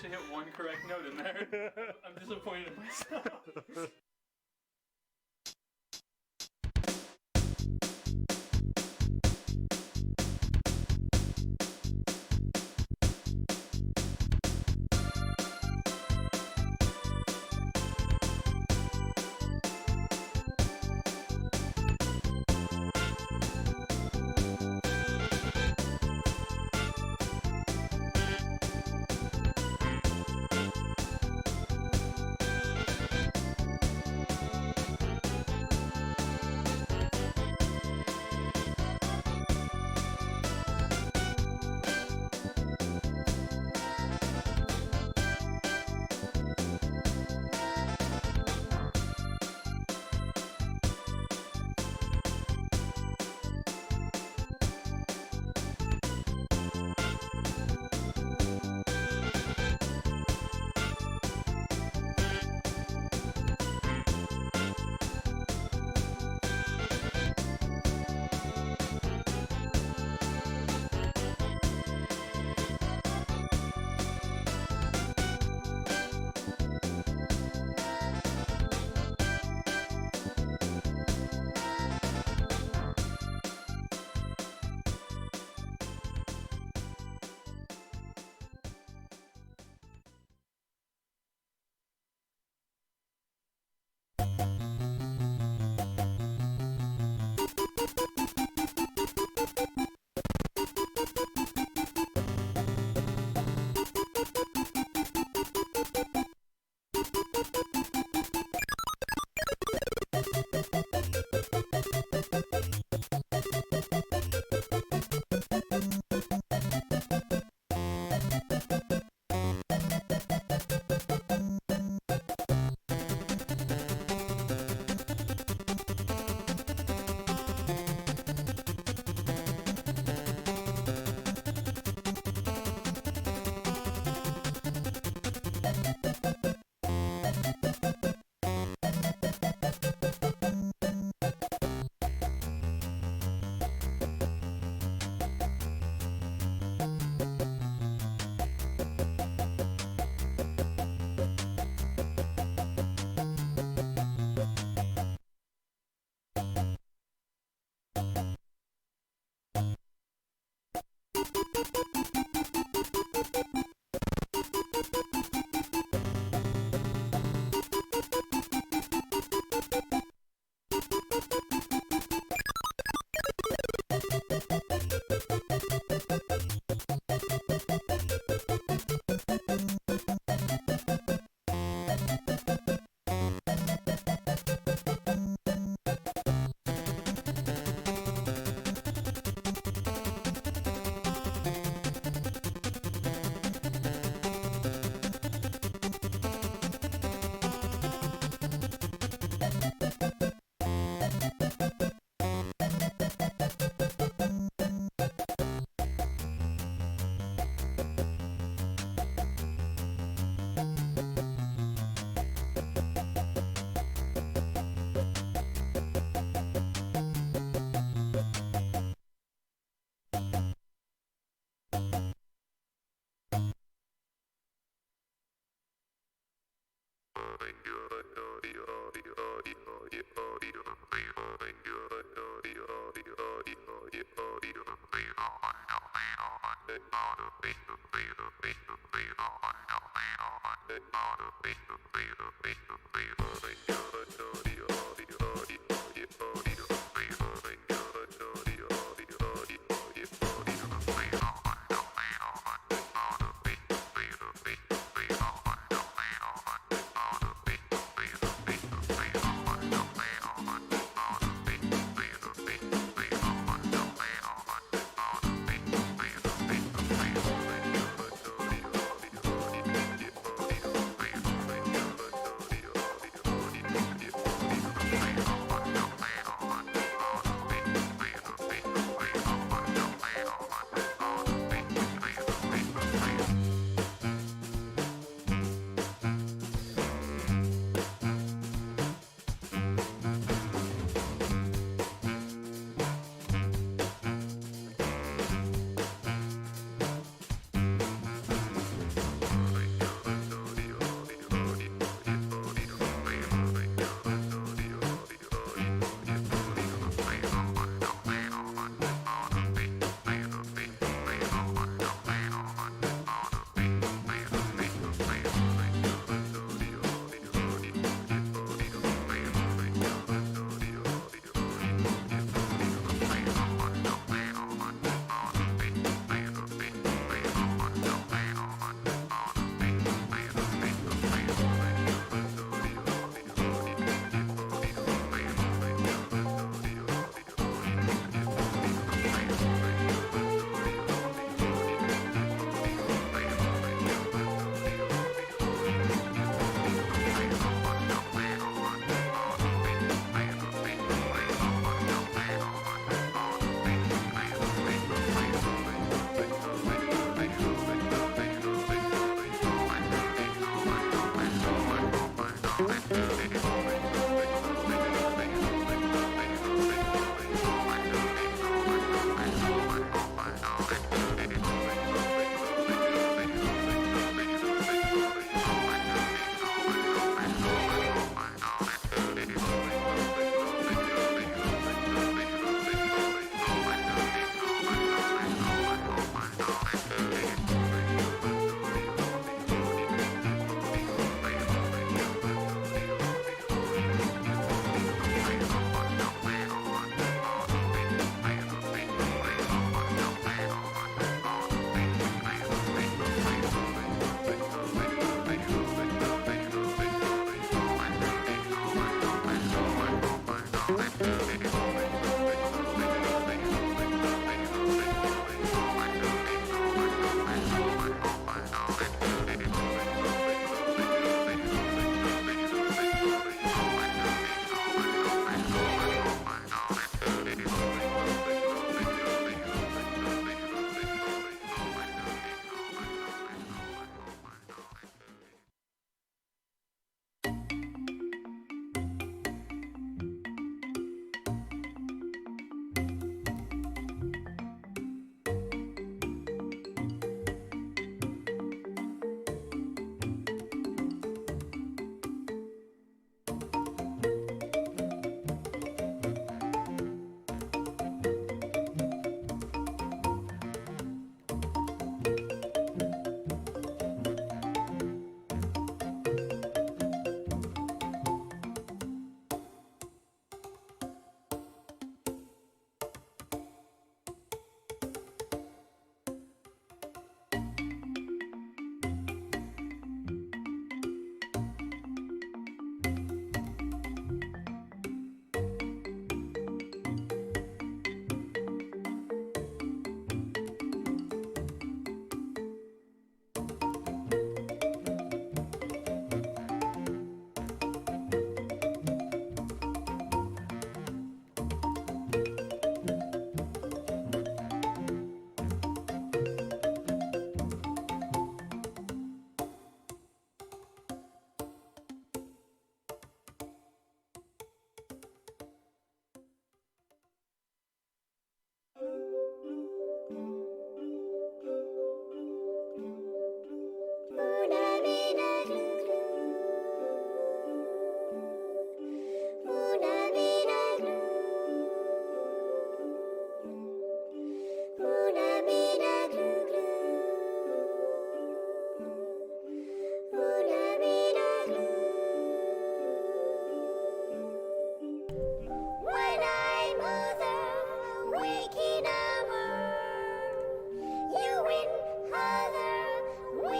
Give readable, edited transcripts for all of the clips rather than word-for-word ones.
actually hit one correct note in there. I'm disappointed in myself.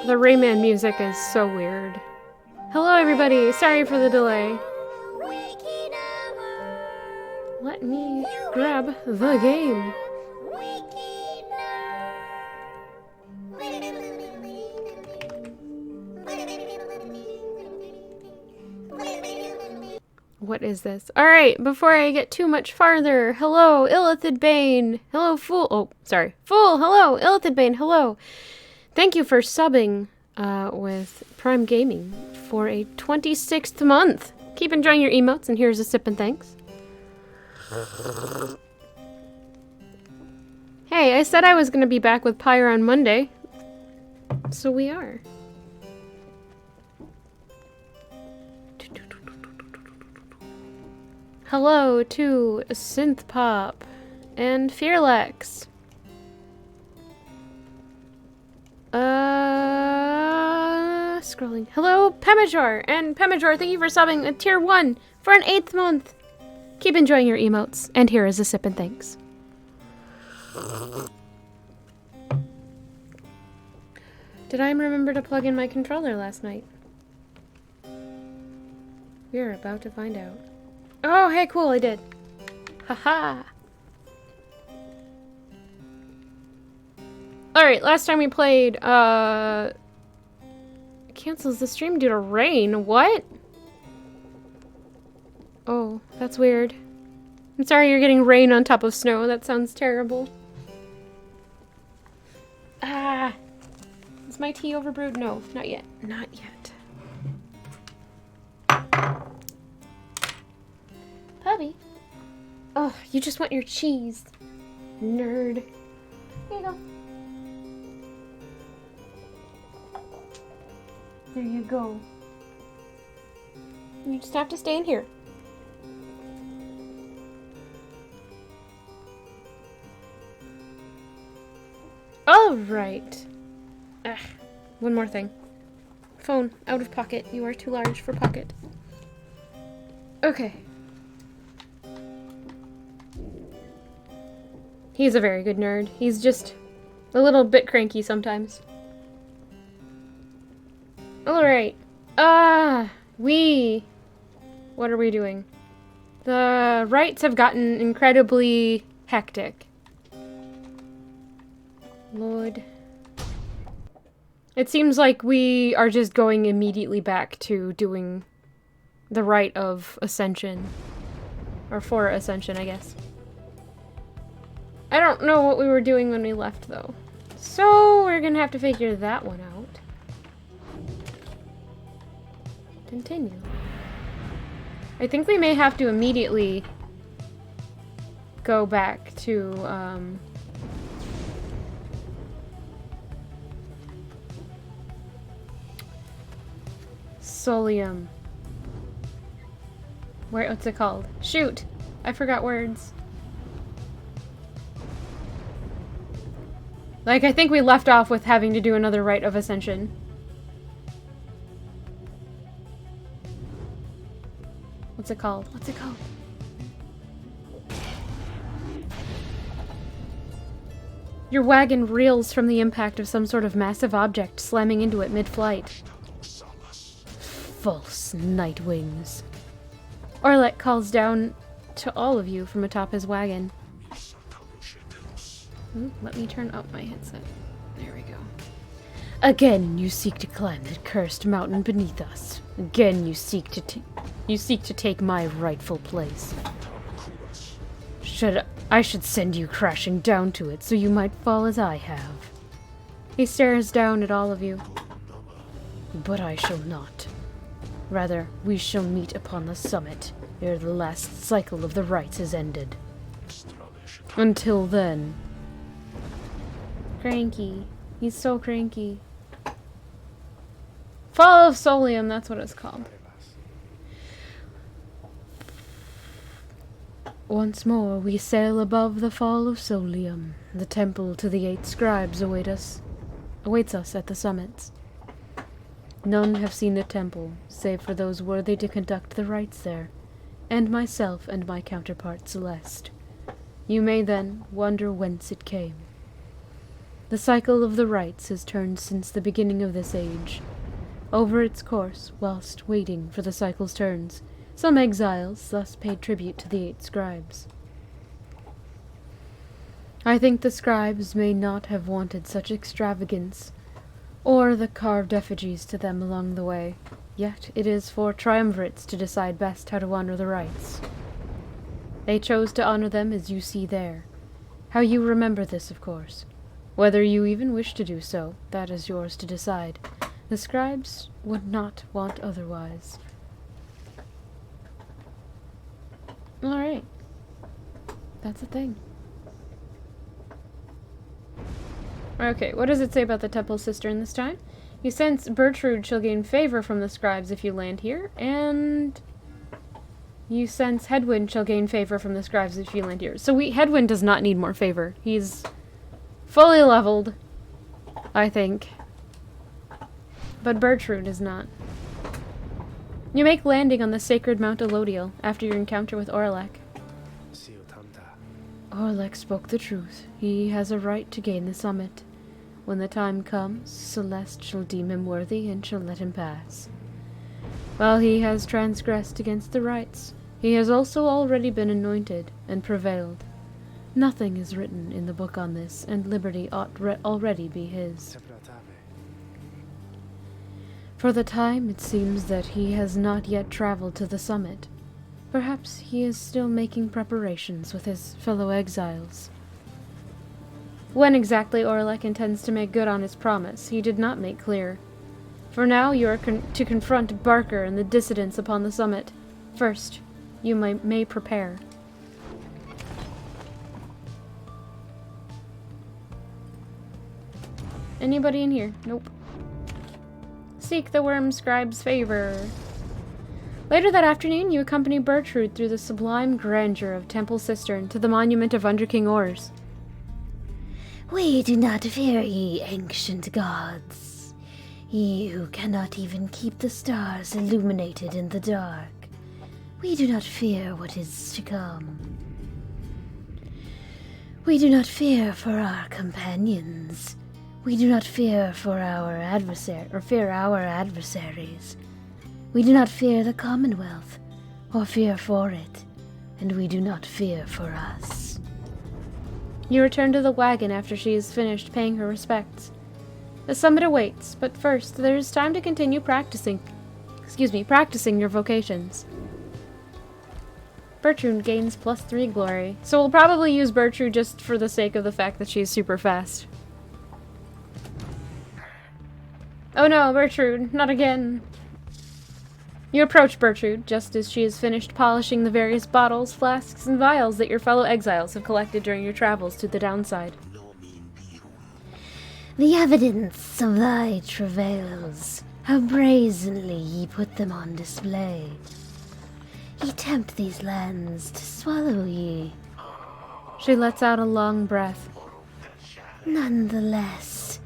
The Rayman music is so weird. Hello everybody, sorry for the delay. Let me grab the game. What is this? Alright, before I get too much farther, hello, Illithid Bane. Hello, Fool. Oh, sorry. Fool, hello. Illithid Bane, hello. Thank you for subbing with Prime Gaming for a 26th month. Keep enjoying your emotes, and here's a sip and thanks. Hey, I said I was going to be back with Pyre on Monday. So we are. Hello to Synth Pop and Fearlex. Scrolling. Hello, Pemajor, and Pemajor, thank you for subbing a tier 1 for an 8th month. Keep enjoying your emotes, and here is a sip and thanks. Did I remember to plug in my controller last night? We're about to find out. Oh, hey, cool, I did. Haha. Alright, last time we played, cancels the stream due to rain. What? Oh, that's weird. I'm sorry you're getting rain on top of snow. That sounds terrible. Ah. Is my tea overbrewed? No, not yet. Not yet. Oh, you just want your cheese. Nerd. Here you go. There you go. You just have to stay in here. Alright. One more thing. Phone, out of pocket. You are too large for pocket. Okay. He's a very good nerd. He's just a little bit cranky sometimes. Alright. What are we doing? The rites have gotten incredibly hectic. Lord. It seems like we are just going immediately back to doing the rite of Ascension. Or for Ascension, I guess. I don't know what we were doing when we left, though. So, we're gonna have to figure that one out. Continue. I think we may have to immediately go back to, Solium. What's it called? Shoot! I forgot words. Like, I think we left off with having to do another rite of Ascension. What's it called? What's it called? Your wagon reels from the impact of some sort of massive object slamming into it mid-flight. False night wings. Orlek calls down to all of you from atop his wagon. Ooh, let me turn up my headset. There we go. Again, you seek to climb that cursed mountain beneath us. Again, you seek to take my rightful place. I should send you crashing down to it, so you might fall as I have. He stares down at all of you. But I shall not. Rather, we shall meet upon the summit, ere the last cycle of the rites is ended. Until then... Cranky. He's so cranky. Fall of Solium, that's what it's called. Once more we sail above the fall of Solium. The temple to the 8 scribes awaits us at the summits. None have seen the temple, save for those worthy to conduct the rites there, and myself and my counterpart Celeste. You may then wonder whence it came. The cycle of the rites has turned since the beginning of this age. Over its course, whilst waiting for the cycle's turns, some exiles thus paid tribute to the 8 scribes. I think the scribes may not have wanted such extravagance, or the carved effigies to them along the way, yet it is for triumvirates to decide best how to honor the rites. They chose to honor them as you see there. How you remember this, of course. Whether you even wish to do so, that is yours to decide. The scribes would not want otherwise. Alright. That's a thing. Okay, what does it say about the temple cistern this time? You sense Bertrude shall gain favor from the scribes if you land here, and you sense Headwind shall gain favor from the scribes if you land here. So Headwind does not need more favor. He's fully leveled, I think. But Bertrude is not. You make landing on the sacred Mount Elodiel after your encounter with Orlek. Orlek spoke the truth. He has a right to gain the summit. When the time comes, Celeste shall deem him worthy and shall let him pass. While he has transgressed against the rites, he has also already been anointed and prevailed. Nothing is written in the book on this, and liberty ought already be his. For the time, it seems that he has not yet traveled to the summit. Perhaps he is still making preparations with his fellow exiles. When exactly Orlek intends to make good on his promise, he did not make clear. For now, you are to confront Barker and the dissidents upon the summit. First, you may prepare. Anybody in here? Nope. Seek the worm scribe's favor. Later that afternoon, you accompany Bertrude through the sublime grandeur of Temple Cistern to the monument of Under King Ors. We do not fear ye, ancient gods. Ye who cannot even keep the stars illuminated in the dark. We do not fear what is to come. We do not fear for our companions. We do not fear for our adversaries. We do not fear the Commonwealth, or fear for it, and we do not fear for us. You return to the wagon after she has finished paying her respects. The summit awaits, but first there is time to continue practicing your vocations. Bertrude gains +3 glory, so we'll probably use Bertrude just for the sake of the fact that she's super fast. Oh no, Bertrude, not again. You approach Bertrude just as she has finished polishing the various bottles, flasks, and vials that your fellow exiles have collected during your travels to the downside. The evidence of thy travails, how brazenly ye put them on display. Ye tempt these lands to swallow ye. She lets out a long breath. Nonetheless,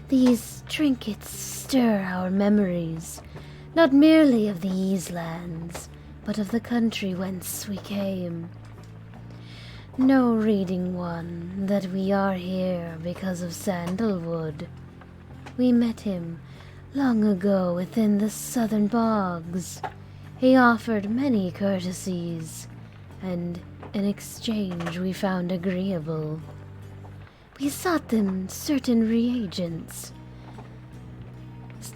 these trinkets stir our memories, not merely of these lands, but of the country whence we came. No reading one that we are here because of Sandalwood. We met him long ago within the southern bogs. He offered many courtesies, and in exchange we found agreeable. We sought them certain reagents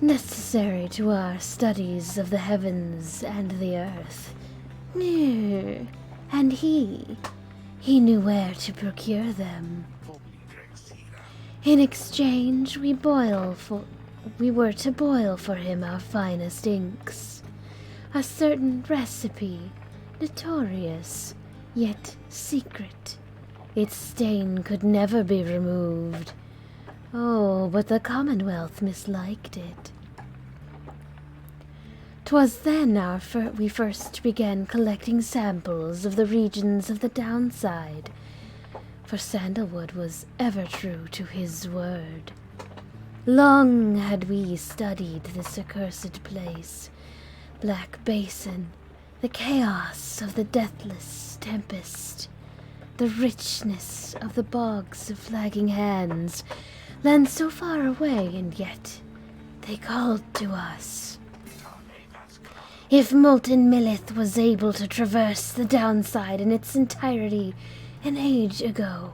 necessary to our studies of the heavens and the earth. And he knew where to procure them. In exchange, we were to boil for him our finest inks. A certain recipe, notorious, yet secret. Its stain could never be removed. Oh, but the Commonwealth misliked it. 'Twas then we first began collecting samples of the regions of the downside, for Sandalwood was ever true to his word. Long had we studied this accursed place, Black Basin, the chaos of the deathless tempest, the richness of the bogs of flagging hands, land so far away, and yet they called to us. If Molten Millith was able to traverse the downside in its entirety an age ago,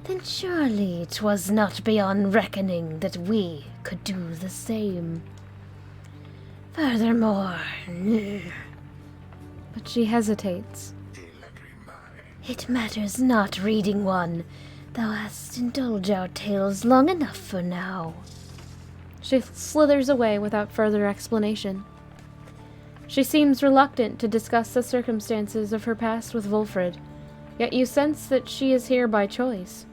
then surely 'twas not beyond reckoning that we could do the same. Furthermore, but she hesitates. It matters not, reading one. Thou hast indulged our tales long enough for now. She slithers away without further explanation. She seems reluctant to discuss the circumstances of her past with Wulfrid, yet you sense that she is here by choice.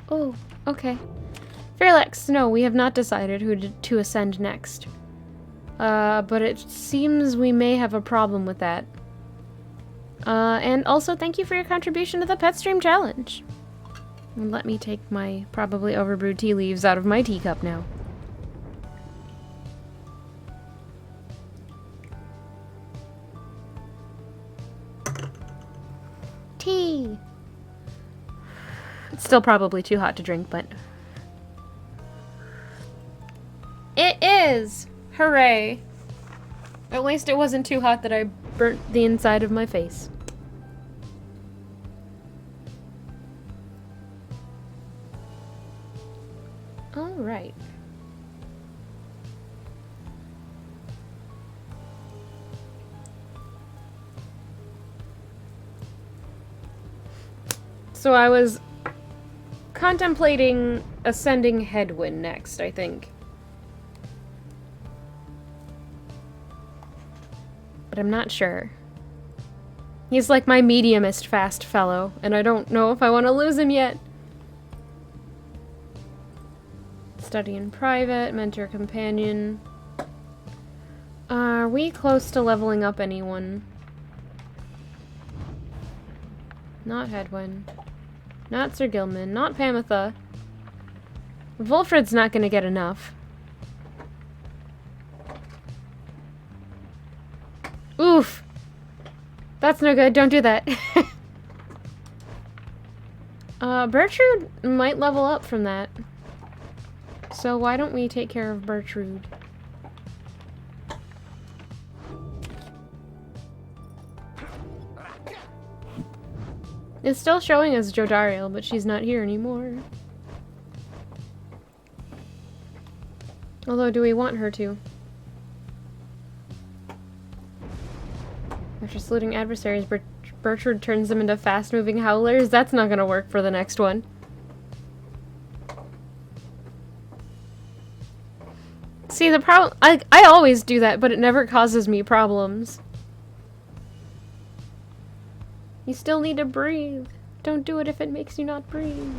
Oh, okay. Fairlex, no, we have not decided who to ascend next. But it seems we may have a problem with that. And also thank you for your contribution to the Pet Stream Challenge. And let me take my probably overbrewed tea leaves out of my teacup now. Tea! It's still probably too hot to drink, but... It is! Hooray! At least it wasn't too hot that I burnt the inside of my face. Alright. So I was contemplating ascending Headwind next, I think. But I'm not sure. He's like my mediumist fast fellow, and I don't know if I want to lose him yet. Study in private, mentor companion. Are we close to leveling up anyone? Not Hedwyn. Not Sir Gilman. Not Pamitha. Wolfred's not gonna get enough. Oof! That's no good. Don't do that. Bertrude might level up from that. So why don't we take care of Bertrude? It's still showing as Jodariel, but she's not here anymore. Although, do we want her to? After saluting adversaries, Bertrude turns them into fast-moving howlers. That's not gonna work for the next one. See, the problem... I always do that, but it never causes me problems. You still need to breathe. Don't do it if it makes you not breathe.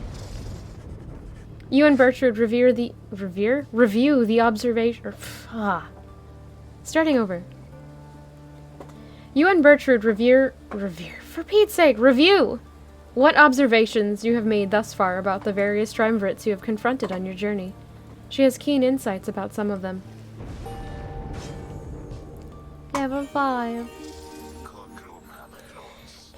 You and Bertrude review the observation... Starting over. You and Bertrude for Pete's sake, review what observations you have made thus far about the various triumvirates you have confronted on your journey. She has keen insights about some of them. Level 5.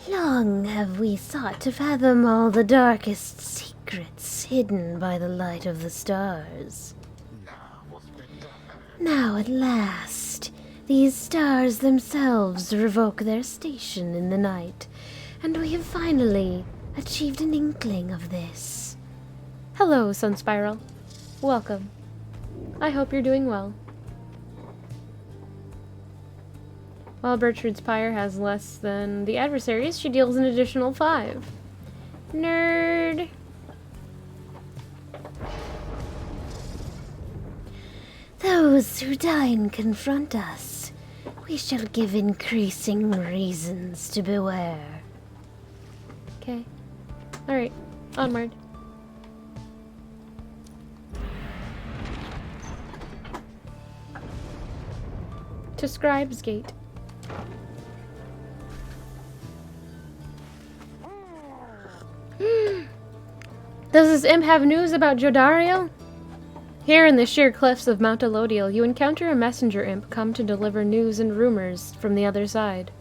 Long have we sought to fathom all the darkest secrets hidden by the light of the stars. Now at last, these stars themselves revoke their station in the night, and we have finally achieved an inkling of this. Hello, Sun Spiral. Welcome. I hope you're doing well. While Bertrude's Pyre has less than the adversaries, she deals an additional 5. Nerd! Those who dine confront us. We shall give increasing reasons to beware. Okay. Alright. Onward. To Scribe's Gate. Does this imp have news about Jodariel? Here in the sheer cliffs of Mount Elodiel, you encounter a messenger imp come to deliver news and rumors from the other side.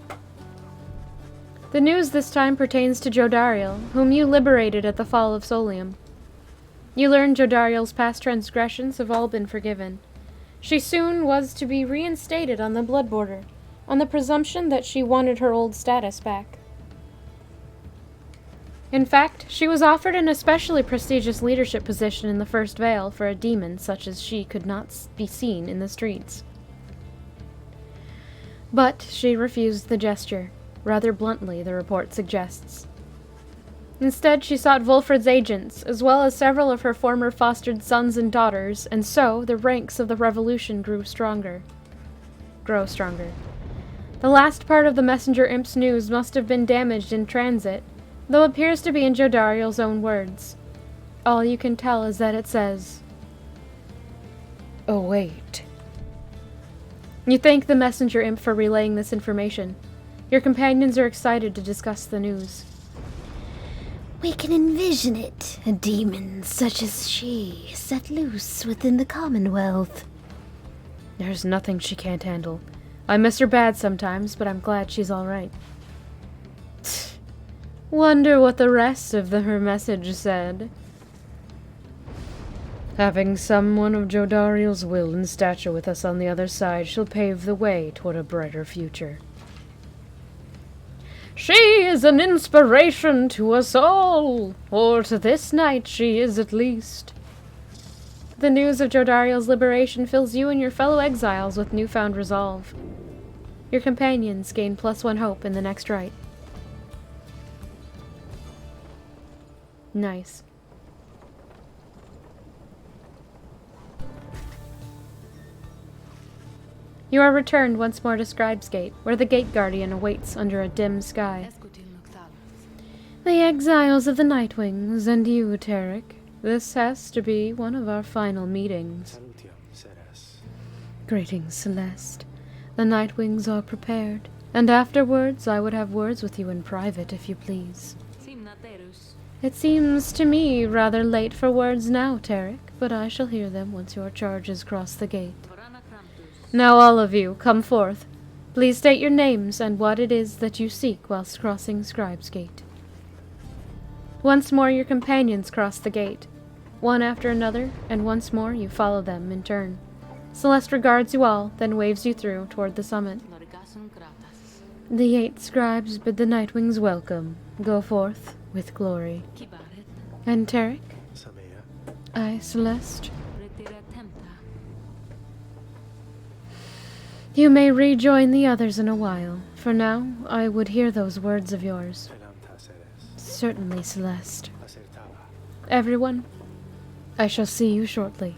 The news this time pertains to Jodariel, whom you liberated at the fall of Solium. You learn Jodariel's past transgressions have all been forgiven. She soon was to be reinstated on the blood border, on the presumption that she wanted her old status back. In fact, she was offered an especially prestigious leadership position in the First Vale for a demon such as she could not be seen in the streets. But she refused the gesture, rather bluntly, the report suggests. Instead, she sought Wolfred's agents, as well as several of her former fostered sons and daughters, and so the ranks of the revolution grow stronger. The last part of the messenger imp's news must have been damaged in transit, though appears to be in Jodariel's own words. All you can tell is that it says, "Await." You thank the messenger imp for relaying this information. Your companions are excited to discuss the news. We can envision it, a demon such as she, set loose within the Commonwealth. There's nothing she can't handle. I miss her bad sometimes, but I'm glad she's all right. Wonder what the rest of her message said. Having someone of Jodariel's will and stature with us on the other side shall pave the way toward a brighter future. She is an inspiration to us all, or to this night she is at least. The news of Jodariel's liberation fills you and your fellow exiles with newfound resolve. Your companions gain +1 hope in the next rite. Nice. You are returned once more to Scribe's Gate, where the gate guardian awaits under a dim sky. The exiles of the Nightwings and you, Tarek. This has to be one of our final meetings. Greetings, Celeste. The Nightwings are prepared, and afterwards I would have words with you in private, if you please. It seems to me rather late for words now, Tarek, but I shall hear them once your charges cross the gate. Now all of you, come forth. Please state your names and what it is that you seek whilst crossing Scribe's Gate. Once more your companions cross the gate, one after another, and once more you follow them in turn. Celeste regards you all, then waves you through toward the summit. The 8 scribes bid the Nightwings welcome. Go forth with glory. And Tarek? I, Celeste. You may rejoin the others in a while. For now, I would hear those words of yours. Certainly, Celeste. Everyone, I shall see you shortly.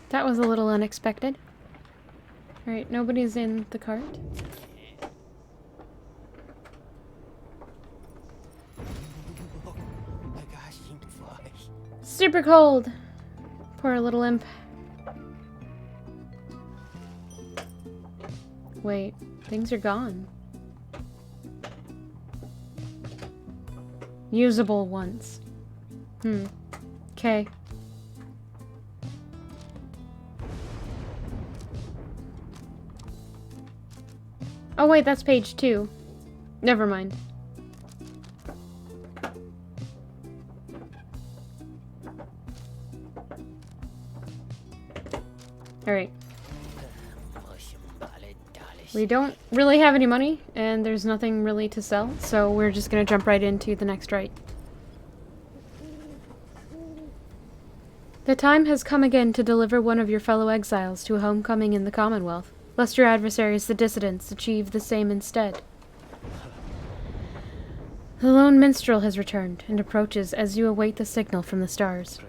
That was a little unexpected. Alright, nobody's in the cart. Super cold! Poor little imp. Wait, things are gone. Usable once. Okay. Oh wait, that's page 2. Never mind. Alright. We don't really have any money, and there's nothing really to sell, so we're just gonna jump right into the next rite. The time has come again to deliver one of your fellow exiles to a homecoming in the Commonwealth, lest your adversaries, the dissidents, achieve the same instead. The lone minstrel has returned, and approaches as you await the signal from the stars.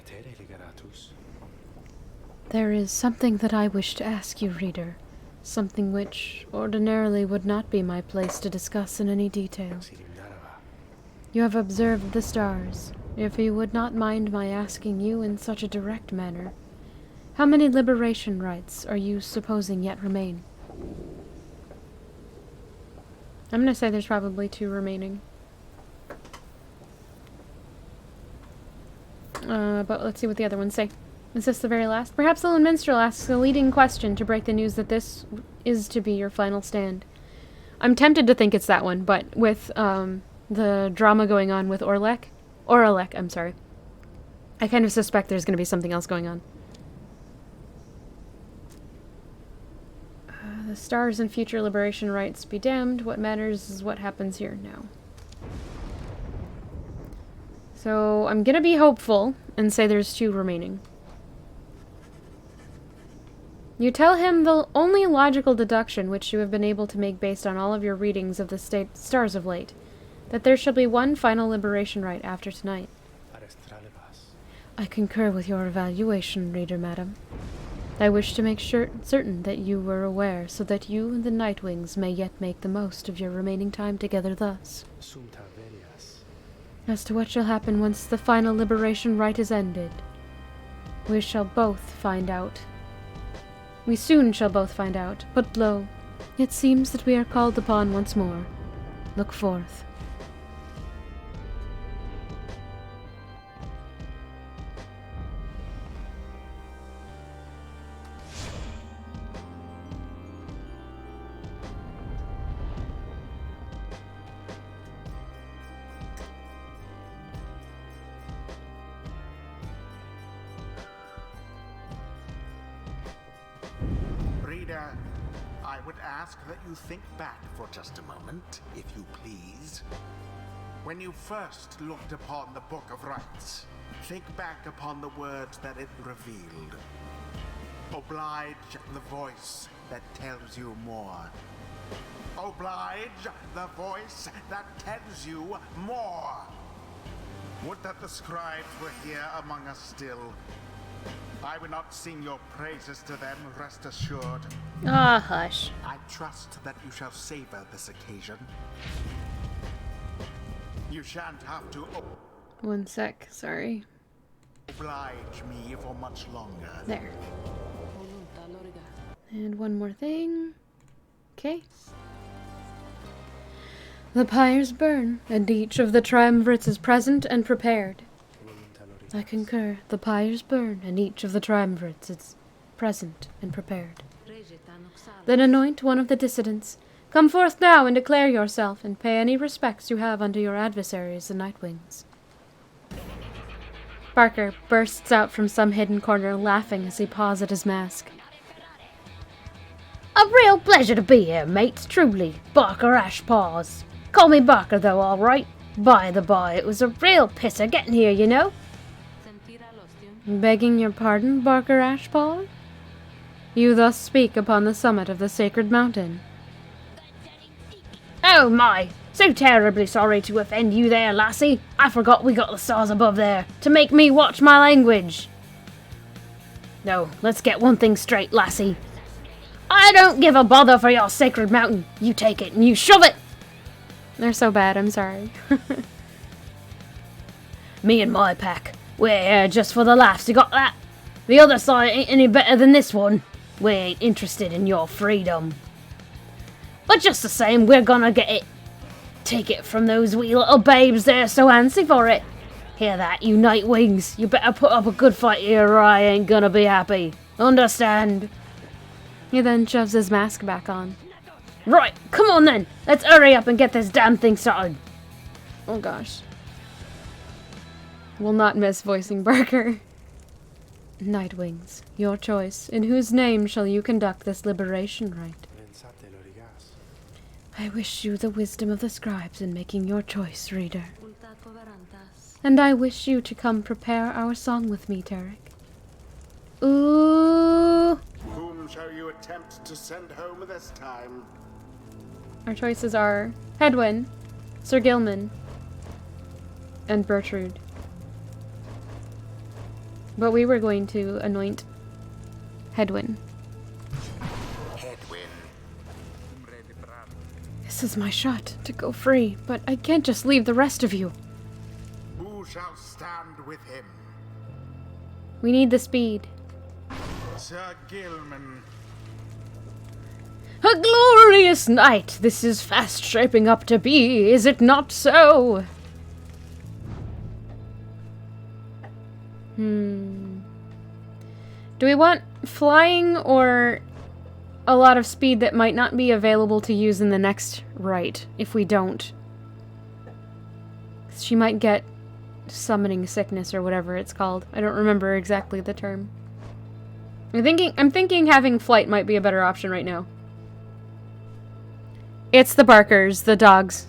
There is something that I wish to ask you, reader. Something which ordinarily would not be my place to discuss in any detail. You have observed the stars. If you would not mind my asking you in such a direct manner, how many liberation rites are you supposing yet remain? I'm gonna say there's probably 2 remaining. But let's see what the other ones say. Is this the very last? Perhaps the lone minstrel asks a leading question to break the news that this is to be your final stand. I'm tempted to think it's that one, but with the drama going on with Oralek, I'm sorry. I kind of suspect there's going to be something else going on. The stars and future liberation rites be damned. What matters is what happens here now. So I'm going to be hopeful and say there's 2 remaining. You tell him the only logical deduction which you have been able to make based on all of your readings of the stars of late, that there shall be one final liberation rite after tonight. I concur with your evaluation, reader, madam. I wish to make certain that you were aware, so that you and the Nightwings may yet make the most of your remaining time together thus. As to what shall happen once the final liberation rite is ended, we shall both find out. We soon shall both find out, but lo, it seems that we are called upon once more. Look forth. Reader, I would ask that you think back for just a moment, if you please. When you first looked upon the Book of Rites, think back upon the words that it revealed. Oblige the voice that tells you more. Oblige the voice that tells you more. Would that the scribes were here among us still. I would not sing your praises to them, rest assured. Ah, hush. I trust that you shall savor this occasion. You shan't have to One sec, sorry. oblige me for much longer. There. And one more thing. Okay. The pyres burn, and each of the triumvirates is present and prepared. I concur. The pyres burn, and each of the triumvirates is present and prepared. Then anoint one of the dissidents. Come forth now and declare yourself, and pay any respects you have unto your adversaries, the Nightwings. Barker bursts out from some hidden corner, laughing as he paws at his mask. A real pleasure to be here, mates, truly. Barker Ashpaws. Call me Barker, though, all right. By the by, it was a real pisser getting here, you know. Begging your pardon, Barker Ashpaw? You thus speak upon the summit of the sacred mountain. Oh my, so terribly sorry to offend you there, lassie. I forgot we got the stars above there, to make me watch my language. No, let's get one thing straight, lassie. I don't give a bother for your sacred mountain. You take it and you shove it. They're so bad, I'm sorry. Me and my pack, we're here just for the laughs, you got that? The other side ain't any better than this one. We ain't interested in your freedom. But just the same, we're gonna get it. Take it from those wee little babes, they're so antsy for it. Hear that, you Nightwings? You better put up a good fight here or I ain't gonna be happy. Understand? He then shoves his mask back on. Right, come on then. Let's hurry up and get this damn thing started. Oh gosh. Will not miss voicing Barker. Nightwings, your choice. In whose name shall you conduct this liberation rite? I wish you the wisdom of the scribes in making your choice, reader. And I wish you to come prepare our song with me, Tarek. Ooh! Whom shall you attempt to send home this time? Our choices are Hedwyn, Sir Gilman, and Bertrude. But we were going to anoint Hedwyn. This is my shot to go free, but I can't just leave the rest of you. Who shall stand with him? We need the speed. Sir Gilman. A glorious night this is fast shaping up to be, is it not so? Do we want flying or a lot of speed that might not be available to use in the next rite if we don't? She might get summoning sickness or whatever it's called. I don't remember exactly the term. I'm thinking having flight might be a better option right now. It's the Barkers, the dogs.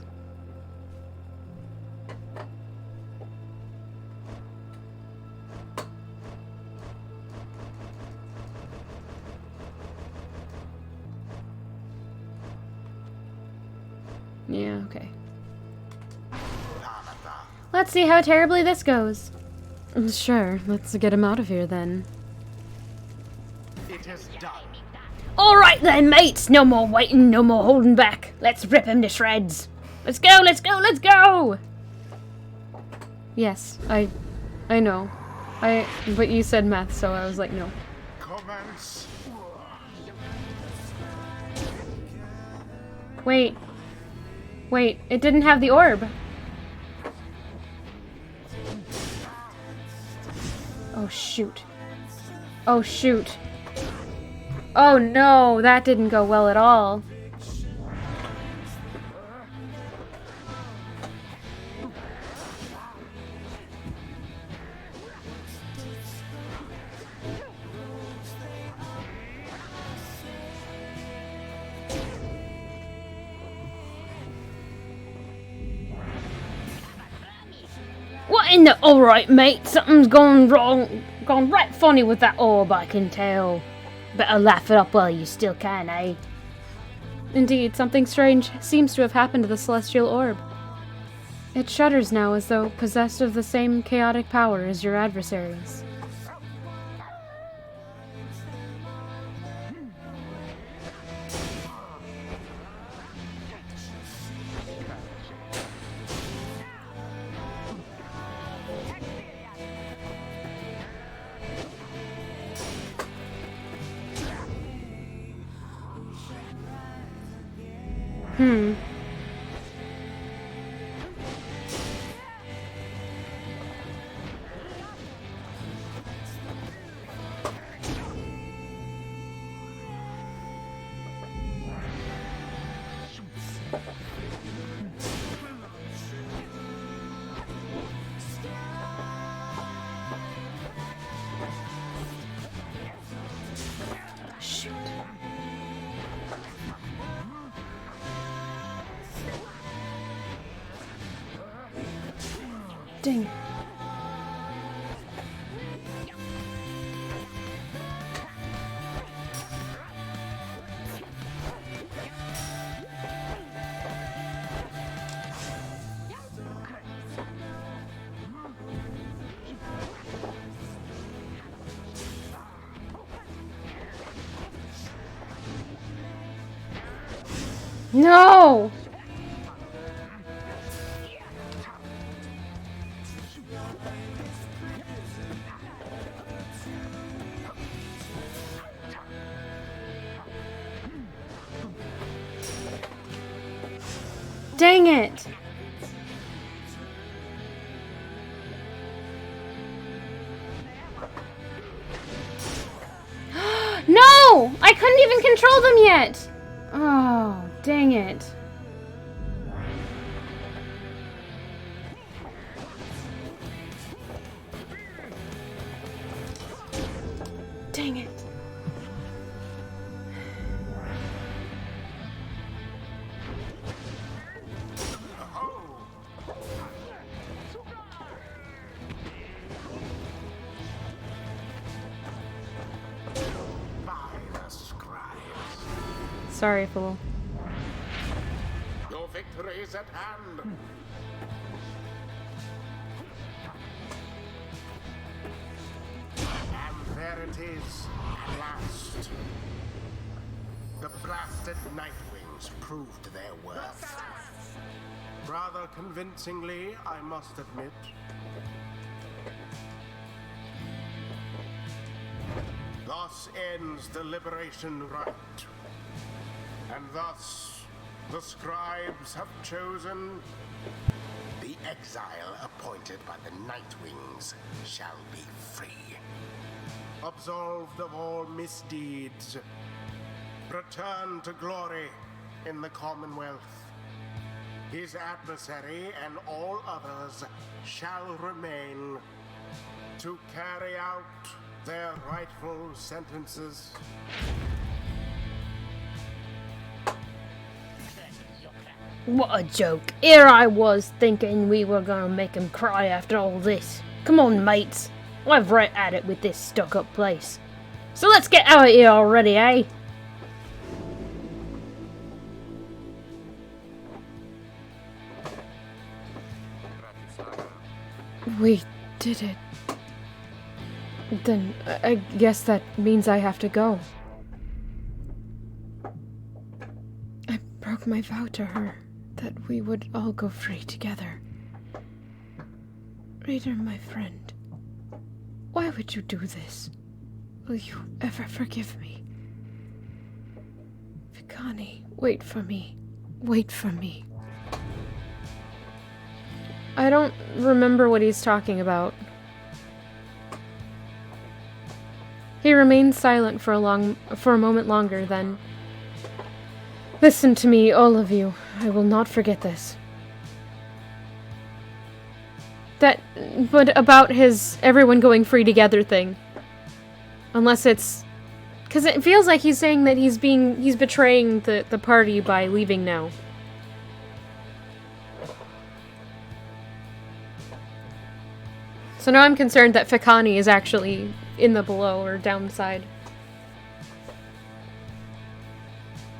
Yeah, okay. Let's see how terribly this goes. Sure, let's get him out of here then. It is done. Alright then, mates! No more waiting, no more holding back. Let's rip him to shreds. Let's go, let's go, let's go! Yes, I know. But you said meth, so I was like, no. Commence. Wait, it didn't have the orb. Oh shoot. Oh shoot. Oh no, that didn't go well at all. What in the... Alright, mate, something's gone wrong. Gone right funny with that orb, I can tell. Better laugh it up while you still can, eh? Indeed, something strange seems to have happened to the celestial orb. It shudders now as though possessed of the same chaotic power as your adversaries. Shoot. Dang it. No! Dang it! No! I couldn't even control them yet! Oh, dang it. Dang it. By the scribes. Sorry, fool. Your victory is at hand. And there it is, at last. The blasted Nightwings proved their worth. Rather convincingly, I must admit. Thus ends the liberation rite. And thus, the scribes have chosen the exile appointed by the Nightwings shall be free. Absolved of all misdeeds, return to glory in the Commonwealth. His adversary and all others shall remain to carry out their rightful sentences. What a joke. Here I was thinking we were gonna make him cry after all this. Come on, mates. I've right at it with this stuck-up place. So let's get out of here already, eh? We did it. Then I guess that means I have to go. I broke my vow to her that we would all go free together. Reader, my friend, why would you do this? Will you ever forgive me? Vikani, wait for me. Wait for me. I don't remember what he's talking about. He remained silent for a moment longer, then... Listen to me, all of you. I will not forget this. But about his everyone going free together thing. Unless it's... Because it feels like he's saying that he's betraying the party by leaving now. So now I'm concerned that Fikani is actually in the below or downside.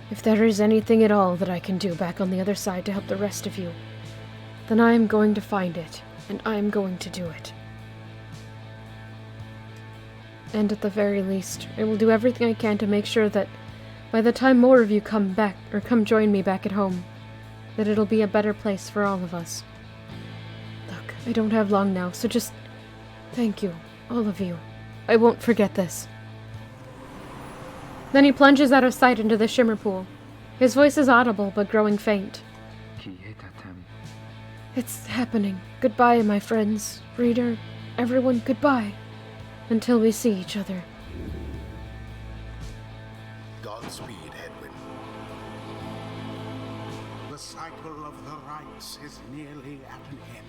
If there is anything at all that I can do back on the other side to help the rest of you, then I am going to find it, and I am going to do it. And at the very least, I will do everything I can to make sure that by the time more of you come back, or come join me back at home, that it'll be a better place for all of us. Look, I don't have long now, so just thank you, all of you. I won't forget this. Then he plunges out of sight into the shimmer pool. His voice is audible, but growing faint. It's happening. Goodbye, my friends. Reader, everyone, goodbye. Until we see each other. Godspeed, Edwin. The cycle of the rites is nearly at an end.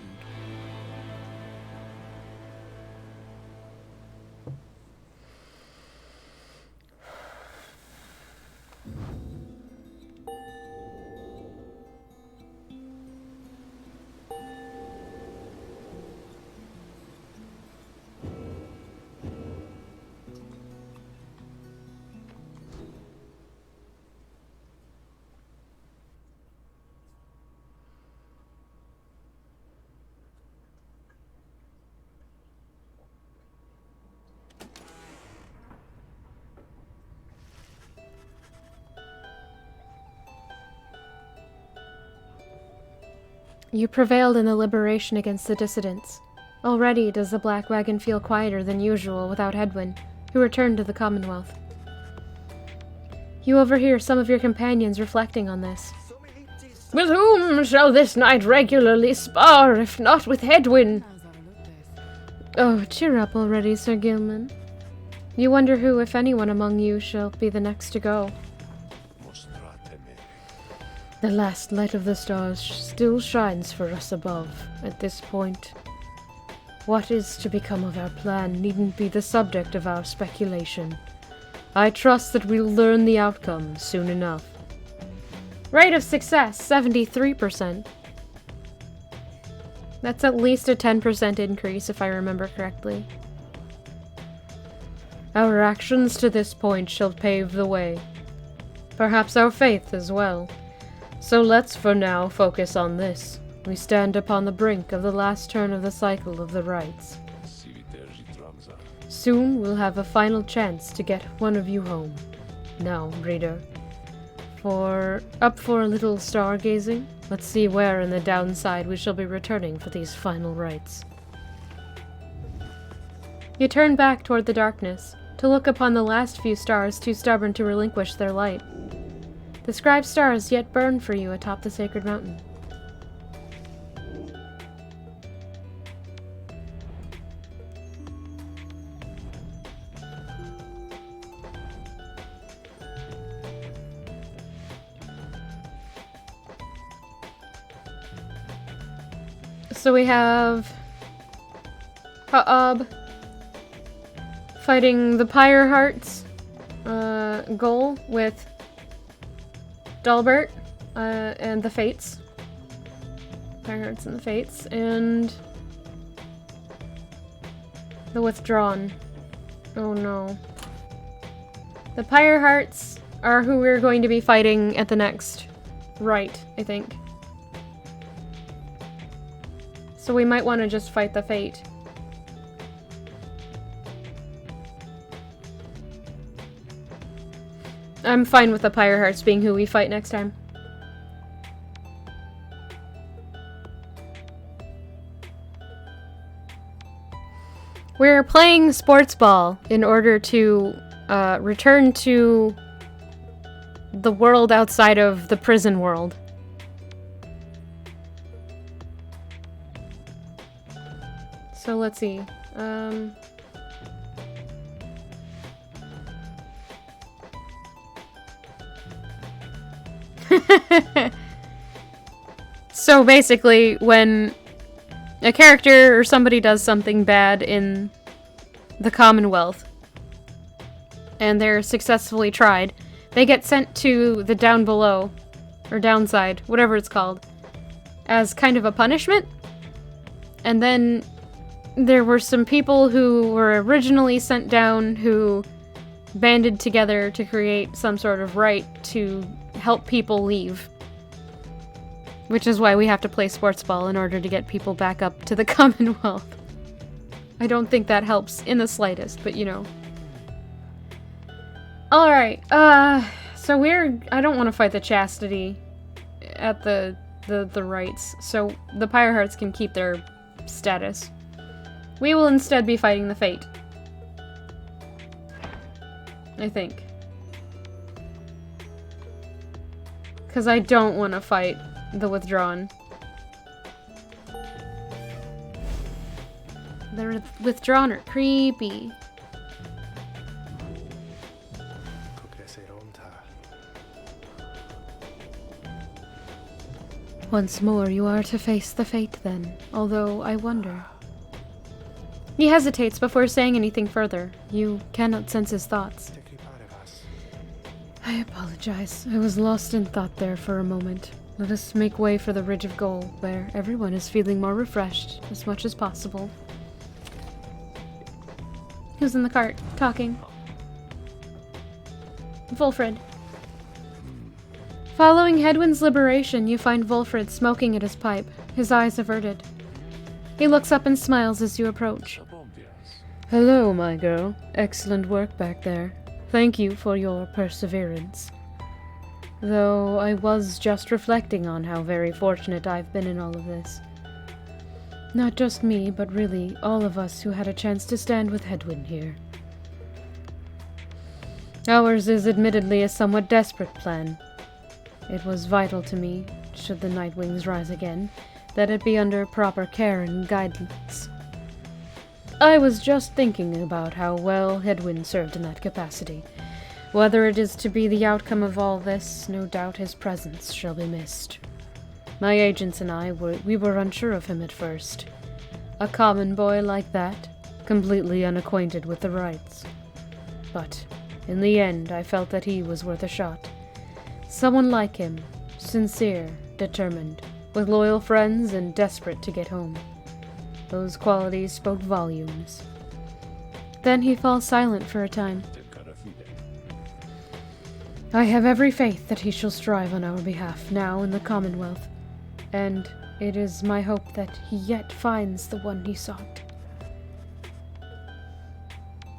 You prevailed in the liberation against the dissidents. Already does the Black Wagon feel quieter than usual without Hedwyn, who returned to the Commonwealth. You overhear some of your companions reflecting on this. With whom shall this knight regularly spar, if not with Hedwyn? Oh, cheer up already, Sir Gilman. You wonder who, if anyone among you, shall be the next to go. The last light of the stars still shines for us above, at this point. What is to become of our plan needn't be the subject of our speculation. I trust that we'll learn the outcome soon enough. Rate of success, 73%. That's at least a 10% increase, if I remember correctly. Our actions to this point shall pave the way. Perhaps our faith as well. So let's for now focus on this. We stand upon the brink of the last turn of the cycle of the rites. Soon we'll have a final chance to get one of you home. Now, reader, up for a little stargazing? Let's see where in the downside we shall be returning for these final rites. You turn back toward the darkness, to look upon the last few stars too stubborn to relinquish their light. The scribe stars yet burn for you atop the sacred mountain. So we have Ha'ab fighting the Pyre Hearts goal with Dalbert and the Fates. Pyre Hearts and the Fates, and the Withdrawn. Oh no. The Pyre Hearts are who we're going to be fighting at the next rite, I think. So we might want to just fight the Fate. I'm fine with the Pyre Hearts being who we fight next time. We're playing sports ball in order to return to the world outside of the prison world. So let's see. So basically, when a character or somebody does something bad in the Commonwealth and they're successfully tried, they get sent to the down below, or downside, whatever it's called, as kind of a punishment. And then there were some people who were originally sent down who banded together to create some sort of right to help people leave. Which is why we have to play sports ball in order to get people back up to the Commonwealth. I don't think that helps in the slightest, but you know. Alright, so I don't want to fight the Chastity at the rights, so the Pyre Hearts can keep their status. We will instead be fighting the Fate. I think. Because I don't want to fight the Withdrawn. The Withdrawn are creepy. Once more you are to face the fate then, although I wonder. He hesitates before saying anything further. You cannot sense his thoughts. I apologize. I was lost in thought there for a moment. Let us make way for the Ridge of Gold, where everyone is feeling more refreshed as much as possible. Who's in the cart, talking? Volfred. Following Hedwyn's liberation, you find Volfred smoking at his pipe, his eyes averted. He looks up and smiles as you approach. Hello, my girl. Excellent work back there. Thank you for your perseverance. Though I was just reflecting on how very fortunate I've been in all of this. Not just me, but really all of us who had a chance to stand with Hedwyn here. Ours is admittedly a somewhat desperate plan. It was vital to me, should the Nightwings rise again, that it be under proper care and guidance. I was just thinking about how well Hedwyn served in that capacity. Whether it is to be the outcome of all this, no doubt his presence shall be missed. My agents and I were unsure of him at first. A common boy like that, completely unacquainted with the rights. But, in the end, I felt that he was worth a shot. Someone like him, sincere, determined, with loyal friends and desperate to get home. Those qualities spoke volumes. Then he falls silent for a time. I have every faith that he shall strive on our behalf now in the Commonwealth, and it is my hope that he yet finds the one he sought.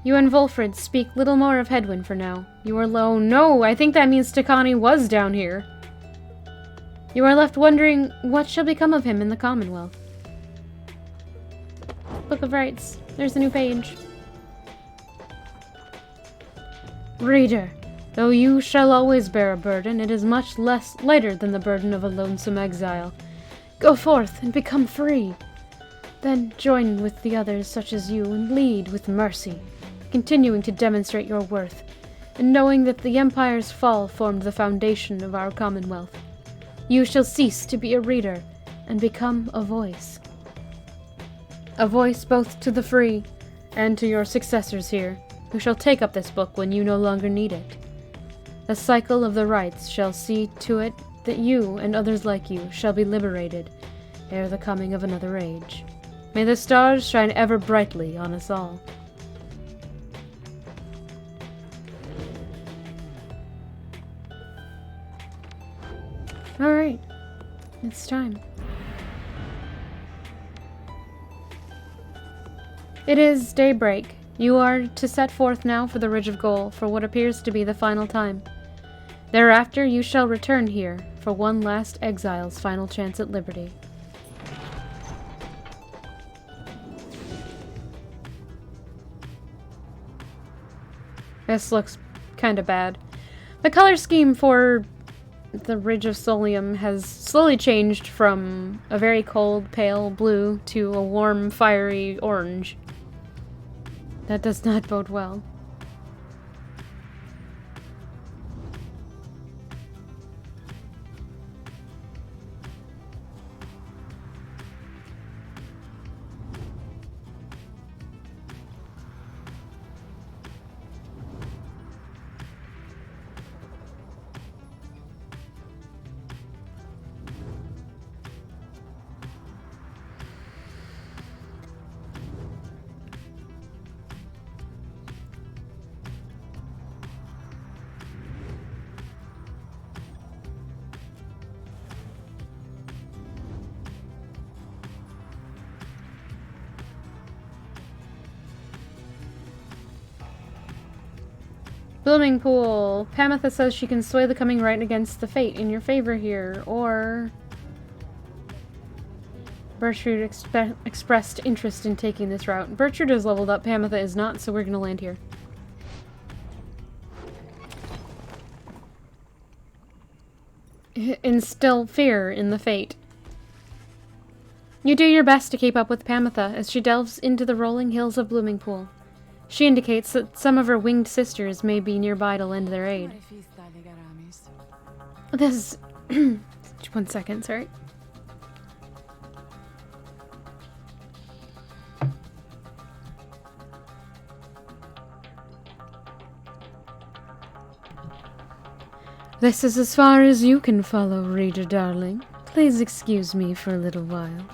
You and Volfred speak little more of Hedwyn for now. You are low. No, I think that means Takani was down here. You are left wondering what shall become of him in the Commonwealth. Book of Rights. There's a new page. Reader, though you shall always bear a burden, it is much less lighter than the burden of a lonesome exile. Go forth and become free. Then join with the others such as you and lead with mercy, continuing to demonstrate your worth, and knowing that the Empire's fall formed the foundation of our Commonwealth. You shall cease to be a reader and become a voice. A voice both to the free and to your successors here, who shall take up this book when you no longer need it. The cycle of the rights shall see to it that you and others like you shall be liberated ere the coming of another age. May the stars shine ever brightly on us all. Alright, it's time. It is daybreak. You are to set forth now for the Ridge of Gold for what appears to be the final time. Thereafter you shall return here for one last exile's final chance at liberty. This looks kind of bad. The color scheme for the Ridge of Solium has slowly changed from a very cold, pale blue to a warm, fiery orange. That does not bode well. Blooming Pool. Pamitha says she can sway the coming right against the fate in your favor here, or... Bertrude expressed interest in taking this route. Bertrude is leveled up, Pamitha is not, so we're gonna land here. Instill fear in the fate. You do your best to keep up with Pamitha as she delves into the rolling hills of Blooming Pool. She indicates that some of her winged sisters may be nearby to lend their aid. This... 1 second, sorry. This is as far as you can follow, reader darling. Please excuse me for a little while.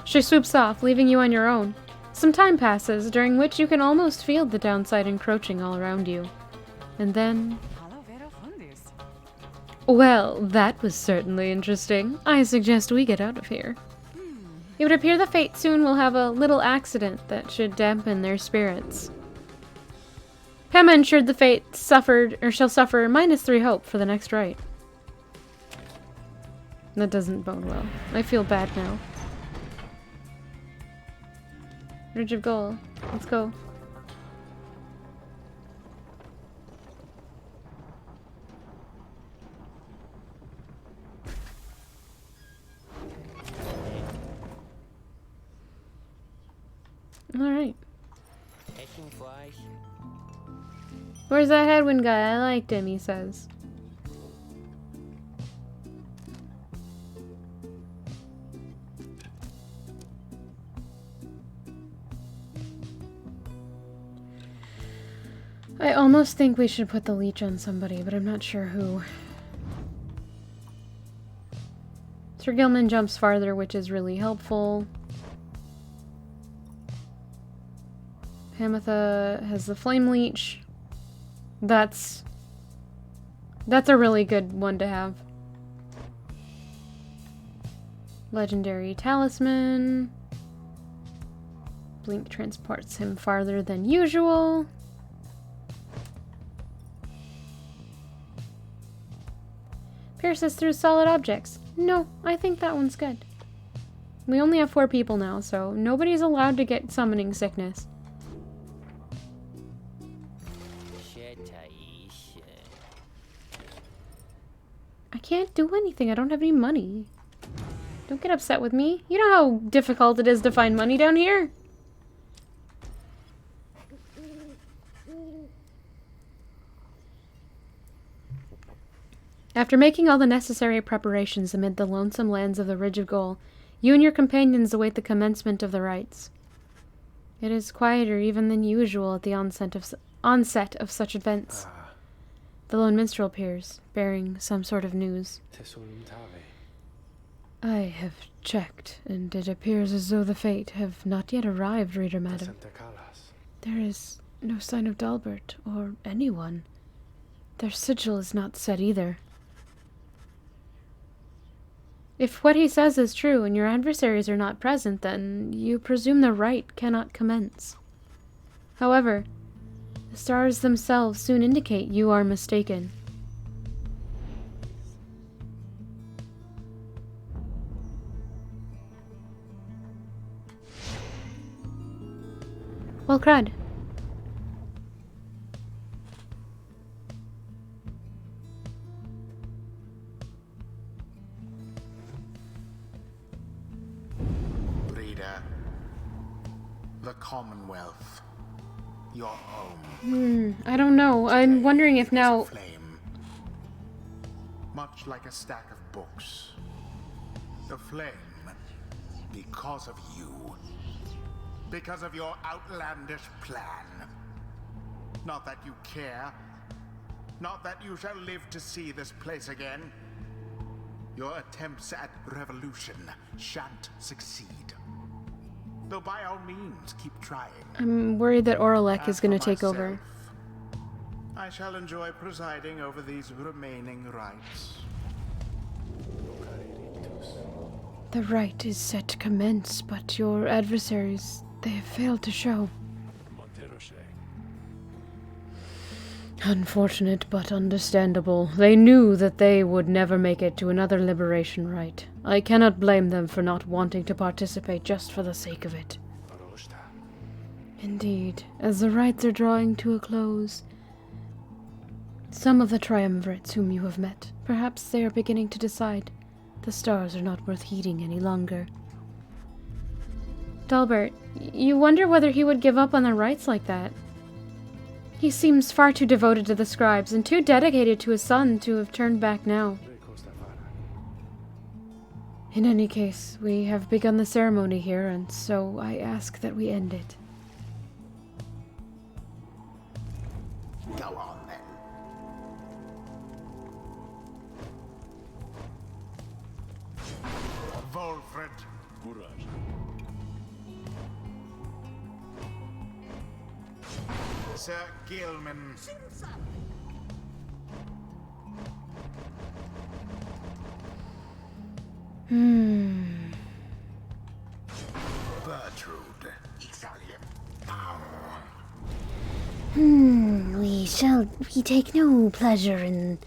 She swoops off, leaving you on your own. Some time passes, during which you can almost feel the downside encroaching all around you. And then... Well, that was certainly interesting. I suggest we get out of here. It would appear the Fate soon will have a little accident that should dampen their spirits. Pema ensured the Fate shall suffer -3 hope for the next rite. That doesn't bode well. I feel bad now. Ridge of Goal. Let's go. Alright. Where's that headwind guy? I liked him, he says. I almost think we should put the leech on somebody, but I'm not sure who. Sir Gilman jumps farther, which is really helpful. Pamitha has the flame leech. That's a really good one to have. Legendary talisman. Blink transports him farther than usual. Pierces through solid objects. No, I think that one's good. We only have 4 people now, so nobody's allowed to get summoning sickness. I can't do anything. I don't have any money. Don't get upset with me. You know how difficult it is to find money down here? After making all the necessary preparations amid the lonesome lands of the Ridge of Goal, you and your companions await the commencement of the rites. It is quieter even than usual at the onset of such events. The lone minstrel appears, bearing some sort of news. I have checked, and it appears as though the Fate have not yet arrived, Reader Madam. There is no sign of Dalbert, or anyone. Their sigil is not set either. If what he says is true, and your adversaries are not present, then you presume the rite cannot commence. However, the stars themselves soon indicate you are mistaken. Well, crud. Reader, the Commonwealth, your home. I don't know. I'm wondering if It is a now... flame, much like a stack of books. The flame, because of you. Because of your outlandish plan. Not that you care. Not that you shall live to see this place again. Your attempts at revolution shan't succeed. Though by all means, keep trying. I'm worried that Oralek is going to take over. I shall enjoy presiding over these remaining rites. The rite is set to commence, but your adversaries, they have failed to show. Unfortunate, but understandable. They knew that they would never make it to another liberation rite. I cannot blame them for not wanting to participate just for the sake of it. Indeed, as the rites are drawing to a close, some of the triumvirates whom you have met, perhaps they are beginning to decide the stars are not worth heeding any longer. Dalbert, you wonder whether he would give up on the rites like that. He seems far too devoted to the scribes and too dedicated to his son to have turned back now. In any case, we have begun the ceremony here, and so I ask that we end it. Go on then. Wolfred. Sir Gilman. Bertrude. Italian. We take no pleasure in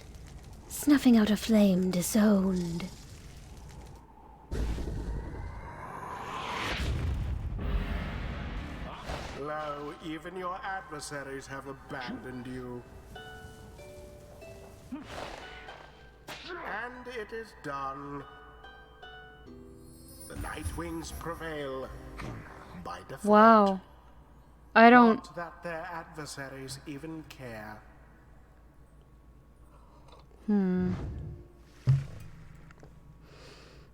snuffing out a flame disowned. Lo, even your adversaries have abandoned you. And it is done. The Nightwings prevail by default. Wow. I don't... Not that their adversaries even care.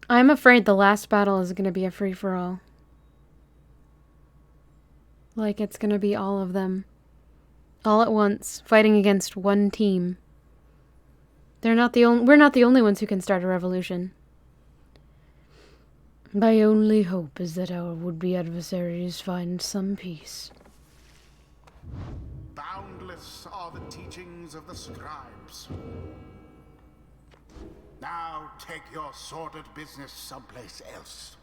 I'm afraid the last battle is going to be a free-for-all. Like, it's going to be all of them. All at once, fighting against one team. We're not the only ones who can start a revolution. My only hope is that our would-be adversaries find some peace. Boundless are the teachings of the scribes. Now take your sordid business someplace else.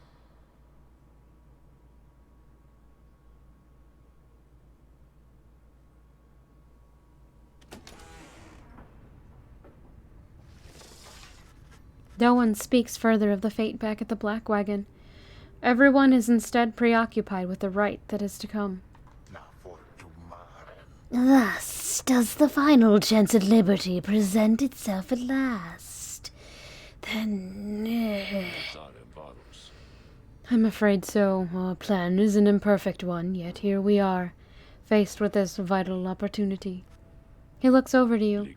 No one speaks further of the fate back at the Black Wagon. Everyone is instead preoccupied with the rite that is to come. Thus does the final chance at liberty present itself at last. Then... I'm afraid so. Our plan is an imperfect one, yet here we are, faced with this vital opportunity. He looks over to you.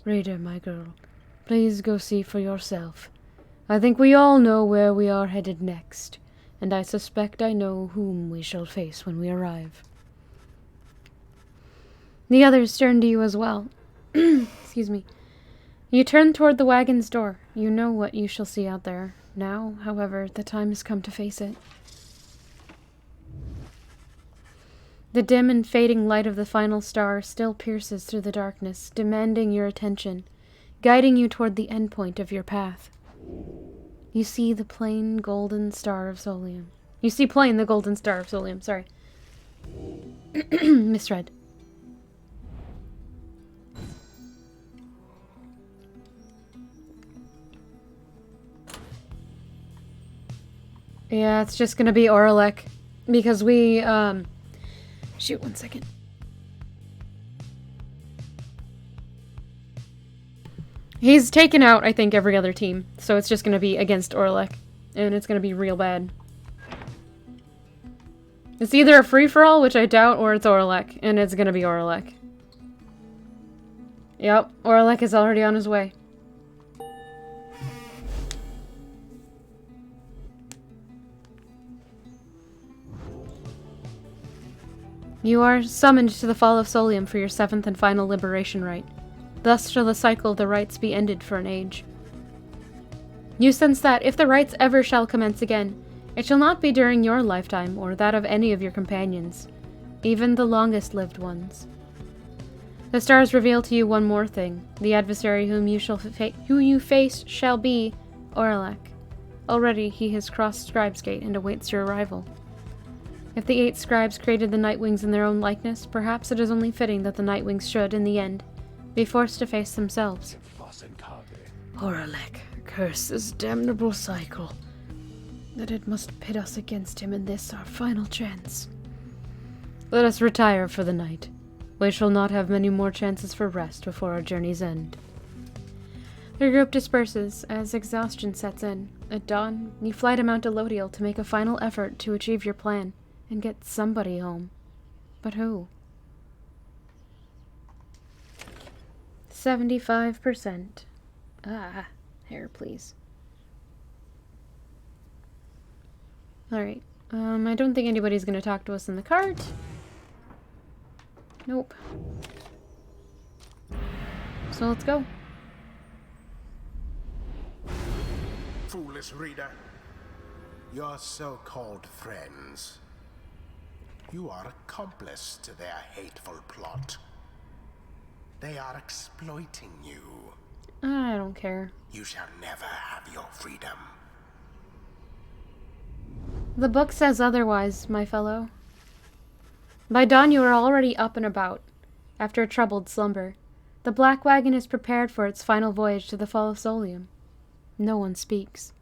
Raider, my girl, please go see for yourself. I think we all know where we are headed next, and I suspect I know whom we shall face when we arrive. The others turn to you as well. Excuse me. You turn toward the wagon's door. You know what you shall see out there. Now, however, the time has come to face it. The dim and fading light of the final star still pierces through the darkness, demanding your attention, guiding you toward the endpoint of your path. You see the plain golden star of Solium. You see plain the golden star of Solium, sorry. Misread. Yeah, it's just gonna be Oralek. Because Shoot, 1 second. He's taken out, I think, every other team. So it's just going to be against Orlek. And it's going to be real bad. It's either a free-for-all, which I doubt, or it's Orlek. And it's going to be Orlek. Yep, Orlek is already on his way. You are summoned to the Fall of Solium for your 7th and final liberation rite. Thus shall the cycle of the rites be ended for an age. You sense that, if the rites ever shall commence again, it shall not be during your lifetime or that of any of your companions, even the longest-lived ones. The stars reveal to you one more thing. The adversary whom you face shall be Orlek. Already he has crossed Scribe's Gate and awaits your arrival. If the 8 scribes created the Nightwings in their own likeness, perhaps it is only fitting that the Nightwings should, in the end, be forced to face themselves. Orlek, curse this damnable cycle, that it must pit us against him in this our final chance. Let us retire for the night. We shall not have many more chances for rest before our journey's end. The group disperses as exhaustion sets in. At dawn, you fly to Mount Elodial to make a final effort to achieve your plan and get somebody home. But who? 75%. Ah, hair, please. Alright. I don't think anybody's gonna talk to us in the cart. Nope. So let's go. Foolish reader. Your so-called friends. You are accomplice to their hateful plot. They are exploiting you. I don't care. You shall never have your freedom. The book says otherwise, my fellow. By dawn you are already up and about, after a troubled slumber. The black wagon is prepared for its final voyage to the Fall of Solium. No one speaks.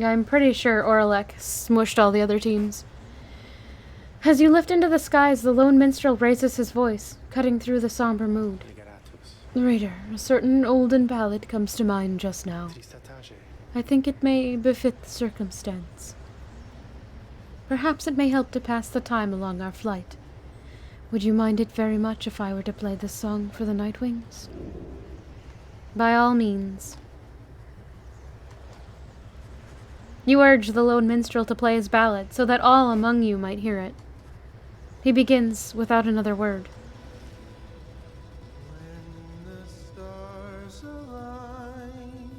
I'm pretty sure Orlek smushed all the other teams. As you lift into the skies, the lone minstrel raises his voice, cutting through the somber mood. Reader, a certain olden ballad comes to mind just now. I think it may befit the circumstance. Perhaps it may help to pass the time along our flight. Would you mind it very much if I were to play this song for the Nightwings? By all means. You urge the lone minstrel to play his ballad, so that all among you might hear it. He begins without another word. When the stars align,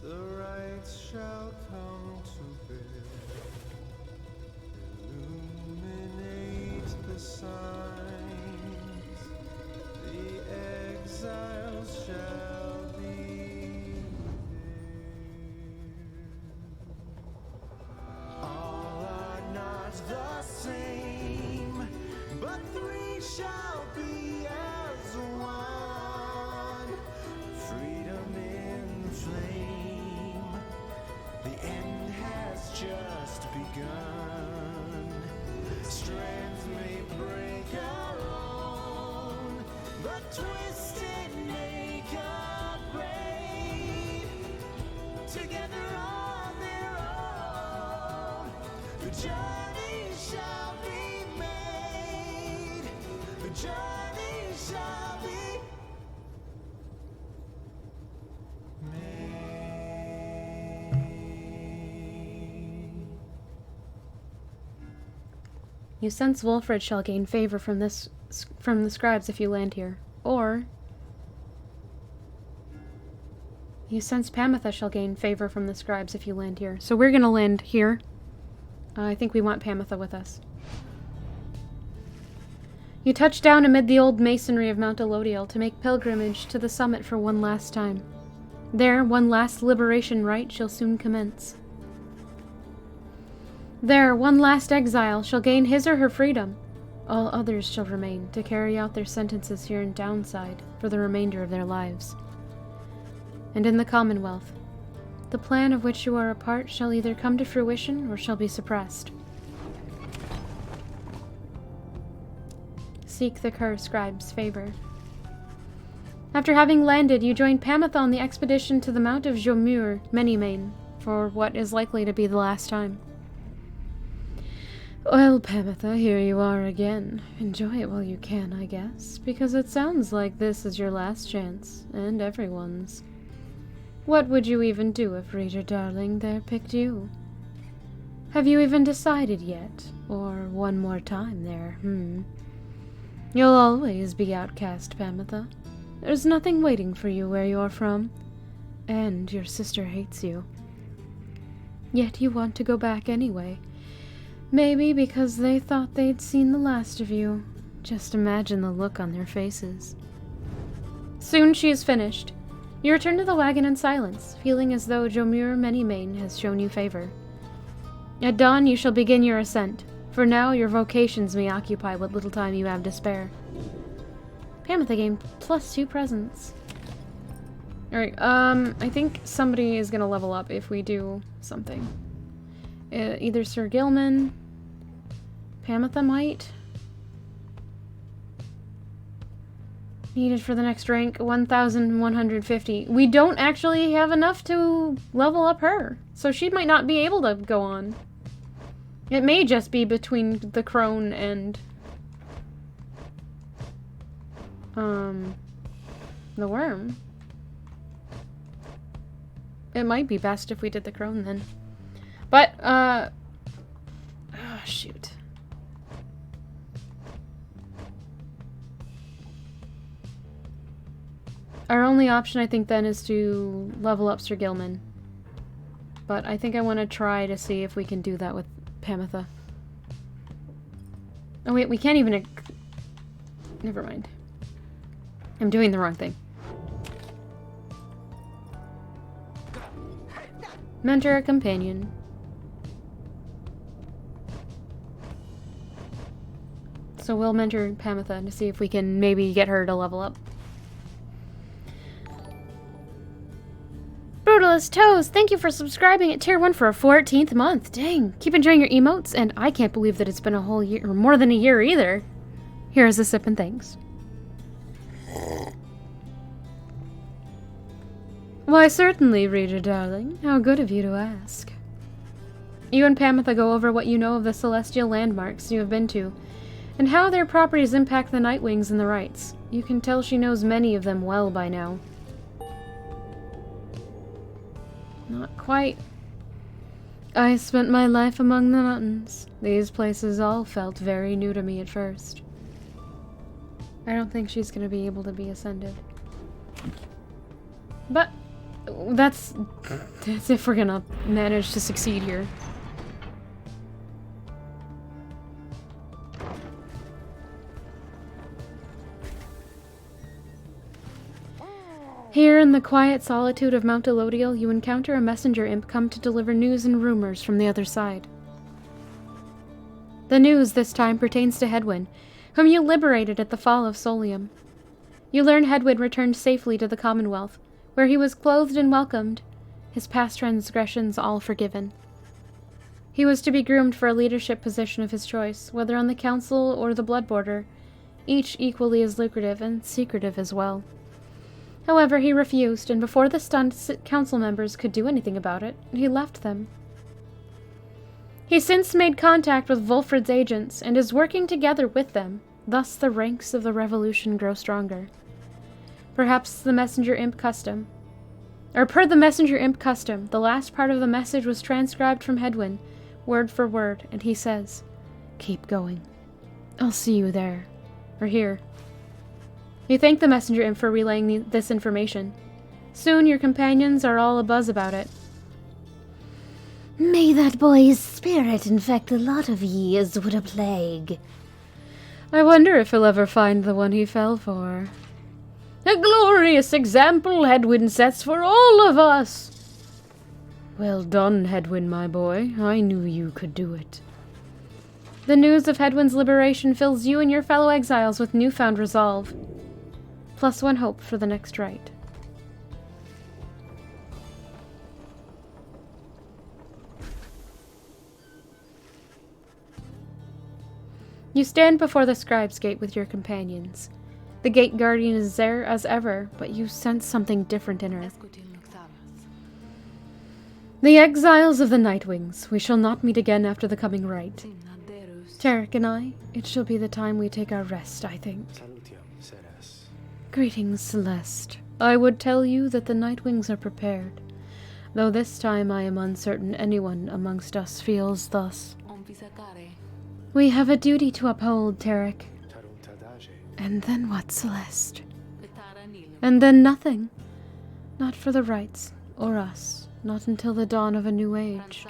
the rites shall come to bear. Illuminate the signs, the exiles shall be there. All are not the same, but 3 shall be as one. Freedom in flame, the end has just begun. Strands may break our own, but twisted make a braid. Together on their own, the journey shall be made. The journey shall be made. You sense Wolfred shall gain favor from the scribes if you land here. Or you sense Pamitha shall gain favor from the scribes if you land here. So we're gonna land here. I think we want Pamitha with us. You touch down amid the old masonry of Mount Elodial to make pilgrimage to the summit for one last time. There, one last liberation rite shall soon commence. There, one last exile shall gain his or her freedom. All others shall remain to carry out their sentences here in Downside for the remainder of their lives. And in the Commonwealth, The plan of which you are a part shall either come to fruition or shall be suppressed. Seek the Kerr scribe's favor. After having landed, you join Pamitha on the expedition to the Mount of Jomur, Menimane, for what is likely to be the last time. Well, Pamitha, here you are again. Enjoy it while you can, I guess, because it sounds like this is your last chance, and everyone's. What would you even do if Reader Darling there picked you? Have you even decided yet? Or one more time there, You'll always be outcast, Pamitha. There's nothing waiting for you where you're from, and your sister hates you. Yet you want to go back anyway. Maybe because they thought they'd seen the last of you. Just imagine the look on their faces. Soon she is finished. You return to the wagon in silence, feeling as though Jomur Menimane has shown you favor. At dawn you shall begin your ascent. For now, your vocations may occupy what little time you have to spare. Pamitha gained +2 presents. Alright, I think somebody is gonna level up if we do something. Either Sir Gilman, Pamitha might. Needed for the next rank, 1,150. We don't actually have enough to level up her, so she might not be able to go on. It may just be between the crone and the worm. It might be best if we did the crone then. But, oh, shoot. Our only option, I think, then is to level up Sir Gilman. But I think I want to try to see if we can do that with Pamitha. Oh wait, we can't even... Never mind. I'm doing the wrong thing. Mentor a companion. So we'll mentor Pamitha to see if we can maybe get her to level up. Brutalist Toes, thank you for subscribing at Tier 1 for a 14th month. Dang, keep enjoying your emotes, and I can't believe that it's been a whole year, or more than a year either. Here is a sip and thanks. Why, certainly, Reader Darling. How good of you to ask. You and Pamitha go over what you know of the celestial landmarks you have been to, and how their properties impact the Nightwings and the Rights. You can tell she knows many of them well by now. Not quite. I spent my life among the mountains. These places all felt very new to me at first. I don't think she's going to be able to be ascended. But that's if we're going to manage to succeed here. Here in the quiet solitude of Mount Elodial, you encounter a messenger imp come to deliver news and rumors from the other side. The news this time pertains to Hedwyn, whom you liberated at the fall of Solium. You learn Hedwyn returned safely to the Commonwealth, where he was clothed and welcomed, his past transgressions all forgiven. He was to be groomed for a leadership position of his choice, whether on the Council or the Blood Border, each equally as lucrative and secretive as well. However, he refused, and before the stunned council members could do anything about it, he left them. He since made contact with Wolfred's agents, and is working together with them, thus the ranks of the revolution grow stronger. Perhaps the messenger imp custom. Or per the messenger imp custom, the last part of the message was transcribed from Hedwyn, word for word, and he says, "Keep going. I'll see you there. Or here." You thank the messenger imp for relaying this information. Soon your companions are all abuzz about it. May that boy's spirit infect a lot of ye as would a plague. I wonder if he'll ever find the one he fell for. A glorious example Hedwyn sets for all of us. Well done, Hedwyn, my boy. I knew you could do it. The news of Hedwyn's liberation fills you and your fellow exiles with newfound resolve. +1 hope for the next rite. You stand before the scribe's gate with your companions. The gate guardian is there as ever, but you sense something different in her. The exiles of the Nightwings, we shall not meet again after the coming rite. Tarek and I, it shall be the time we take our rest, I think. Greetings, Celeste. I would tell you that the Nightwings are prepared, though this time I am uncertain anyone amongst us feels thus. We have a duty to uphold, Tarek. And then what, Celeste? And then nothing. Not for the rites, or us, not until the dawn of a new age.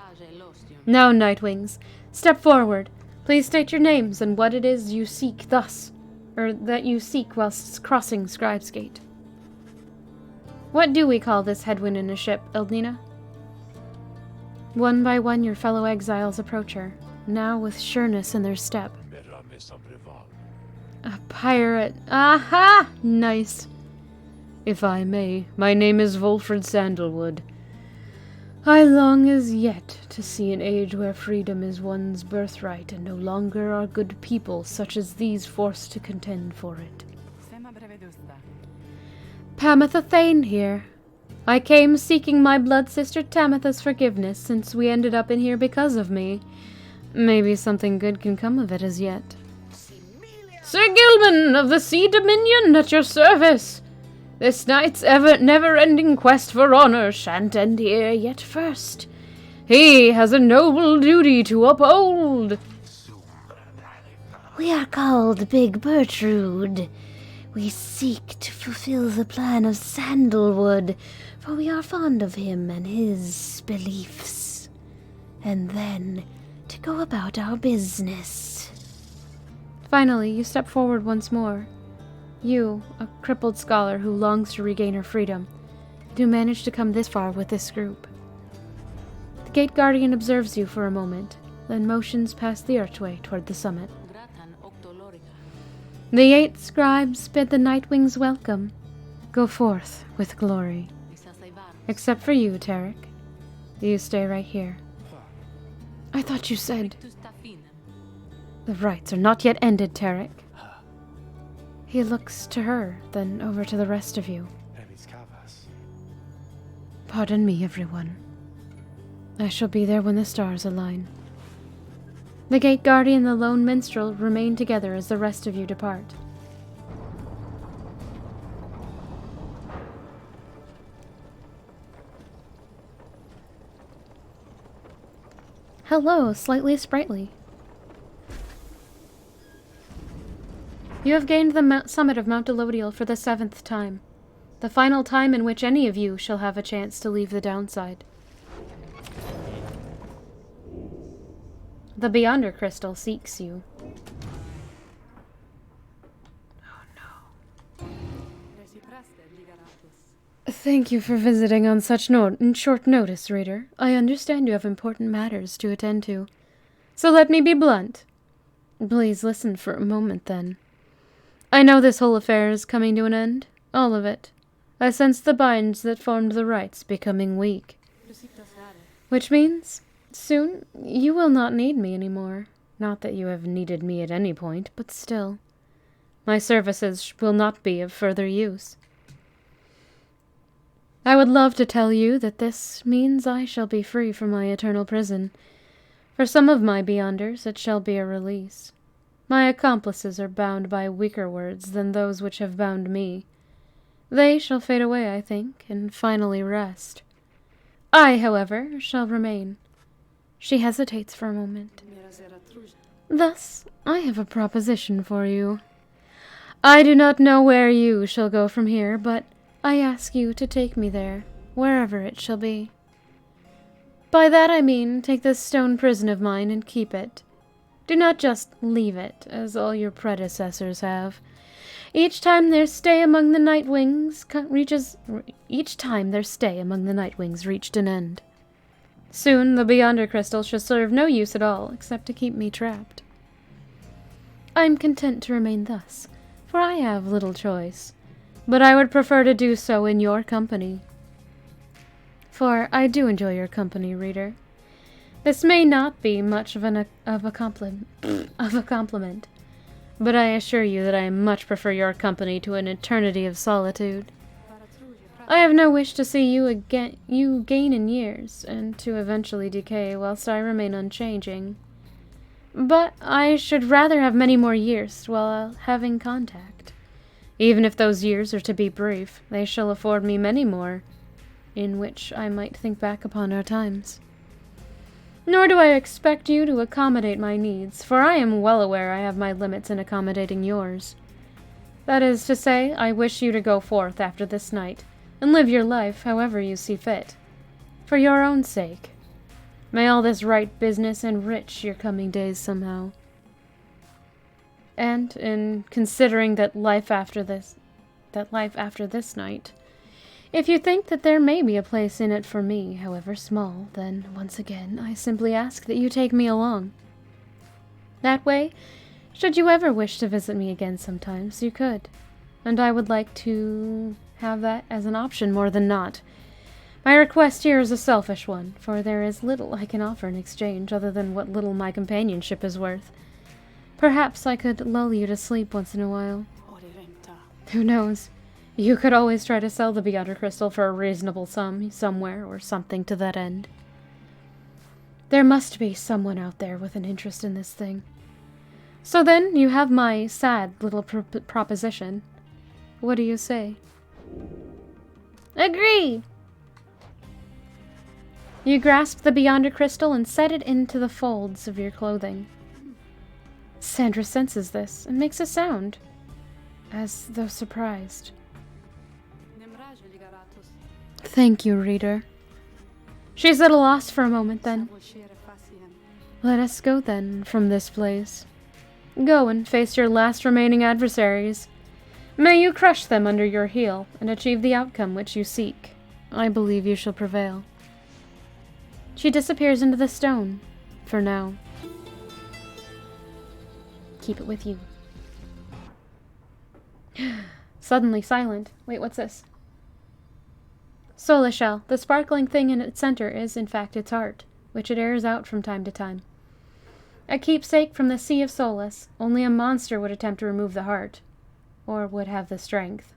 Now, Nightwings, step forward. Please state your names and what it is you seek thus, or that you seek whilst crossing Scribe's Gate. What do we call this headwind in a ship, Eldnina? One by one your fellow exiles approach her, now with sureness in their step. A pirate. Aha! Nice. If I may, my name is Wolfred Sandalwood. I long as yet to see an age where freedom is one's birthright and no longer are good people such as these forced to contend for it. Pamitha Thane here. I came seeking my blood sister Tamitha's forgiveness since we ended up in here because of me. Maybe something good can come of it as yet. Sir Gilman of the Sea Dominion at your service. This night's never-ending quest for honor shan't end here, yet first he has a noble duty to uphold. We are called Big Bertrude. We seek to fulfill the plan of Sandalwood, for we are fond of him and his beliefs. And then to go about our business. Finally, you step forward once more. You, a crippled scholar who longs to regain her freedom, do manage to come this far with this group. The gate guardian observes you for a moment, then motions past the archway toward the summit. The 8 scribes bid the Nightwings welcome. Go forth with glory. Except for you, Tarek. You stay right here. I thought you said... The rites are not yet ended, Tarek. He looks to her, then over to the rest of you. Pardon me, everyone. I shall be there when the stars align. The gate guardian and the lone minstrel remain together as the rest of you depart. Hello, slightly sprightly. You have gained the summit of Mount Delodial for the 7th time, the final time in which any of you shall have a chance to leave the downside. The Beyonder Crystal seeks you. Oh no. Thank you for visiting on such short notice, reader. I understand you have important matters to attend to. So let me be blunt. Please listen for a moment, then. I know this whole affair is coming to an end. All of it. I sense the binds that formed the rites becoming weak. Which means, soon, you will not need me anymore. Not that you have needed me at any point, but still. My services will not be of further use. I would love to tell you that this means I shall be free from my eternal prison. For some of my Beyonders, it shall be a release. My accomplices are bound by weaker words than those which have bound me. They shall fade away, I think, and finally rest. I, however, shall remain. She hesitates for a moment. Thus, I have a proposition for you. I do not know where you shall go from here, but I ask you to take me there, wherever it shall be. By that I mean, take this stone prison of mine and keep it. Do not just leave it, as all your predecessors have. Each time their stay among the Nightwings reached an end. Soon the Beyonder Crystal shall serve no use at all, except to keep me trapped. I am content to remain thus, for I have little choice, but I would prefer to do so in your company. For I do enjoy your company, reader. This may not be much of a compliment, but I assure you that I much prefer your company to an eternity of solitude. I have no wish to see you gain in years, and to eventually decay whilst I remain unchanging. But I should rather have many more years while having contact. Even if those years are to be brief, they shall afford me many more, in which I might think back upon our times. Nor do I expect you to accommodate my needs, for I am well aware I have my limits in accommodating yours. That is to say, I wish you to go forth after this night, and live your life however you see fit. For your own sake. May all this right business enrich your coming days somehow. And in considering that life after this night, if you think that there may be a place in it for me, however small, then once again I simply ask that you take me along. That way, should you ever wish to visit me again sometimes, you could, and I would like to have that as an option more than not. My request here is a selfish one, for there is little I can offer in exchange other than what little my companionship is worth. Perhaps I could lull you to sleep once in a while. Who knows? You could always try to sell the Beyonder Crystal for a reasonable sum somewhere or something to that end. There must be someone out there with an interest in this thing. So then, you have my sad little proposition. What do you say? Agree! You grasp the Beyonder Crystal and set it into the folds of your clothing. Sandra senses this and makes a sound, as though surprised. Thank you, reader. She's at a loss for a moment, then. Let us go, then, from this place. Go and face your last remaining adversaries. May you crush them under your heel and achieve the outcome which you seek. I believe you shall prevail. She disappears into the stone, for now. Keep it with you. Suddenly silent. Wait, what's this? Sola shell. The sparkling thing in its center is, in fact, its heart, which it airs out from time to time. A keepsake from the Sea of Solace. Only a monster would attempt to remove the heart, or would have the strength.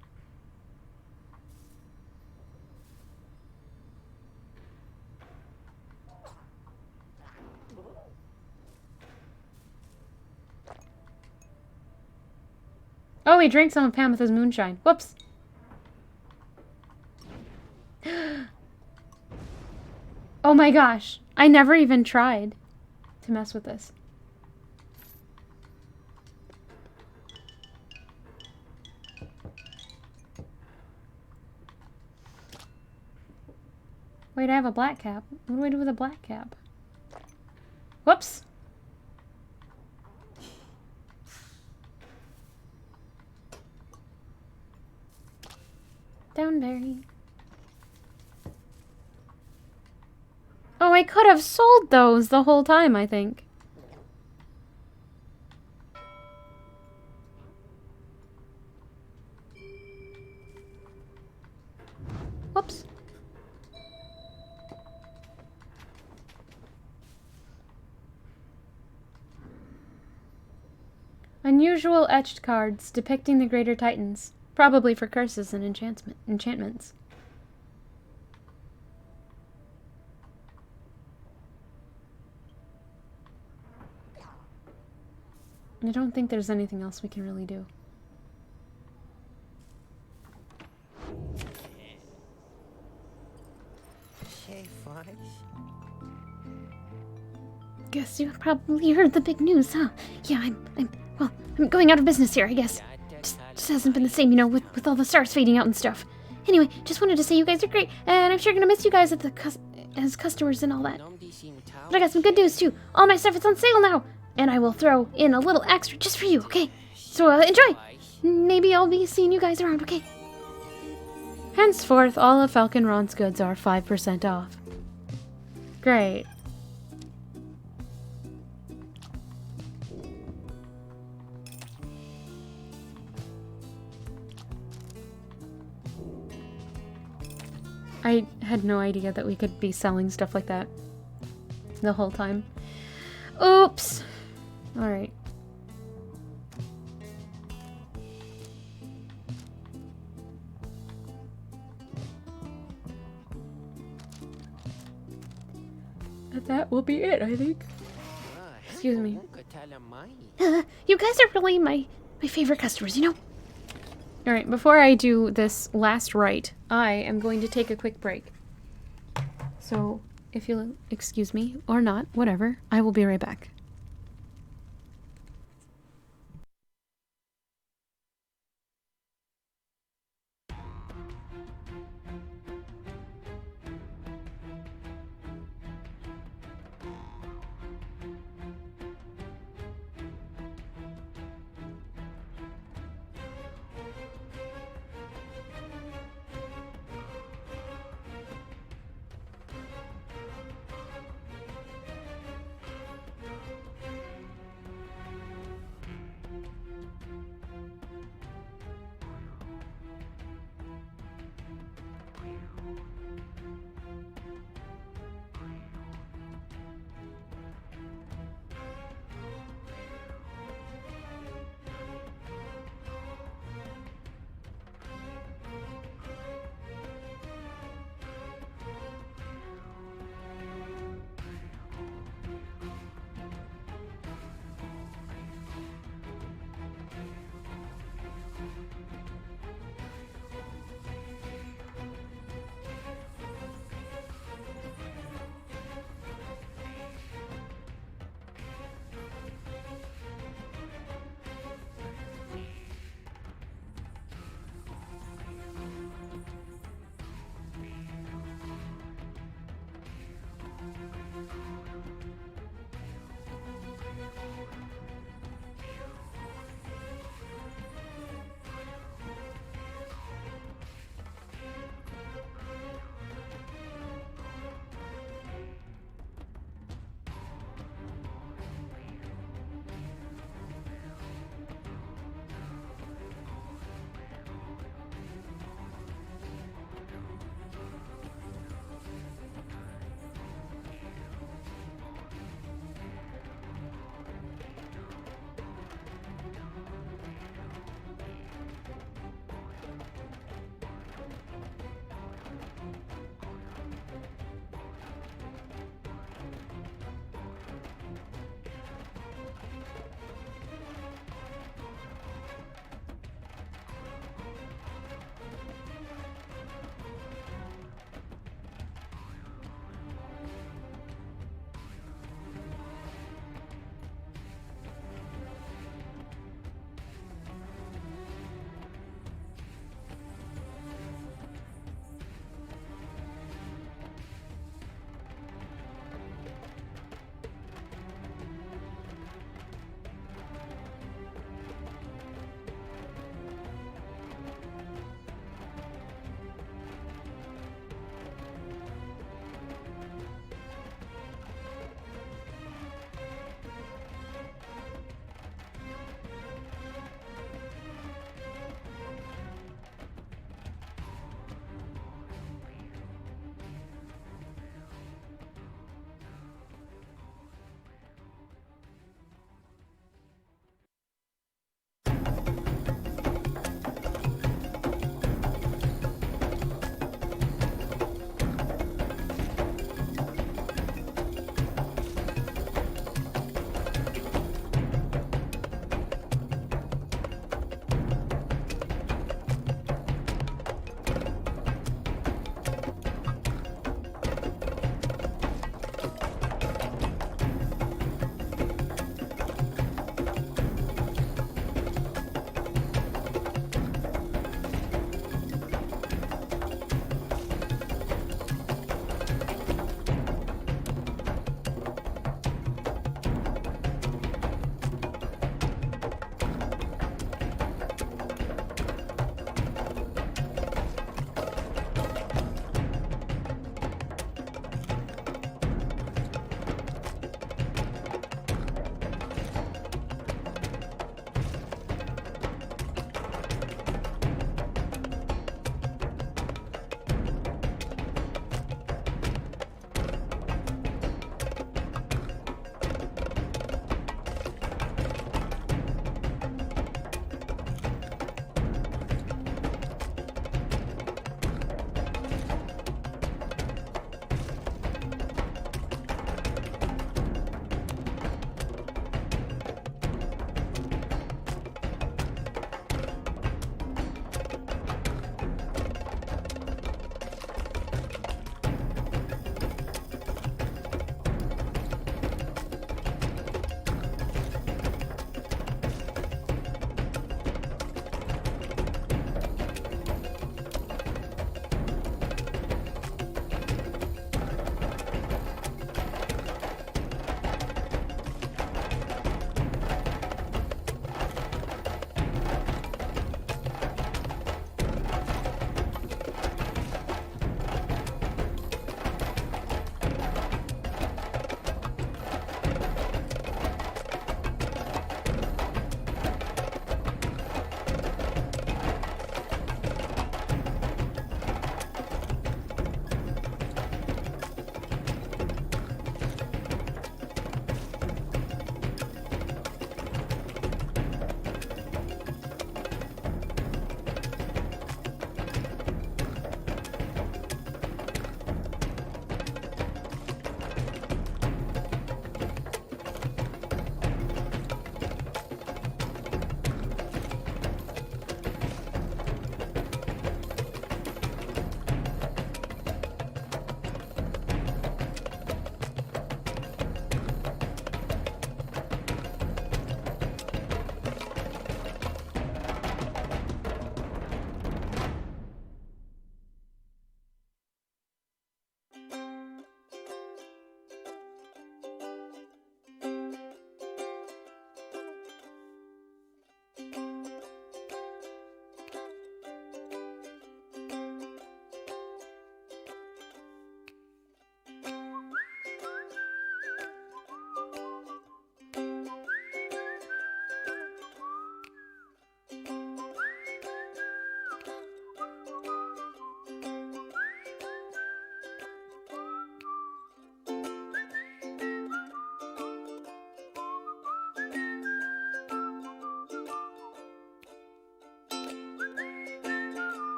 Oh, he drank some of Pameth's moonshine. Whoops. Oh my gosh. I never even tried to mess with this. Wait, I have a black cap. What do I do with a black cap? Whoops. Downberry. Oh, I could have sold those the whole time, I think. Whoops. Unusual etched cards depicting the Greater Titans, probably for curses and enchantments. I don't think there's anything else we can really do. Guess you probably heard the big news, huh? Yeah, I'm going out of business here, I guess. Just hasn't been the same, you know, with all the stars fading out and stuff. Anyway, just wanted to say you guys are great, and I'm sure gonna miss you guys at as customers and all that. But I got some good news too. All my stuff is on sale now, and I will throw in a little extra just for you, okay? So enjoy. Maybe I'll be seeing you guys around, okay? Henceforth, all of Falcon Ron's goods are 5% off. Great. I had no idea that we could be selling stuff like that. the whole time. Oops. All right. That will be it, I think. Excuse me. You guys are really my favorite customers, you know? Alright, before I do this last rite, I am going to take a quick break. So, if you'll excuse me, or not, whatever, I will be right back.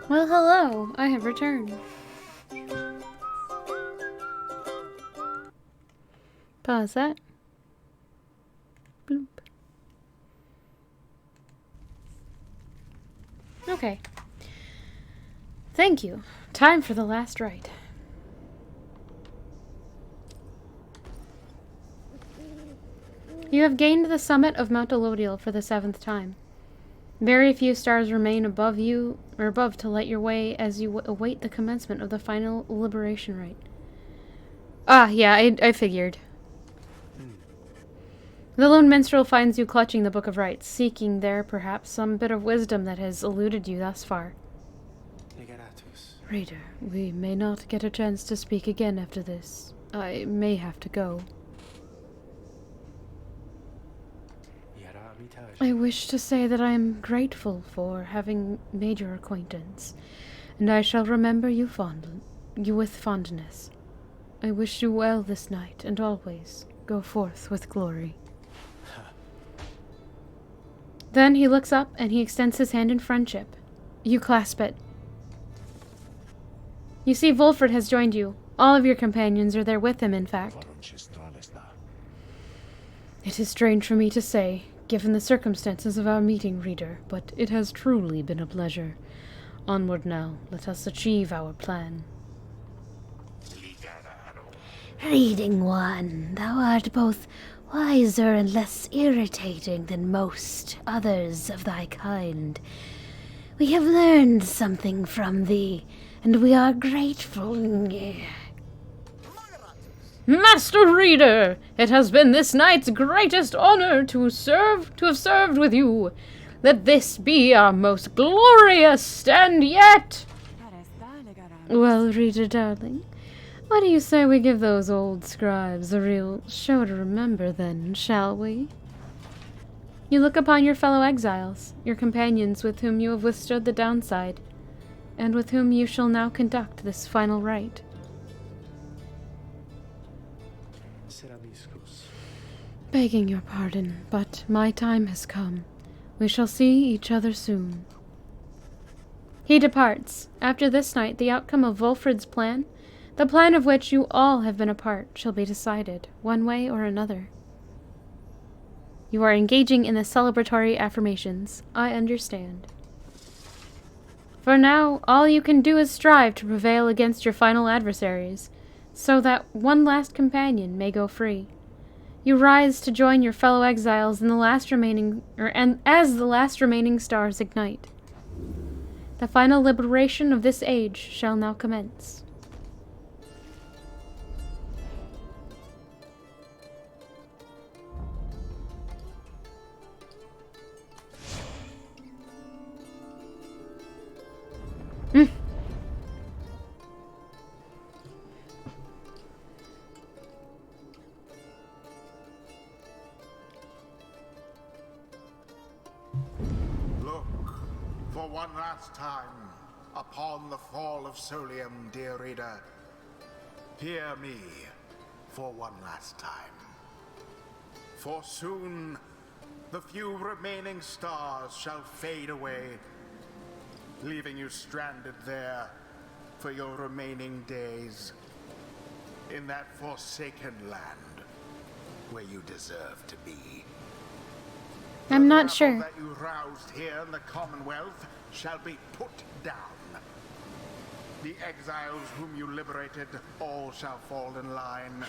Well, hello. I have returned. Pause that. Bloop. Okay. Thank you. Time for the last rite. You have gained the summit of Mount Elodiel for the 7th time. Very few stars remain above you, or above to light your way as you await the commencement of the final liberation rite. Ah, yeah, I figured. The lone minstrel finds you clutching the Book of Rites, seeking there, perhaps, some bit of wisdom that has eluded you thus far. Reader, we may not get a chance to speak again after this. I may have to go. I wish to say that I am grateful for having made your acquaintance, and I shall remember you with fondness. I wish you well this night, and always go forth with glory. Then he looks up, and he extends his hand in friendship. You clasp it. You see Volfred has joined you. All of your companions are there with him, in fact. It is strange for me to say, given the circumstances of our meeting, reader, but it has truly been a pleasure. Onward now, let us achieve our plan. Reading one, thou art both wiser and less irritating than most others of thy kind. We have learned something from thee, and we are grateful. Master Reader, it has been this night's greatest honor to have served with you. Let this be our most glorious stand yet. Well, Reader darling, what do you say we give those old scribes a real show to remember then, shall we? You look upon your fellow exiles, your companions with whom you have withstood the downside, and with whom you shall now conduct this final rite. Begging your pardon, but my time has come. We shall see each other soon. He departs. After this night, the outcome of Volfred's plan, the plan of which you all have been a part, shall be decided, one way or another. You are engaging in the celebratory affirmations. I understand. For now, all you can do is strive to prevail against your final adversaries, so that one last companion may go free. You rise to join your fellow exiles in the last remaining, as the last remaining stars ignite. The final liberation of this age shall now commence. Look, for one last time, upon the fall of Solium, dear reader. Hear me for one last time. For soon, the few remaining stars shall fade away, leaving you stranded there for your remaining days in that forsaken land where you deserve to be. I'm not The sure. rabble that you roused here in the Commonwealth shall be put down. The exiles whom you liberated all shall fall in line.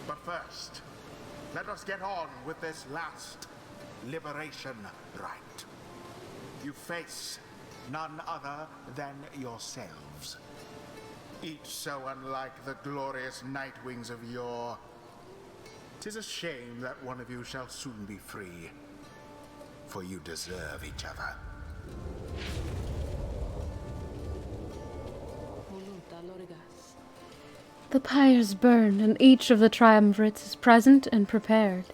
But first, let us get on with this last liberation rite. You face none other than yourselves. Each so unlike the glorious Nightwings of yore. 'Tis a shame that one of you shall soon be free, for you deserve each other. The pyres burn, and each of the triumvirates is present and prepared.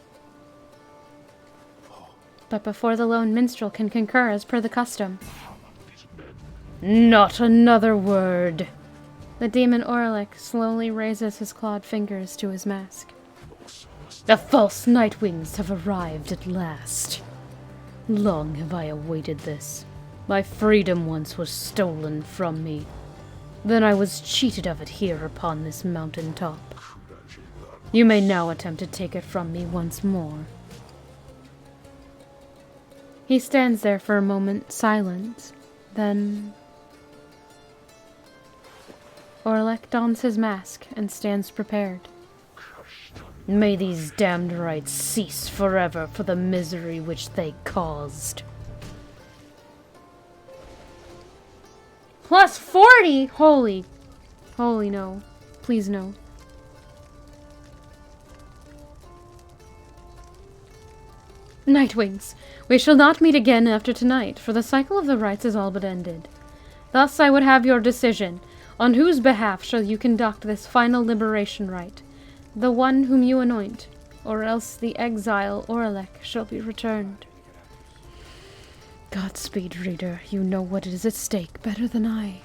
But before the lone minstrel can concur as per the custom... Not another word! The demon Orlick slowly raises his clawed fingers to his mask. The false Nightwings have arrived at last. Long have I awaited this. My freedom once was stolen from me. Then I was cheated of it here upon this mountain top. You may now attempt to take it from me once more. He stands there for a moment, silent. Then Orlek dons his mask and stands prepared. May these damned rites cease forever for the misery which they caused. Plus 40! Holy no. Please no. Nightwings, we shall not meet again after tonight, for the cycle of the rites is all but ended. Thus I would have your decision. On whose behalf shall you conduct this final liberation rite? The one whom you anoint, or else the exile Orlek shall be returned. Godspeed, reader. You know what is at stake better than I.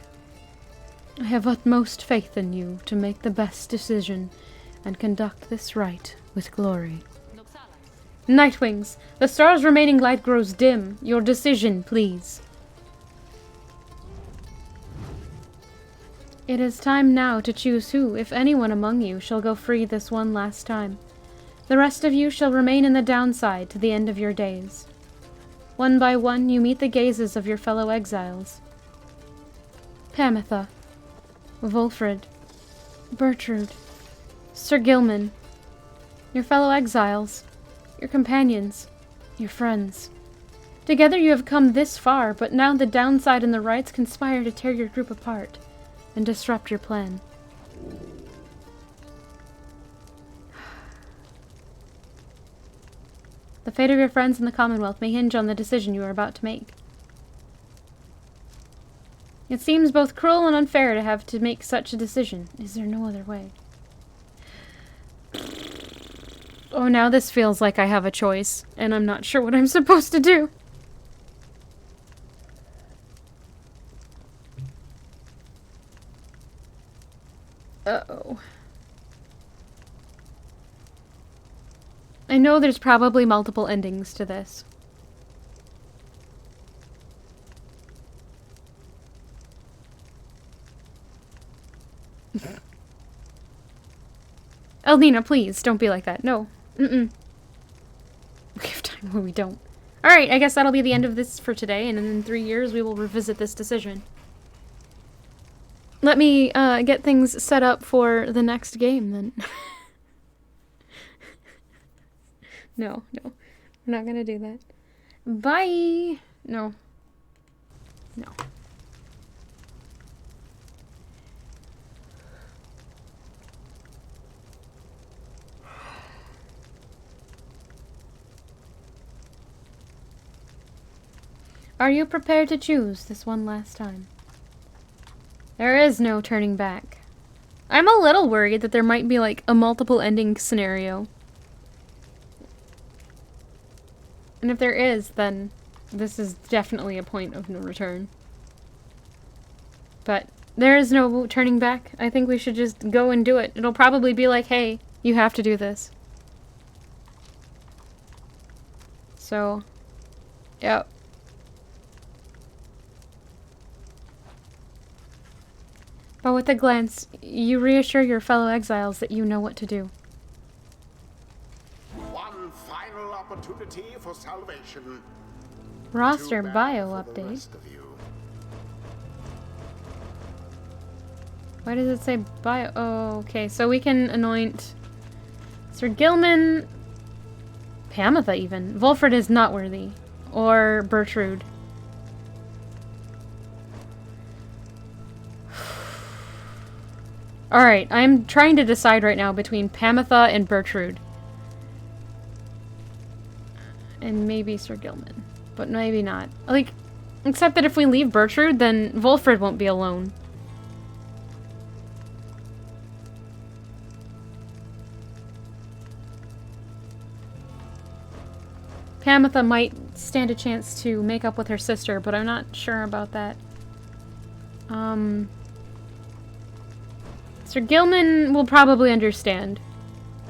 I have utmost faith in you to make the best decision and conduct this rite with glory. Nightwings, the star's remaining light grows dim. Your decision, please. It is time now to choose who, if anyone among you, shall go free this one last time. The rest of you shall remain in the downside to the end of your days. One by one, you meet the gazes of your fellow exiles. Pamitha, Wolfred, Bertrude, Sir Gilman, your fellow exiles, your companions, your friends. Together you have come this far, but now the downside and the rites conspire to tear your group apart and disrupt your plan. The fate of your friends in the Commonwealth may hinge on the decision you are about to make. It seems both cruel and unfair to have to make such a decision. Is there no other way? Oh, now this feels like I have a choice, and I'm not sure what I'm supposed to do. Uh-oh. I know there's probably multiple endings to this. Eldina, please, don't be like that. No. We have time where we don't. Alright, I guess that'll be the end of this for today, and in 3 years we will revisit this decision. Let me get things set up for the next game, then. No, we're not gonna do that. Bye! No. Are you prepared to choose this one last time? There is no turning back. I'm a little worried that there might be like a multiple ending scenario. And if there is, then this is definitely a point of no return. But there is no turning back. I think we should just go and do it. It'll probably be like, hey, you have to do this. So, yep. But with a glance, you reassure your fellow exiles that you know what to do. One final opportunity for salvation. Roster Too bad bio for the update. rest of you. Why does it say bio? Oh, okay. So we can anoint Sir Gilman, Pamitha even. Wolfred is not worthy. Or Bertrude. Alright, I'm trying to decide right now between Pamitha and Bertrude. And maybe Sir Gilman. But maybe not. Like, except that if we leave Bertrude, then Wolfred won't be alone. Pamitha might stand a chance to make up with her sister, but I'm not sure about that. Sir Gilman will probably understand.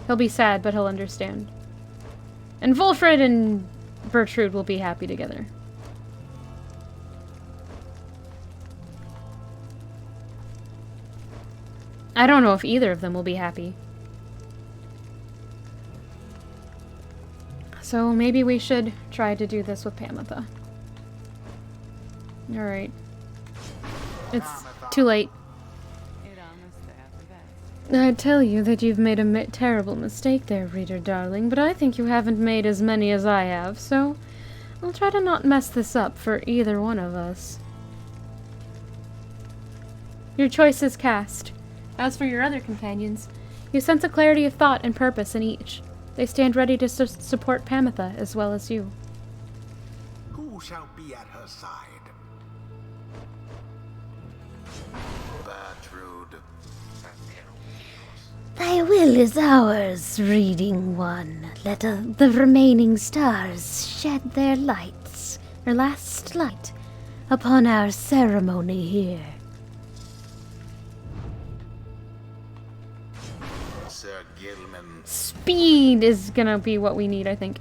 He'll be sad, but he'll understand. And Wolfred and Bertrude will be happy together. I don't know if either of them will be happy. So maybe we should try to do this with Pamitha. Alright. It's too late. I tell you that you've made a terrible mistake there, reader darling, but I think you haven't made as many as I have, so I'll try to not mess this up for either one of us. Your choice is cast. As for your other companions, you sense a clarity of thought and purpose in each. They stand ready to support Pamitha as well as you. Who shall be at her side? Bertrude. Thy will is ours, reading one. Let the remaining stars shed their lights, their last light, upon our ceremony here. Sir Gilman. Speed is gonna be what we need, I think.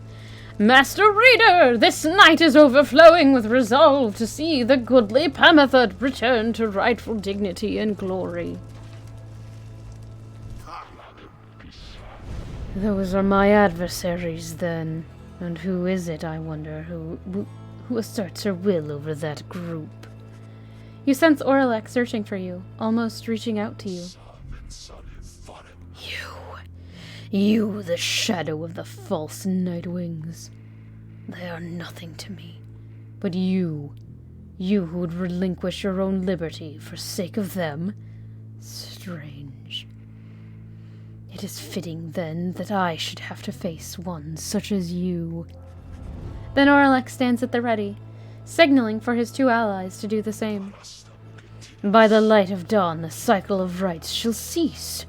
Master Reader, this night is overflowing with resolve to see the goodly Pamitha return to rightful dignity and glory. Those are my adversaries, then. And who is it, I wonder, who asserts her will over that group? You sense Oralek searching for you, almost reaching out to you. You, the shadow of the false Nightwings. They are nothing to me. But you who would relinquish your own liberty for sake of them? Strange. It is fitting, then, that I should have to face one such as you. Then Oralek stands at the ready, signaling for his two allies to do the same. By the light of dawn, the cycle of rites shall cease.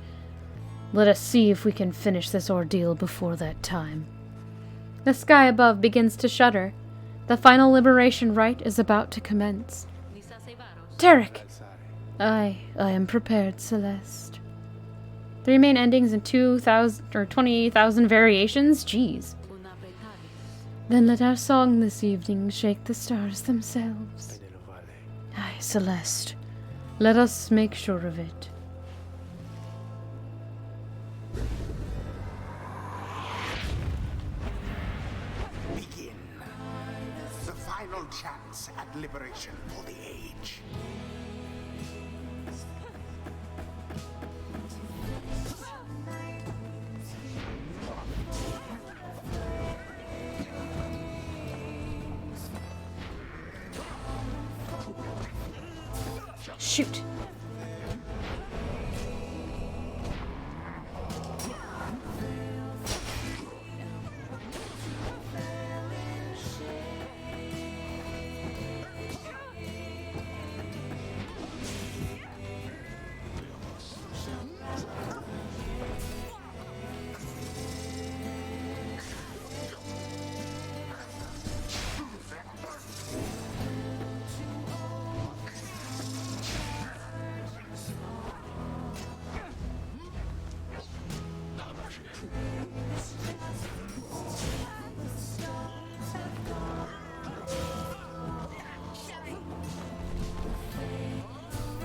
Let us see if we can finish this ordeal before that time. The sky above begins to shudder. The final liberation rite is about to commence. Tarek! I am prepared, Celeste. 3 main endings and 2,000 or 20,000 variations? Jeez. Then let our song this evening shake the stars themselves. Aye, Celeste. Let us make sure of it. Begin. The final chance at liberation for the age. Shoot.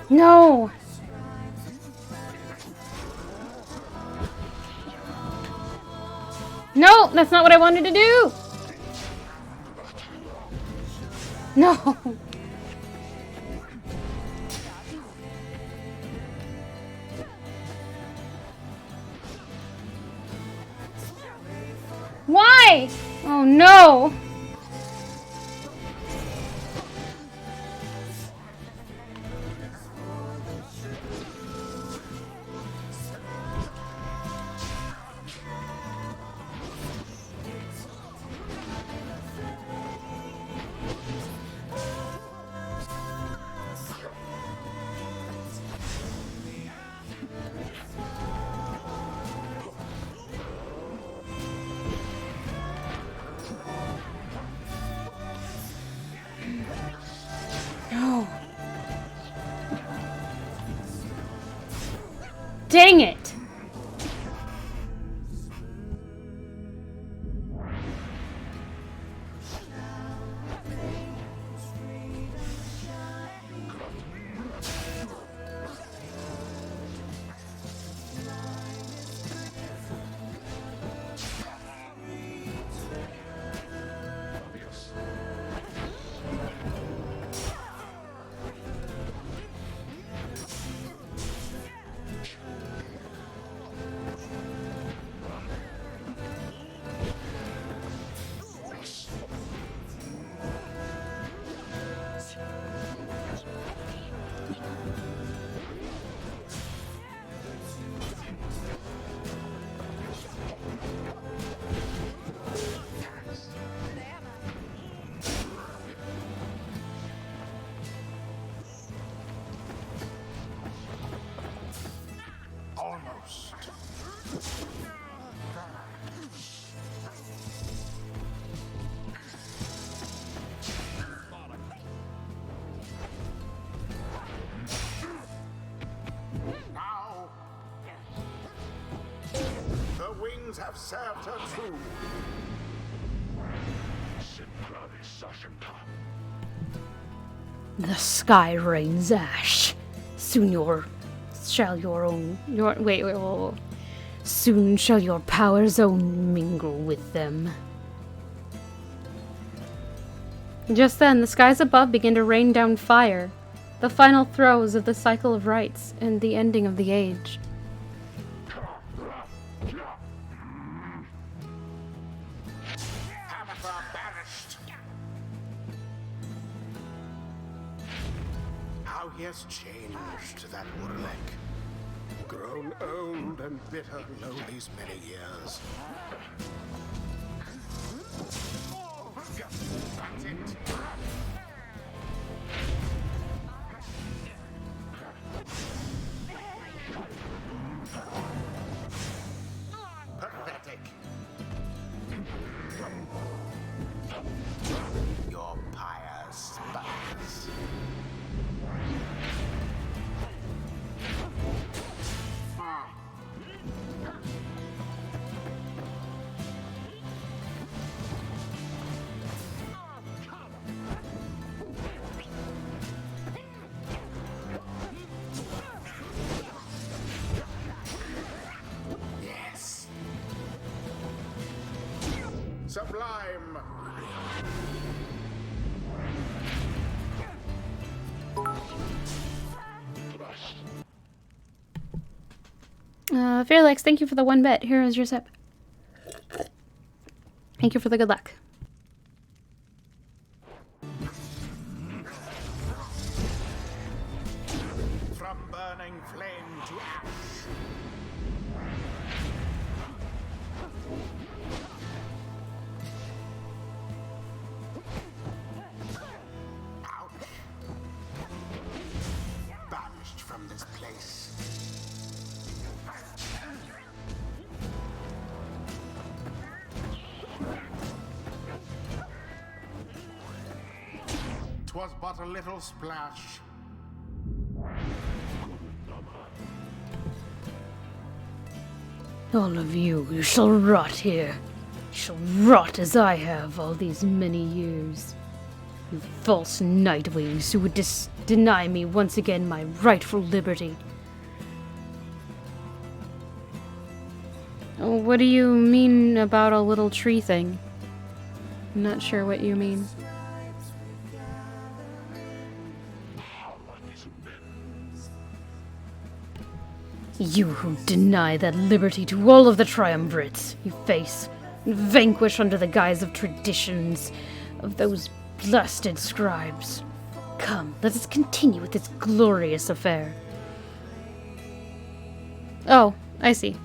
No! No, that's not what I wanted to do! No! Why? Oh no! No. Dang it! wounds have served her true. The sky rains ash. Soon Soon shall your power's own mingle with them. Just then, the skies above began to rain down fire, the final throes of the cycle of rites and the ending of the age. Amatha banished. How he has changed, that Urlek. Grown old and bitter lo these many years. That's it. Pathetic. Your Pyre spies. Yes. Sublime. Fairlex, thank you for the 1 bet. Here is your sip. Thank you for the good luck. From burning flame to ash. Ouch. Banished from this place. 'Twas but a little splash. All of you shall rot here. You shall rot as I have all these many years. You false nightwings who would deny me once again my rightful liberty. What do you mean about a little tree thing? I'm not sure what you mean. You who deny that liberty to all of the triumvirates you face and vanquish under the guise of traditions of those blasted scribes. Come, let us continue with this glorious affair. Oh, I see.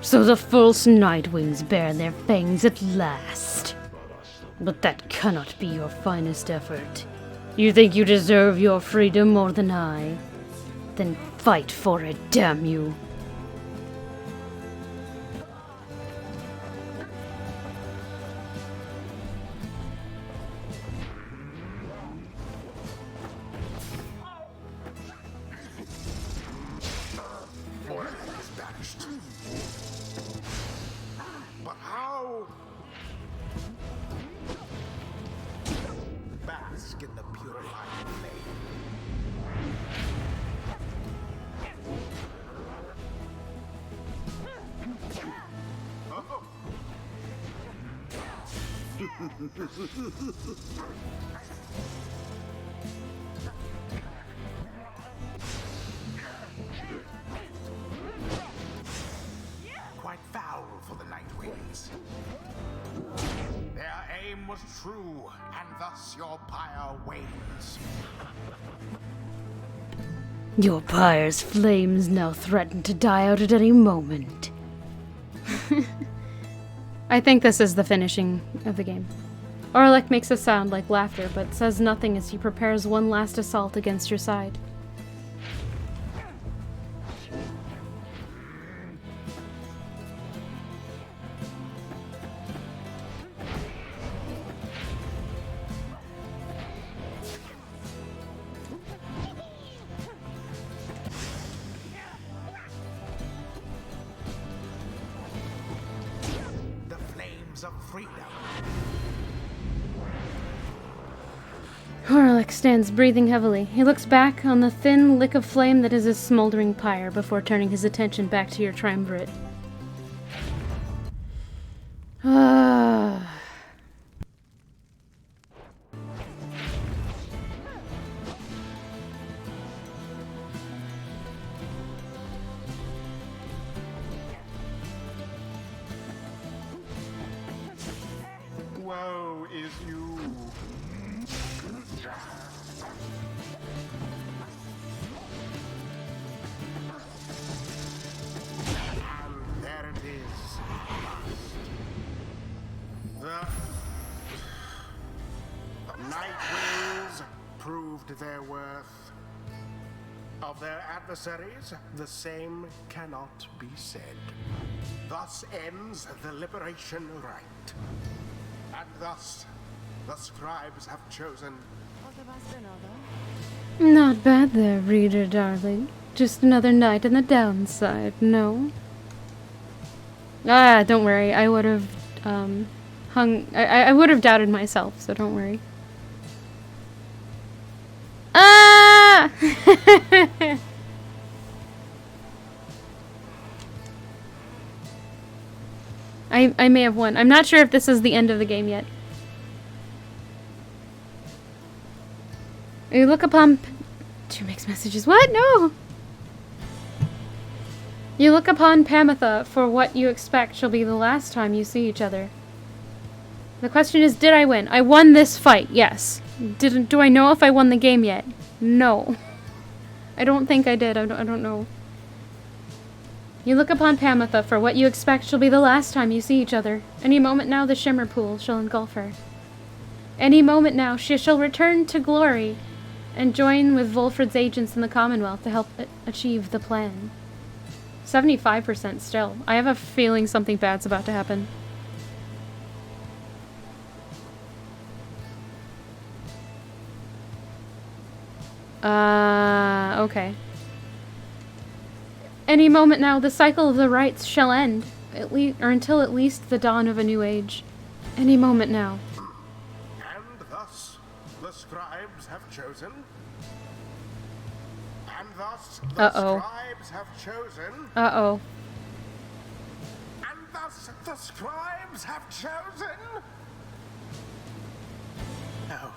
So the false Nightwings bear their fangs at last. But that cannot be your finest effort. You think you deserve your freedom more than I? Then fight for it, damn you. Order is banished. But how? Bask in the purifying flame. Oh. Quite foul for the Nightwings. Their aim was true, and thus your pyre wanes. Your pyre's flames now threaten to die out at any moment. I think this is the finishing of the game. Orlick makes a sound like laughter, but says nothing as he prepares one last assault against your side. The flames of freedom. Orlick stands breathing heavily. He looks back on the thin lick of flame that is his smoldering pyre before turning his attention back to your triumvirate. Ah. Woe is you. And there it is. The Nightwings proved their worth. Of their adversaries, the same cannot be said. Thus ends the liberation rite. And thus, the scribes have chosen. Not bad there, reader darling. Just another night in the downside, no? Ah, don't worry. I would have, I would have doubted myself, so don't worry. Ah! I may have won. I'm not sure if this is the end of the game yet. You look upon... Two mixed messages. What? No! You look upon Pamitha for what you expect shall be the last time you see each other. The question is, did I win? I won this fight, yes. Do I know if I won the game yet? No. I don't think I did. I don't know. You look upon Pamitha for what you expect shall be the last time you see each other. Any moment now the Shimmer Pool shall engulf her. Any moment now she shall return to glory and join with Volfred's agents in the Commonwealth to help achieve the plan. 75% still. I have a feeling something bad's about to happen. Okay. Any moment now, the cycle of the rites shall end, or until at least the dawn of a new age. Any moment now. And thus, the scribes have chosen. And thus, the scribes have chosen. Uh-oh. And thus, the scribes have chosen. No.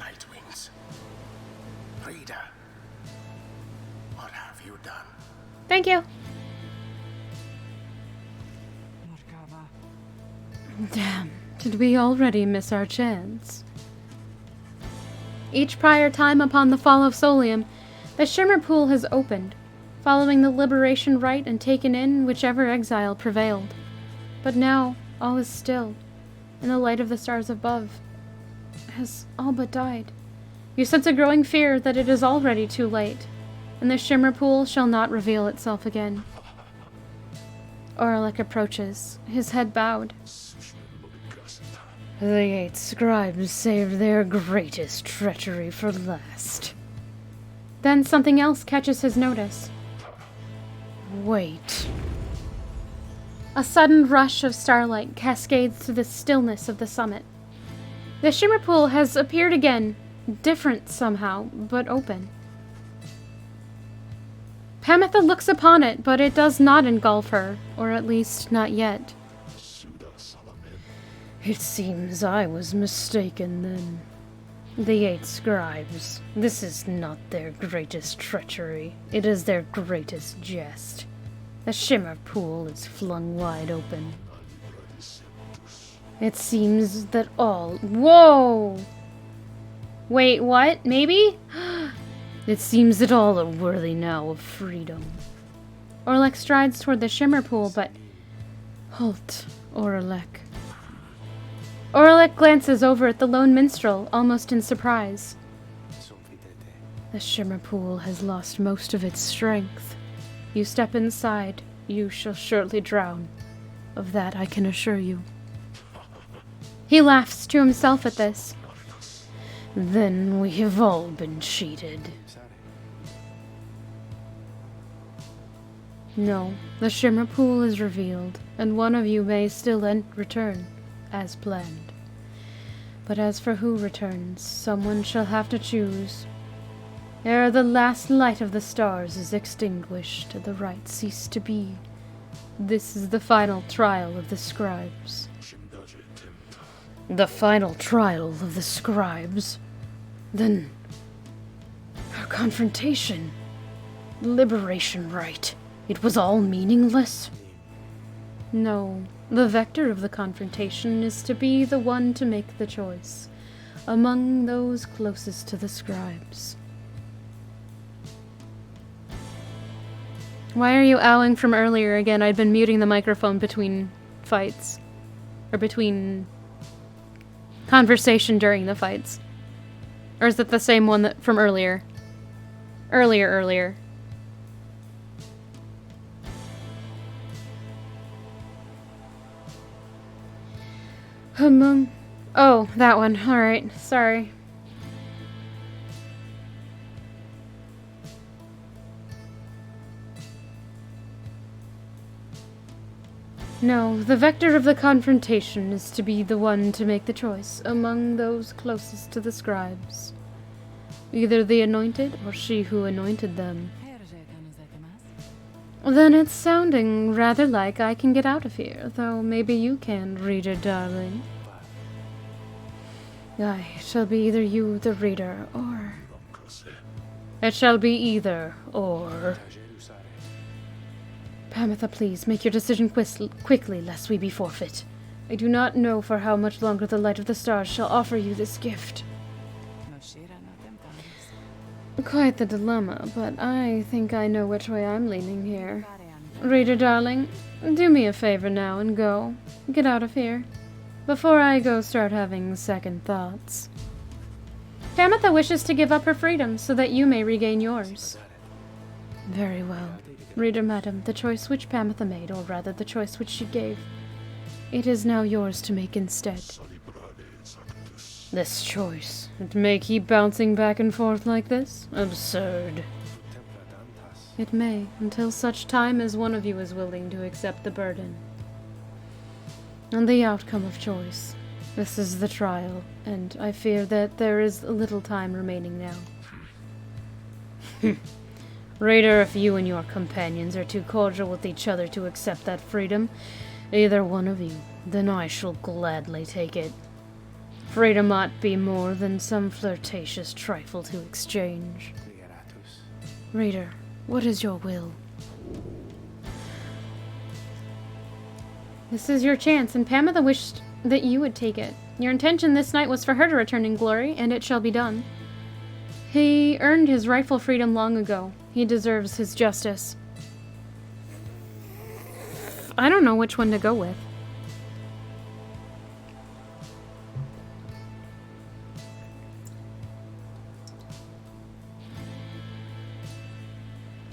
Nightwings. Reader. What have you done? Thank you. Damn, did we already miss our chance? Each prior time upon the fall of Solium, the Shimmer Pool has opened. following the liberation rite and taken in whichever exile prevailed. But now, all is still, and the light of the stars above has all but died. You sense a growing fear that it is already too late, and the shimmer pool shall not reveal itself again. Orlick approaches, his head bowed. The 8 scribes saved their greatest treachery for last. Then something else catches his notice. Wait. A sudden rush of starlight cascades through the stillness of the summit. The shimmer pool has appeared again, different somehow, but open. Pamitha looks upon it, but it does not engulf her, or at least not yet. It seems I was mistaken then. The 8 scribes. This is not their greatest treachery. It is their greatest jest. The shimmer pool is flung wide open. It seems that all... Whoa! Wait, what? Maybe? It seems that all are worthy now of freedom. Orlick strides toward the shimmer pool, but... Halt, Orlick. Orlick glances over at the lone minstrel, almost in surprise. The shimmer pool has lost most of its strength. You step inside, You shall surely drown. Of that I can assure you. he laughs to himself at this. Then we have all been cheated. No, the shimmer pool is revealed, and one of you may still return, as planned. But as for who returns, someone shall have to choose. Ere the last light of the stars is extinguished and the rite cease to be. This is the final trial of the scribes. The final trial of the scribes? Then, our confrontation, liberation rite, it was all meaningless? No, the vector of the confrontation is to be the one to make the choice, among those closest to the scribes. Why are you owling from earlier again? I'd been muting the microphone between fights. Or between conversation during the fights. Or is it the same one that from earlier? Earlier. Oh, that one. Alright, sorry. No, the vector of the confrontation is to be the one to make the choice among those closest to the scribes. Either the anointed or she who anointed them. Then it's sounding rather like I can get out of here, though maybe you can, reader darling. Aye, it shall be either you, the reader, or... It shall be either, or... Pamitha, please, make your decision quickly, lest we be forfeit. I do not know for how much longer the light of the stars shall offer you this gift. Quite the dilemma, but I think I know which way I'm leaning here. Reader darling, do me a favor now and go. Get out of here. Before I go start having second thoughts. Pamitha wishes to give up her freedom so that you may regain yours. Very well. Reader madam, the choice which Pamitha made, or rather the choice which she gave, it is now yours to make instead. This choice, it may keep bouncing back and forth like this? Absurd. It may, until such time as one of you is willing to accept the burden. And the outcome of choice. This is the trial, and I fear that there is little time remaining now. Raider, if you and your companions are too cordial with each other to accept that freedom, either one of you, then I shall gladly take it. Freedom might be more than some flirtatious trifle to exchange. Raider, what is your will? This is your chance, and Pamitha wished that you would take it. Your intention this night was for her to return in glory, and it shall be done. He earned his rightful freedom long ago. He deserves his justice. I don't know which one to go with.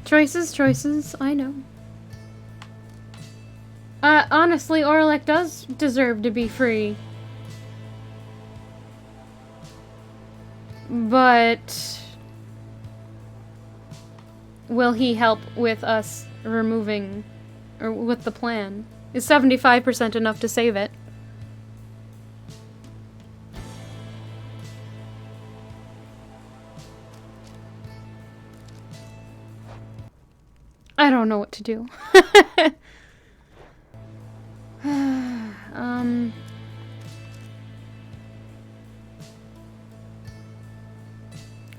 Choices, I know. Honestly, Orlek does deserve to be free. But will he help with us removing, or with the plan? Is 75% enough to save it? I don't know what to do.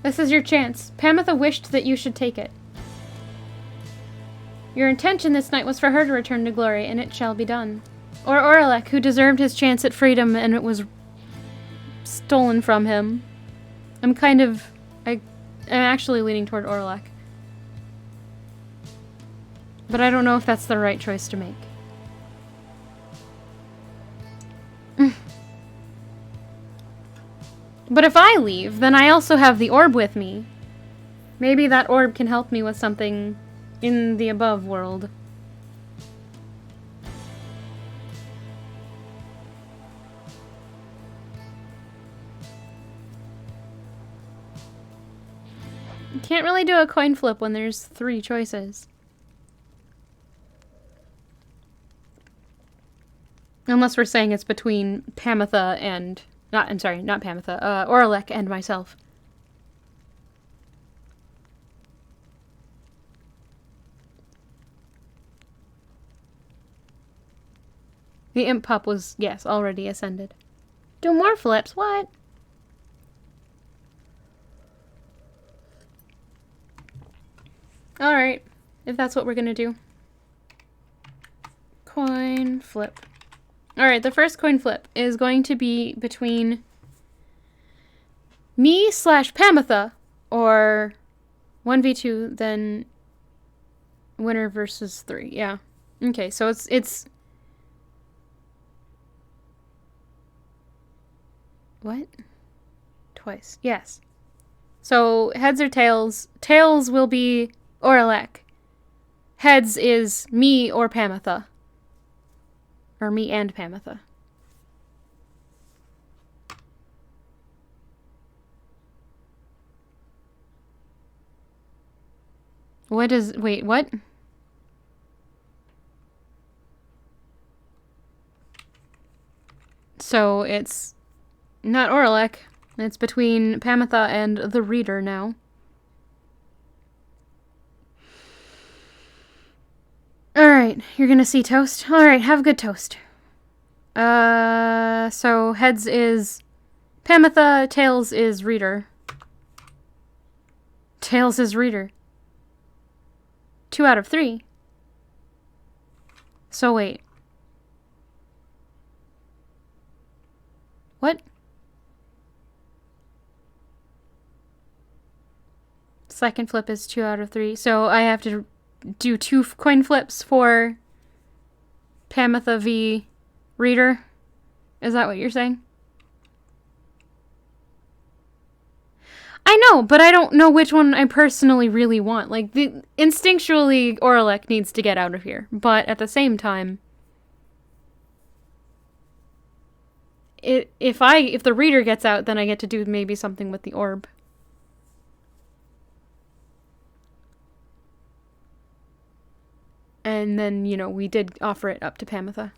This is your chance. Pamitha wished that you should take it. Your intention this night was for her to return to glory, and it shall be done. Or Orlek, who deserved his chance at freedom and it was stolen from him. I'm actually leaning toward Orlek. But I don't know if that's the right choice to make. But if I leave, then I also have the orb with me. Maybe that orb can help me with something in the above world. You can't really do a coin flip when there's 3 choices. Unless we're saying it's between Pamitha and... not Pamitha. Orlek and myself. The imp pup was, yes, already ascended. Do more flips? What? Alright. If that's what we're gonna do. Coin flip. Alright, the first coin flip is going to be between me / Pamitha, or 1v2, then winner versus 3. Yeah. Okay, so it's... What? Twice. Yes. So, heads or tails? Tails will be Orlek. Heads is me or Pamitha. Or me and Pamitha. Wait, what? So it's not Orlek. It's between Pamitha and the reader now. Alright, you're gonna see toast? Alright, have a good toast. So heads is Pamitha, tails is reader. Tails is reader. 2 out of 3. So wait. What? Second flip is 2 out of 3. So I have to do 2 coin flips for Pamitha v. Reader? Is that what you're saying? I know, but I don't know which one I personally really want. Like, instinctually, Orlek needs to get out of here. But at the same time, if the reader gets out, then I get to do maybe something with the orb. And then, you know, we did offer it up to Pamitha.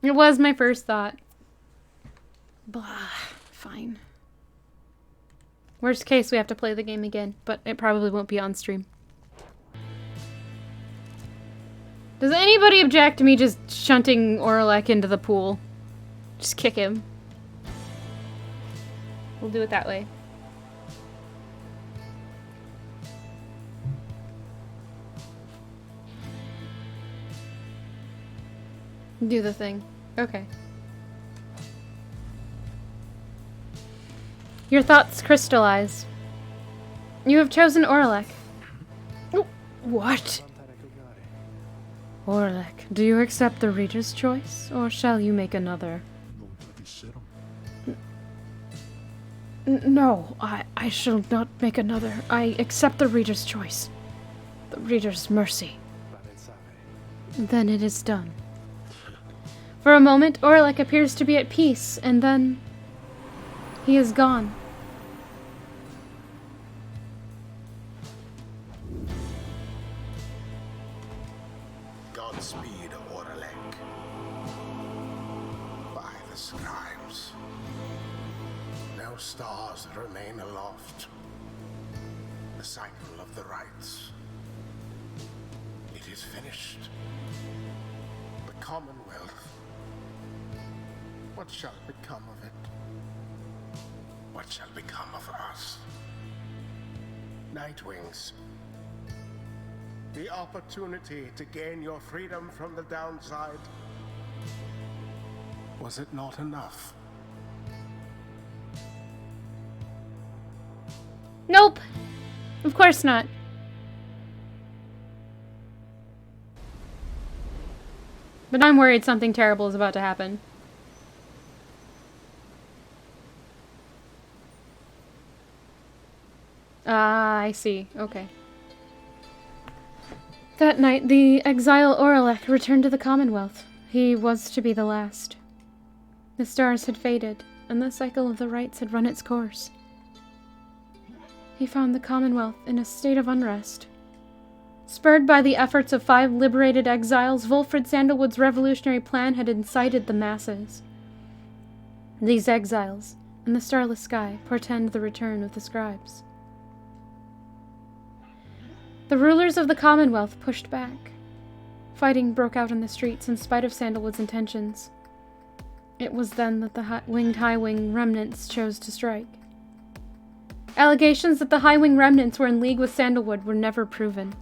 It was my first thought. Blah. Fine. Worst case, we have to play the game again, but it probably won't be on stream. Does anybody object to me just shunting Orlek into the pool? Just kick him. We'll do it that way. Do the thing. Okay. Your thoughts crystallize. You have chosen Orlek. What? Orlek, do you accept the reader's choice, or shall you make another? No, I shall not make another. I accept the reader's choice. The reader's mercy. Then it is done. For a moment, Orlek appears to be at peace, and then he is gone. Godspeed, Orlek. By the scribes. No stars remain aloft. The cycle of the rites. It is finished. The Commonwealth. What shall become of it? What shall become of us? Nightwings. The opportunity to gain your freedom from the downside. Was it not enough? Nope. Of course not. But I'm worried something terrible is about to happen. Ah, I see. Okay. That night, the exile Orlek returned to the Commonwealth. He was to be the last. The stars had faded, and the cycle of the rites had run its course. He found the Commonwealth in a state of unrest. Spurred by the efforts of 5 liberated exiles, Wolfred Sandalwood's revolutionary plan had incited the masses. These exiles, and the starless sky, portend the return of the scribes. The rulers of the Commonwealth pushed back. Fighting broke out in the streets in spite of Sandalwood's intentions. It was then that the winged High-Wing remnants chose to strike. Allegations that the High-Wing remnants were in league with Sandalwood were never proven.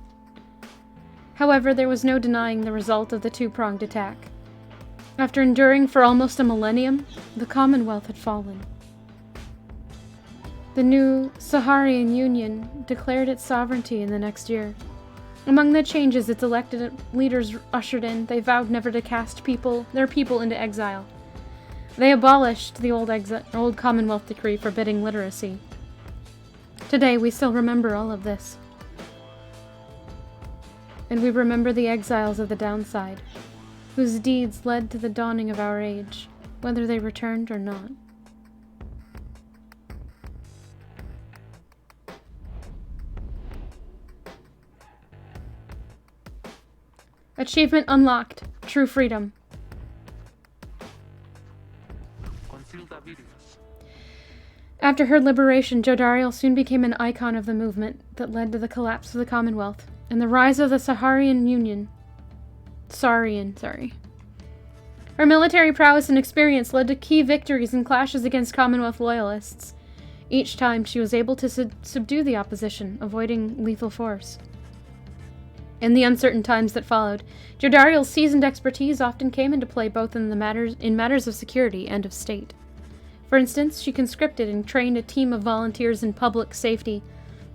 However, there was no denying the result of the two-pronged attack. After enduring for almost a millennium, the Commonwealth had fallen. The new Saharian Union declared its sovereignty in the next year. Among the changes its elected leaders ushered in, they vowed never to cast their people into exile. They abolished the old Commonwealth decree forbidding literacy. Today, we still remember all of this. And we remember the exiles of the downside, whose deeds led to the dawning of our age, whether they returned or not. Achievement unlocked. True freedom. After her liberation, Jodariel soon became an icon of the movement that led to the collapse of the Commonwealth and the rise of the Saharian Union. Her military prowess and experience led to key victories and clashes against Commonwealth loyalists. Each time, she was able to subdue the opposition, avoiding lethal force. In the uncertain times that followed, Jodariel's seasoned expertise often came into play both in matters of security and of state. For instance, she conscripted and trained a team of volunteers in public safety.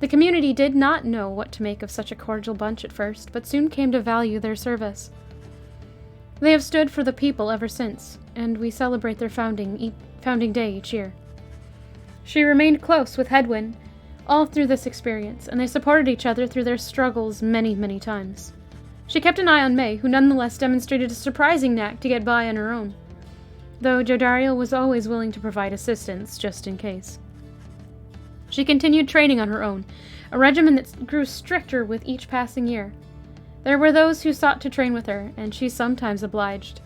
The community did not know what to make of such a cordial bunch at first, but soon came to value their service. They have stood for the people ever since, and we celebrate their founding day each year. She remained close with Hedwyn all through this experience, and they supported each other through their struggles many, many times. She kept an eye on May, who nonetheless demonstrated a surprising knack to get by on her own, though Jodariel was always willing to provide assistance, just in case. She continued training on her own, a regimen that grew stricter with each passing year. There were those who sought to train with her, and she sometimes obliged.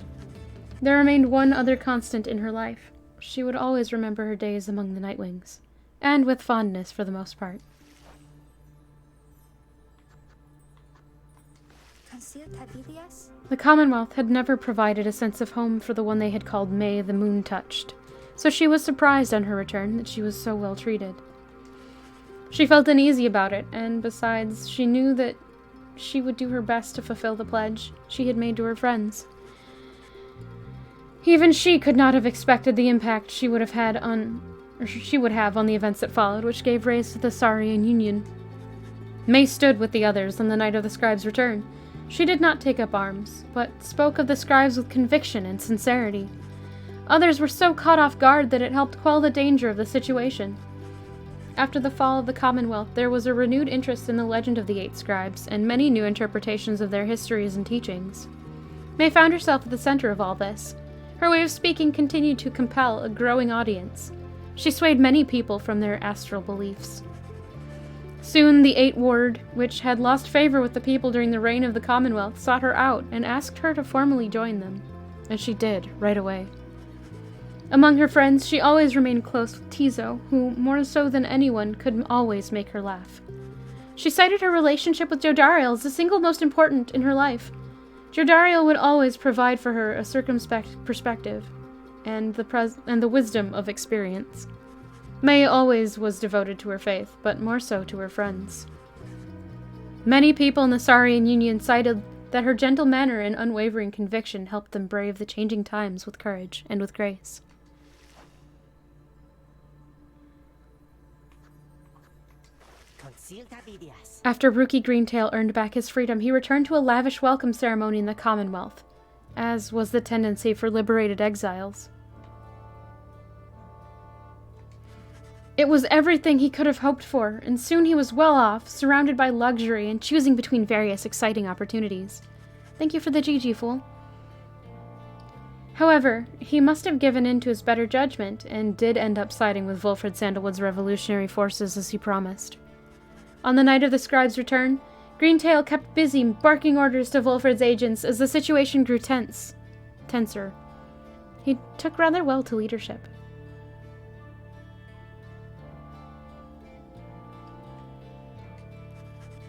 There remained one other constant in her life. She would always remember her days among the Nightwings, and with fondness for the most part. The Commonwealth had never provided a sense of home for the one they had called May the Moon-Touched, so she was surprised on her return that she was so well treated. She felt uneasy about it, and besides, she knew that she would do her best to fulfill the pledge she had made to her friends. Even she could not have expected the impact she would have had on or she would have on the events that followed, which gave rise to the Saurian Union. May stood with the others on the night of the scribe's return. She did not take up arms, but spoke of the scribes with conviction and sincerity. Others were so caught off guard that it helped quell the danger of the situation. After the fall of the Commonwealth, there was a renewed interest in the legend of the 8 scribes, and many new interpretations of their histories and teachings. May found herself at the center of all this. Her way of speaking continued to compel a growing audience. She swayed many people from their astral beliefs. Soon the 8 Ward, which had lost favor with the people during the reign of the Commonwealth, sought her out and asked her to formally join them, and she did, right away. Among her friends, she always remained close with Tizo, who, more so than anyone, could always make her laugh. She cited her relationship with Jodariel as the single most important in her life. Jodariel would always provide for her a circumspect perspective, and the wisdom of experience. May always was devoted to her faith, but more so to her friends. Many people in the Saurian Union cited that her gentle manner and unwavering conviction helped them brave the changing times with courage and with grace. After Rookie Greentail earned back his freedom, he returned to a lavish welcome ceremony in the Commonwealth, as was the tendency for liberated exiles. It was everything he could have hoped for, and soon he was well off, surrounded by luxury and choosing between various exciting opportunities. Thank you for the GG, fool. However, he must have given in to his better judgment, and did end up siding with Wilfred Sandalwood's revolutionary forces as he promised. On the night of the scribe's return, Greentail kept busy barking orders to Wilfred's agents as the situation grew tenser. He took rather well to leadership.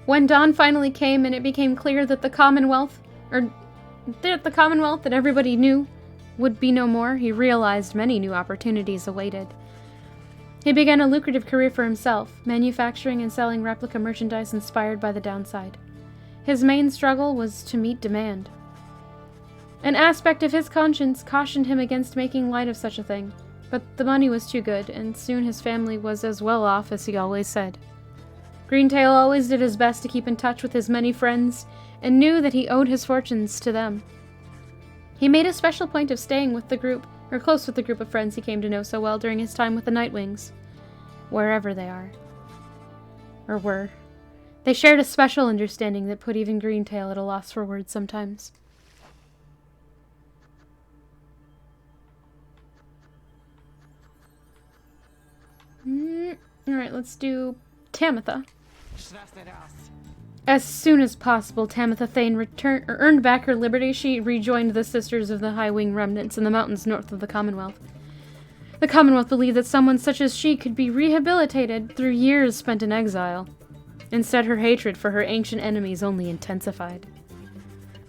When dawn finally came and it became clear that the Commonwealth that everybody knew would be no more, he realized many new opportunities awaited. He began a lucrative career for himself, manufacturing and selling replica merchandise inspired by the downside. His main struggle was to meet demand. An aspect of his conscience cautioned him against making light of such a thing, but the money was too good, and soon his family was as well off as he always said. Greentail always did his best to keep in touch with his many friends, and knew that he owed his fortunes to them. He made a special point of staying with the group, or close with the group of friends he came to know so well during his time with the Nightwings, wherever they are, or were. They shared a special understanding that put even Greentail at a loss for words sometimes. Alright, let's do Tamitha. As soon as possible, Tamitha Thane earned back her liberty. She rejoined the Sisters of the High Wing Remnants in the mountains north of the Commonwealth. The Commonwealth believed that someone such as she could be rehabilitated through years spent in exile. Instead, her hatred for her ancient enemies only intensified.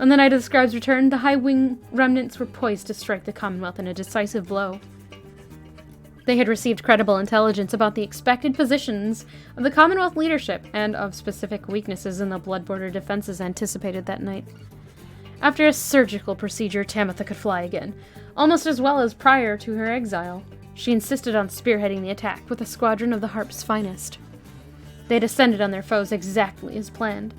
On the night of the Scribe's return, the High Wing Remnants were poised to strike the Commonwealth in a decisive blow. They had received credible intelligence about the expected positions of the Commonwealth leadership and of specific weaknesses in the blood border defenses anticipated that night. After a surgical procedure, Tamitha could fly again, almost as well as prior to her exile. She insisted on spearheading the attack with a squadron of the Harp's finest. They descended on their foes exactly as planned.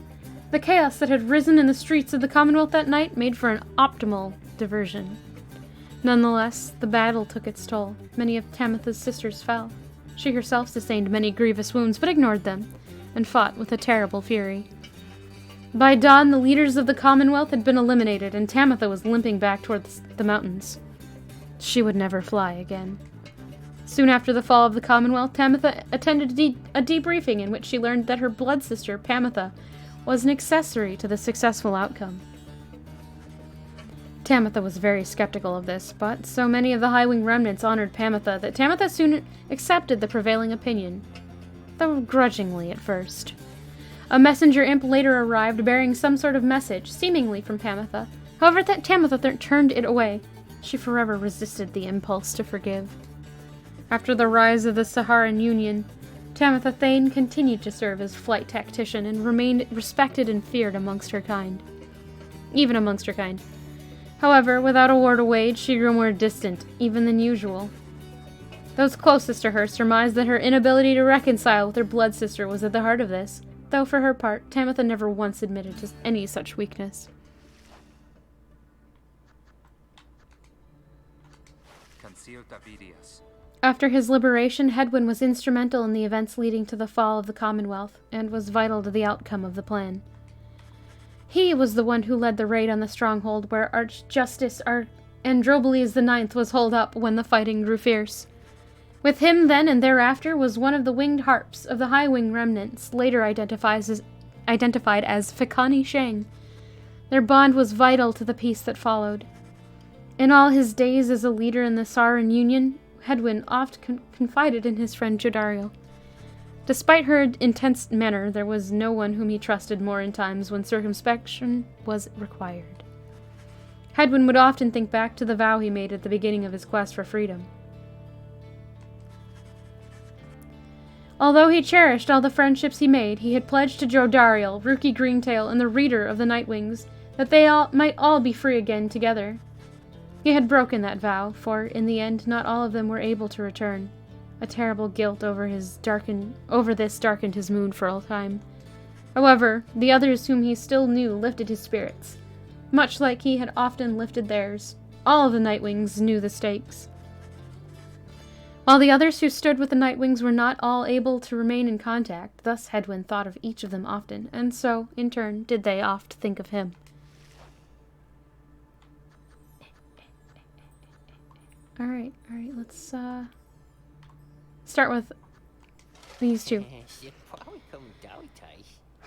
The chaos that had risen in the streets of the Commonwealth that night made for an optimal diversion. Nonetheless, the battle took its toll. Many of Tamitha's sisters fell. She herself sustained many grievous wounds, but ignored them, and fought with a terrible fury. By dawn, the leaders of the Commonwealth had been eliminated, and Tamitha was limping back toward the mountains. She would never fly again. Soon after the fall of the Commonwealth, Tamitha attended a debriefing in which she learned that her blood sister, Pamitha, was an accessory to the successful outcome. Tamitha was very skeptical of this, but so many of the High Wing Remnants honored Pamitha that Tamitha soon accepted the prevailing opinion, though grudgingly at first. A messenger imp later arrived bearing some sort of message, seemingly from Pamitha. However, that Tamitha turned it away. She forever resisted the impulse to forgive. After the rise of the Saharan Union, Tamitha Thane continued to serve as flight tactician and remained respected and feared amongst her kind. Even amongst her kind. However, without a war to wage, she grew more distant, even than usual. Those closest to her surmised that her inability to reconcile with her blood sister was at the heart of this, though for her part, Tamitha never once admitted to any such weakness. After his liberation, Hedwyn was instrumental in the events leading to the fall of the Commonwealth, and was vital to the outcome of the plan. He was the one who led the raid on the stronghold where Archjustice Androboles IX was holed up when the fighting grew fierce. With him then and thereafter was one of the winged harps of the High Wing remnants, later identified as Fikani Shang. Their bond was vital to the peace that followed. In all his days as a leader in the Sauron Union, Hedwyn oft confided in his friend Jodariel. Despite her intense manner, there was no one whom he trusted more in times when circumspection was required. Hedwyn would often think back to the vow he made at the beginning of his quest for freedom. Although he cherished all the friendships he made, he had pledged to Jodariel, Rookie Greentail, and the Reader of the Nightwings that they might all be free again together. He had broken that vow, for, in the end, not all of them were able to return. A terrible guilt over this darkened his mood for a time. However, the others whom he still knew lifted his spirits, much like he had often lifted theirs. All of the Nightwings knew the stakes. While the others who stood with the Nightwings were not all able to remain in contact, thus Hedwyn thought of each of them often, and so, in turn, did they oft think of him. Alright, let's, start with these two.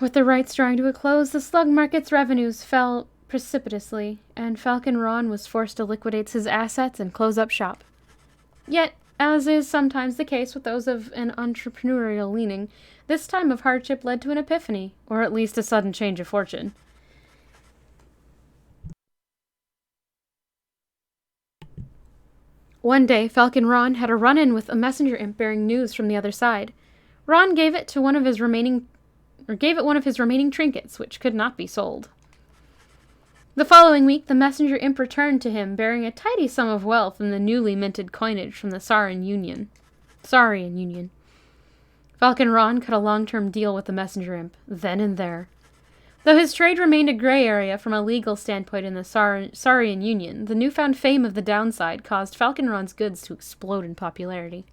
With the rites drawing to a close, the slug market's revenues fell precipitously, and Falcon Ron was forced to liquidate his assets and close up shop. Yet, as is sometimes the case with those of an entrepreneurial leaning, this time of hardship led to an epiphany, or at least a sudden change of fortune. One day, Falcon Ron had a run-in with a messenger imp bearing news from the other side. Ron gave it one of his remaining trinkets, which could not be sold. The following week, the messenger imp returned to him, bearing a tidy sum of wealth in the newly minted coinage from the Saurian Union. Falcon Ron cut a long-term deal with the messenger imp, then and there. Though his trade remained a gray area from a legal standpoint in the Saurian Union, the newfound fame of the downside caused Falcon Ron's goods to explode in popularity.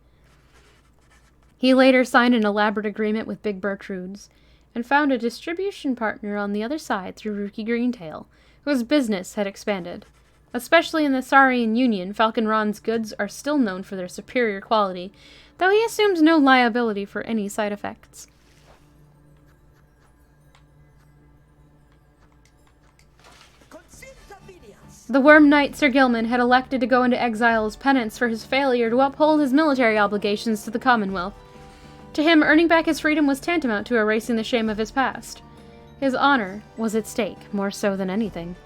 He later signed an elaborate agreement with Big Bertrude's, and found a distribution partner on the other side through Rookie Greentail, whose business had expanded. Especially in the Saurian Union, Falcon Ron's goods are still known for their superior quality, though he assumes no liability for any side effects. The Worm Knight Sir Gilman had elected to go into exile as penance for his failure to uphold his military obligations to the Commonwealth. To him, earning back his freedom was tantamount to erasing the shame of his past. His honor was at stake, more so than anything.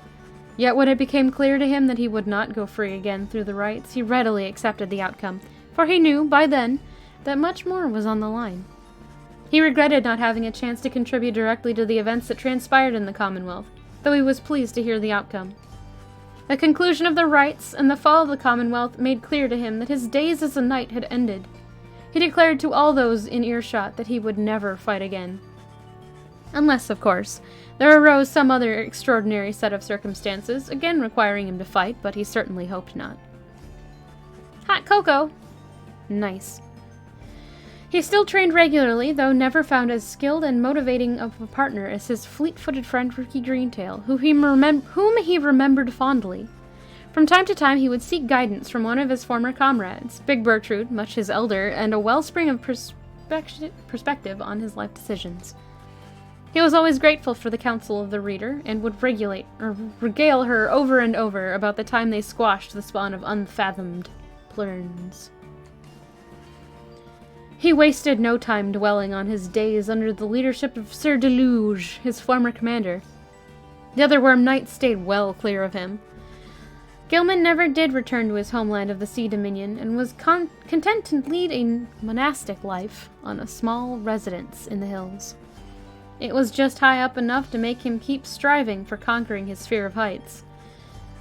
Yet when it became clear to him that he would not go free again through the rites, he readily accepted the outcome, for he knew, by then, that much more was on the line. He regretted not having a chance to contribute directly to the events that transpired in the Commonwealth, though he was pleased to hear the outcome. The conclusion of the rites and the fall of the Commonwealth made clear to him that his days as a knight had ended. He declared to all those in earshot that he would never fight again. Unless, of course, there arose some other extraordinary set of circumstances, again requiring him to fight, but he certainly hoped not. Hot cocoa! Nice. He still trained regularly, though never found as skilled and motivating of a partner as his fleet-footed friend Rookie Greentail, whom he remembered fondly. From time to time he would seek guidance from one of his former comrades, Big Bertrude, much his elder, and a wellspring of perspective on his life decisions. He was always grateful for the counsel of the Reader, and would regale her over and over about the time they squashed the spawn of unfathomed plurns. He wasted no time dwelling on his days under the leadership of Sir Deluge, his former commander. The other Worm Knights stayed well clear of him. Gilman never did return to his homeland of the Sea Dominion, and was content to lead a monastic life on a small residence in the hills. It was just high up enough to make him keep striving for conquering his fear of heights.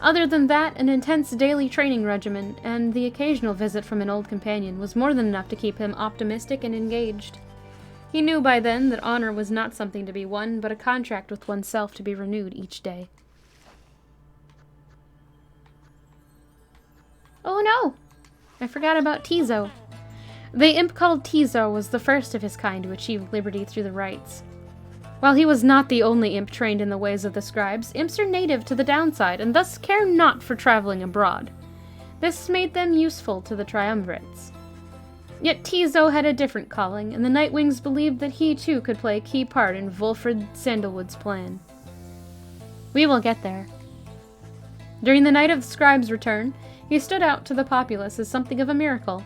Other than that, an intense daily training regimen and the occasional visit from an old companion was more than enough to keep him optimistic and engaged. He knew by then that honor was not something to be won, but a contract with oneself to be renewed each day. Oh no! I forgot about Tizo. The imp called Tizo was the first of his kind to achieve liberty through the rites. While he was not the only imp trained in the ways of the scribes, imps are native to the downside and thus care not for traveling abroad. This made them useful to the triumvirates. Yet Tizo had a different calling, and the Nightwings believed that he too could play a key part in Wulfred Sandalwood's plan. We will get there. During the night of the scribe's return, he stood out to the populace as something of a miracle.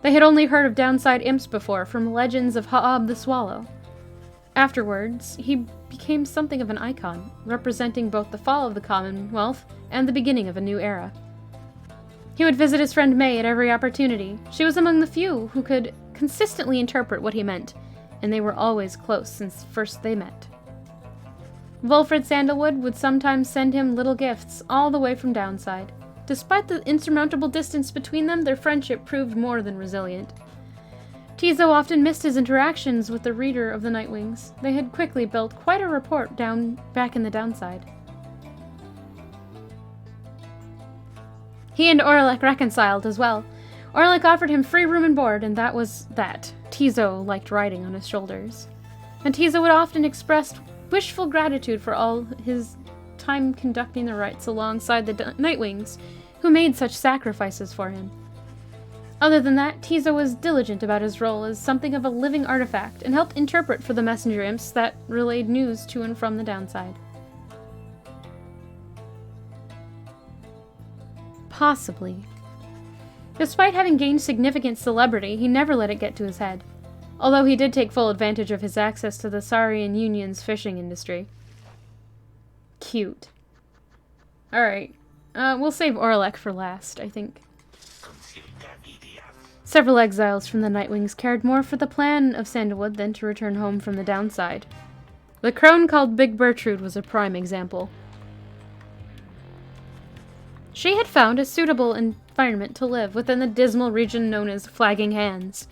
They had only heard of downside imps before from legends of Ha'ab the Swallow. Afterwards, he became something of an icon, representing both the fall of the Commonwealth and the beginning of a new era. He would visit his friend May at every opportunity. She was among the few who could consistently interpret what he meant, and they were always close since first they met. Wulfred Sandalwood would sometimes send him little gifts all the way from Downside. Despite the insurmountable distance between them, their friendship proved more than resilient. Tizo often missed his interactions with the reader of the Nightwings. They had quickly built quite a rapport back in the Downside. He and Orlick reconciled as well. Orlick offered him free room and board, and that was that. Tizo liked riding on his shoulders. And Tizo would often express wishful gratitude for all his time conducting the rites alongside the Nightwings, who made such sacrifices for him. Other than that, Tizo was diligent about his role as something of a living artifact, and helped interpret for the messenger imps that relayed news to and from the Downside. Possibly. Despite having gained significant celebrity, he never let it get to his head, although he did take full advantage of his access to the Saurian Union's fishing industry. Cute. Alright, we'll save Orlek for last, I think. Several exiles from the Nightwings cared more for the plan of Sandalwood than to return home from the Downside. The crone called Big Bertrude was a prime example. She had found a suitable environment to live within the dismal region known as Flagging Hands.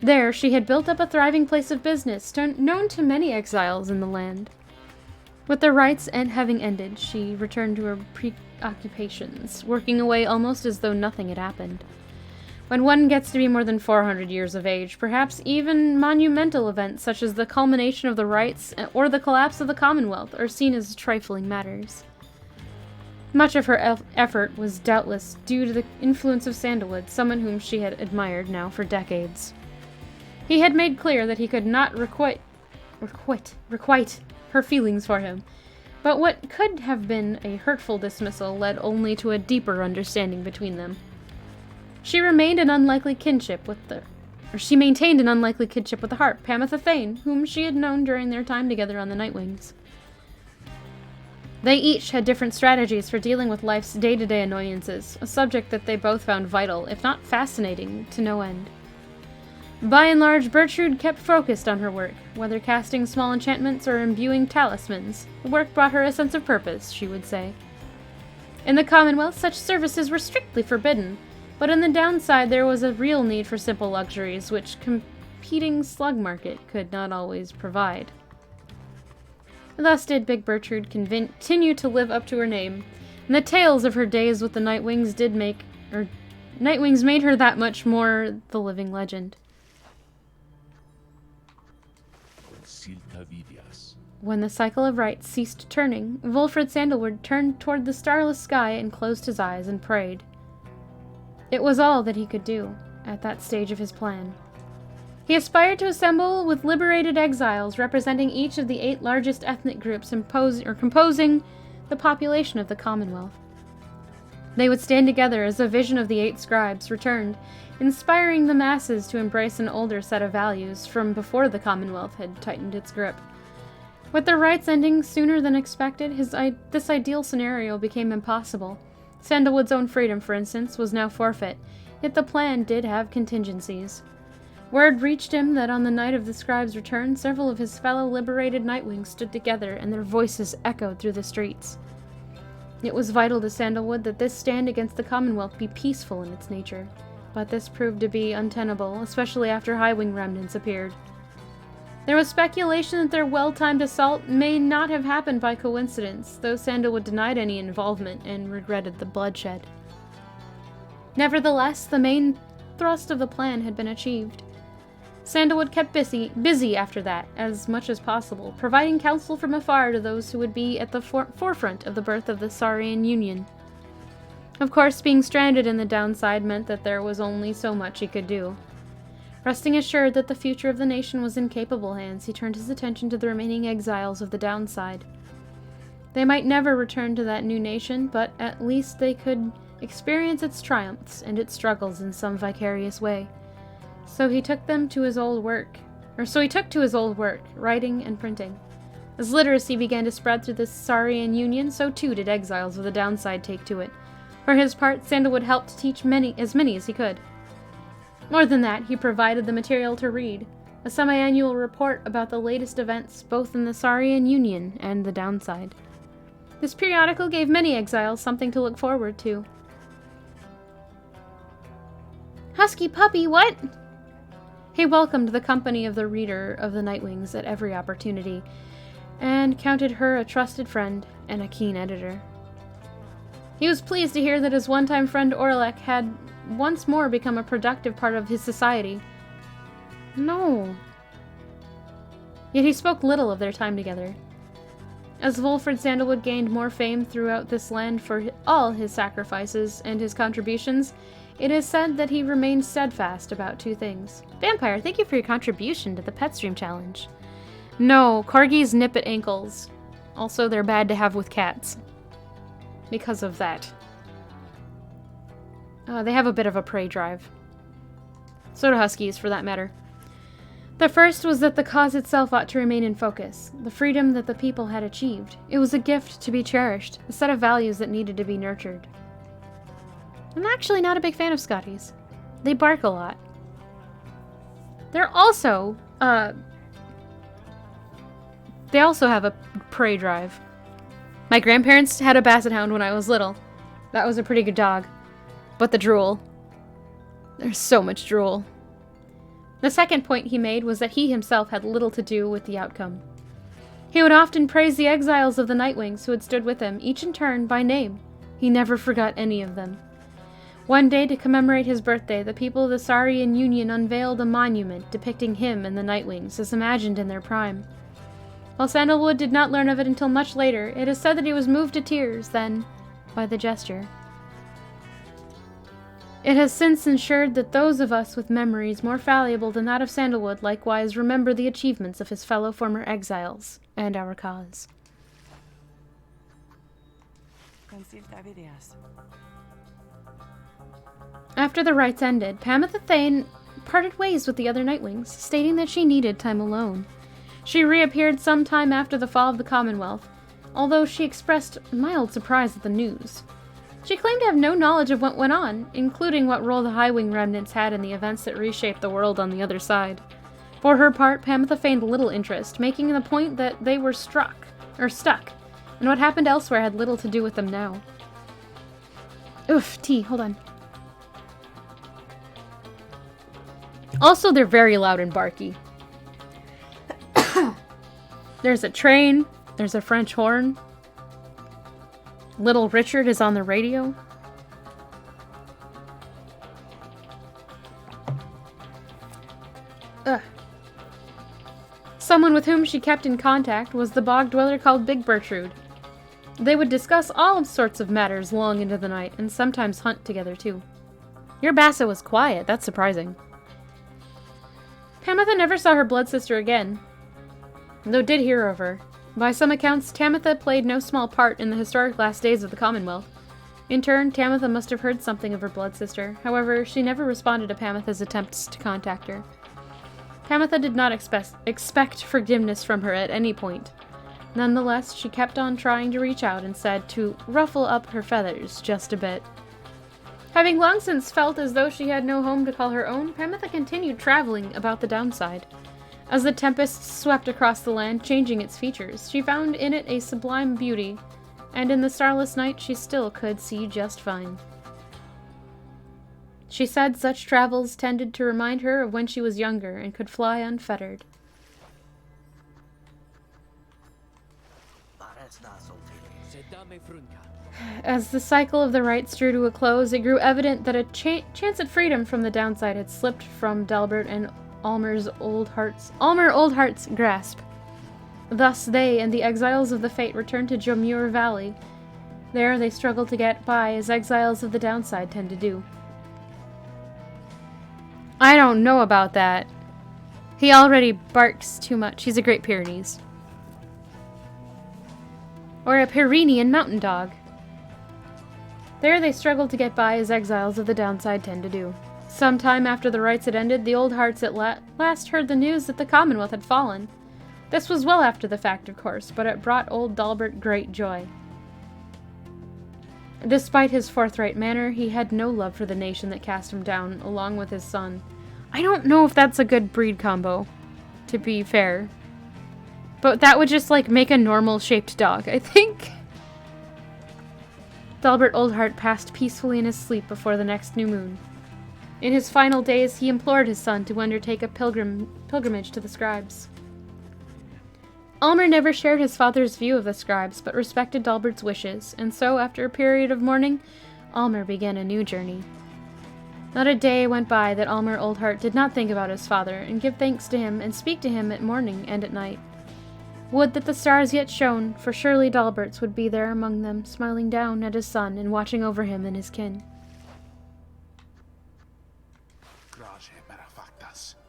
There, she had built up a thriving place of business, known to many exiles in the land. With the rites having ended, she returned to her preoccupations, working away almost as though nothing had happened. When one gets to be more than 400 years of age, perhaps even monumental events such as the culmination of the rites or the collapse of the Commonwealth are seen as trifling matters. Much of her effort was doubtless due to the influence of Sandalwood, someone whom she had admired now for decades. He had made clear that he could not requite her feelings for him, but what could have been a hurtful dismissal led only to a deeper understanding between them. She maintained an unlikely kinship with the harp, Pamitha Thane, whom she had known during their time together on the Nightwings. They each had different strategies for dealing with life's day-to-day annoyances, a subject that they both found vital, if not fascinating, to no end. By and large, Bertrude kept focused on her work, whether casting small enchantments or imbuing talismans. The work brought her a sense of purpose, she would say. In the Commonwealth, such services were strictly forbidden, but in the Downside there was a real need for simple luxuries, which competing slug market could not always provide. Thus did Big Bertrude continue to live up to her name, and the tales of her days with the Nightwings made her that much more the living legend. When the cycle of rites ceased turning, Wulfred Sandalwood turned toward the starless sky and closed his eyes and prayed. It was all that he could do at that stage of his plan. He aspired to assemble with liberated exiles representing each of the 8 largest ethnic groups composing the population of the Commonwealth. They would stand together as a vision of the 8 scribes returned, inspiring the masses to embrace an older set of values from before the Commonwealth had tightened its grip. With the rites ending sooner than expected, this ideal scenario became impossible. Sandalwood's own freedom, for instance, was now forfeit, yet the plan did have contingencies. Word reached him that on the night of the scribe's return, several of his fellow liberated Nightwings stood together and their voices echoed through the streets. It was vital to Sandalwood that this stand against the Commonwealth be peaceful in its nature, but this proved to be untenable, especially after Highwing remnants appeared. There was speculation that their well-timed assault may not have happened by coincidence, though Sandalwood denied any involvement and regretted the bloodshed. Nevertheless, the main thrust of the plan had been achieved. Sandalwood kept busy after that, as much as possible, providing counsel from afar to those who would be at the forefront of the birth of the Saurian Union. Of course, being stranded in the downside meant that there was only so much he could do. Resting assured that the future of the nation was in capable hands, he turned his attention to the remaining exiles of the downside. They might never return to that new nation, but at least they could experience its triumphs and its struggles in some vicarious way. So he took to his old work, writing and printing. As literacy began to spread through the Saurian Union, so too did exiles of the downside take to it. For his part, Sandalwood helped teach as many as he could. More than that, he provided the material to read, a semi-annual report about the latest events both in the Saurian Union and the downside. This periodical gave many exiles something to look forward to. Husky puppy, what? He welcomed the company of the reader of the Nightwings at every opportunity, and counted her a trusted friend and a keen editor. He was pleased to hear that his one-time friend Orlek had once more become a productive part of his society. No. Yet he spoke little of their time together. As Wolfred Sandalwood gained more fame throughout this land for all his sacrifices and his contributions, it is said that he remained steadfast about two things. Vampire, thank you for your contribution to the Pet Stream Challenge. No, corgis nip at ankles. Also, they're bad to have with cats. Because of that. They have a bit of a prey drive. So do huskies, for that matter. The first was that the cause itself ought to remain in focus, the freedom that the people had achieved. It was a gift to be cherished, a set of values that needed to be nurtured. I'm actually not a big fan of Scotties. They bark a lot. They're also, they also have a prey drive. My grandparents had a basset hound when I was little. That was a pretty good dog. But the drool. There's so much drool. The second point he made was that he himself had little to do with the outcome. He would often praise the exiles of the Nightwings who had stood with him, each in turn, by name. He never forgot any of them. One day, to commemorate his birthday, the people of the Saurian Union unveiled a monument depicting him and the Nightwings as imagined in their prime. While Sandalwood did not learn of it until much later, it is said that he was moved to tears then by the gesture. It has since ensured that those of us with memories more fallible than that of Sandalwood likewise remember the achievements of his fellow former exiles and our cause. After the rites ended, Pamitha Thane parted ways with the other Nightwings, stating that she needed time alone. She reappeared some time after the fall of the Commonwealth, although she expressed mild surprise at the news. She claimed to have no knowledge of what went on, including what role the Highwing remnants had in the events that reshaped the world on the other side. For her part, Pamitha feigned little interest, making the point that they were stuck, and what happened elsewhere had little to do with them now. Oof, tea, hold on. Also, they're very loud and barky. There's a train, there's a French horn. Little Richard is on the radio. Ugh. Someone with whom she kept in contact was the bog dweller called Big Bertrude. They would discuss all sorts of matters long into the night, and sometimes hunt together too. Your Bassa was quiet, that's surprising. Pamitha never saw her blood sister again, though did hear of her. By some accounts, Tamitha played no small part in the historic last days of the Commonwealth. In turn, Tamitha must have heard something of her blood sister. However, she never responded to Pamitha's attempts to contact her. Tamitha did not expect forgiveness from her at any point. Nonetheless, she kept on trying to reach out and said to ruffle up her feathers just a bit. Having long since felt as though she had no home to call her own, Pamitha continued traveling about the downside. As the tempest swept across the land, changing its features, she found in it a sublime beauty, and in the starless night she still could see just fine. She said such travels tended to remind her of when she was younger and could fly unfettered. As the cycle of the rites drew to a close, it grew evident that a chance at freedom from the downside had slipped from Delbert and Almer Oldheart's grasp. Thus they and the exiles of the Fate returned to Jomur Valley. There they struggled to get by, as exiles of the downside tend to do. I don't know about that. He already barks too much. He's a Great Pyrenees. Or a Pyrenean mountain dog. There they struggled to get by, as exiles of the downside tend to do. Some time after the rites had ended, the old hearts at last heard the news that the Commonwealth had fallen. This was well after the fact, of course, but it brought old Dalbert great joy. Despite his forthright manner, he had no love for the nation that cast him down, along with his son. I don't know if that's a good breed combo, to be fair. But that would just, like, make a normal-shaped dog, I think. Dalbert Oldheart passed peacefully in his sleep before the next new moon. In his final days, he implored his son to undertake a pilgrimage to the scribes. Almer never shared his father's view of the scribes, but respected Dalbert's wishes, and so, after a period of mourning, Almer began a new journey. Not a day went by that Almer Oldheart did not think about his father, and give thanks to him, and speak to him at morning and at night. Would that the stars yet shone, for surely Dalbert's would be there among them, smiling down at his son and watching over him and his kin.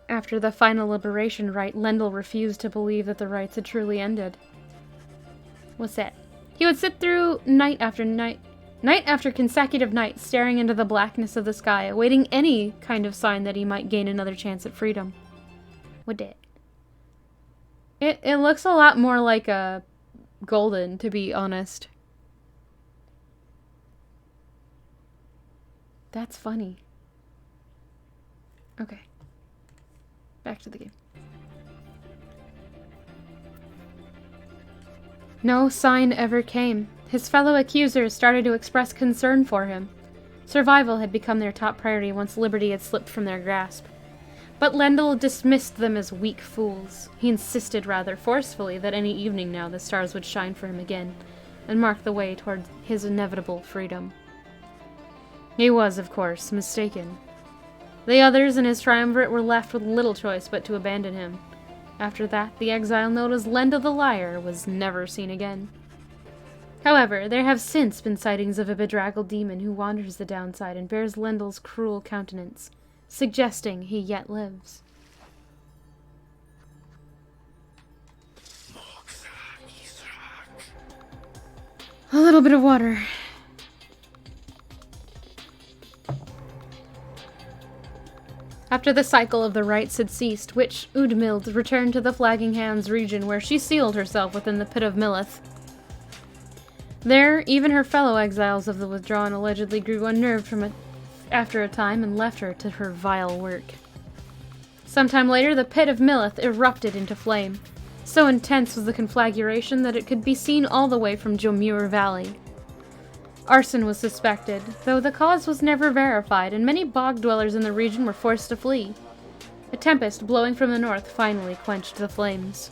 After the final liberation rite, Lendl refused to believe that the rites had truly ended. What's that? He would sit through night after consecutive night, staring into the blackness of the sky, awaiting any kind of sign that he might gain another chance at freedom. What did? It looks a lot more like a golden, to be honest. That's funny. Okay. Back to the game. No sign ever came. His fellow accusers started to express concern for him. Survival had become their top priority once liberty had slipped from their grasp. But Lendl dismissed them as weak fools. He insisted rather forcefully that any evening now the stars would shine for him again, and mark the way toward his inevitable freedom. He was, of course, mistaken. The others in his triumvirate were left with little choice but to abandon him. After that, the exile known as Lendl the Liar was never seen again. However, there have since been sightings of a bedraggled demon who wanders the downside and bears Lendl's cruel countenance, suggesting he yet lives. A little bit of water. After the cycle of the rites had ceased, Witch Udmild returned to the Flagging Hands region, where she sealed herself within the Pit of Millith. There, even her fellow exiles of the Withdrawn allegedly grew unnerved after a time and left her to her vile work. Sometime later, the Pit of Millith erupted into flame. So intense was the conflagration that it could be seen all the way from Jomur Valley. Arson was suspected, though the cause was never verified, and many bog dwellers in the region were forced to flee. A tempest blowing from the north finally quenched the flames.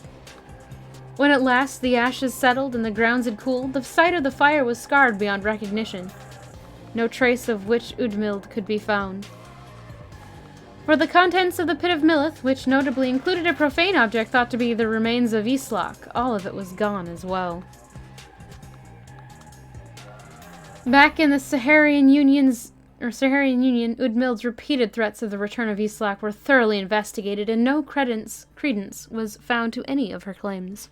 When at last the ashes settled and the grounds had cooled, the site of the fire was scarred beyond recognition. No trace of Witch Udmild could be found. For the contents of the Pit of Millith, which notably included a profane object thought to be the remains of Islach, all of it was gone as well. Back in the Saharian Union, Udmild's repeated threats of the return of Islach were thoroughly investigated, and no credence was found to any of her claims.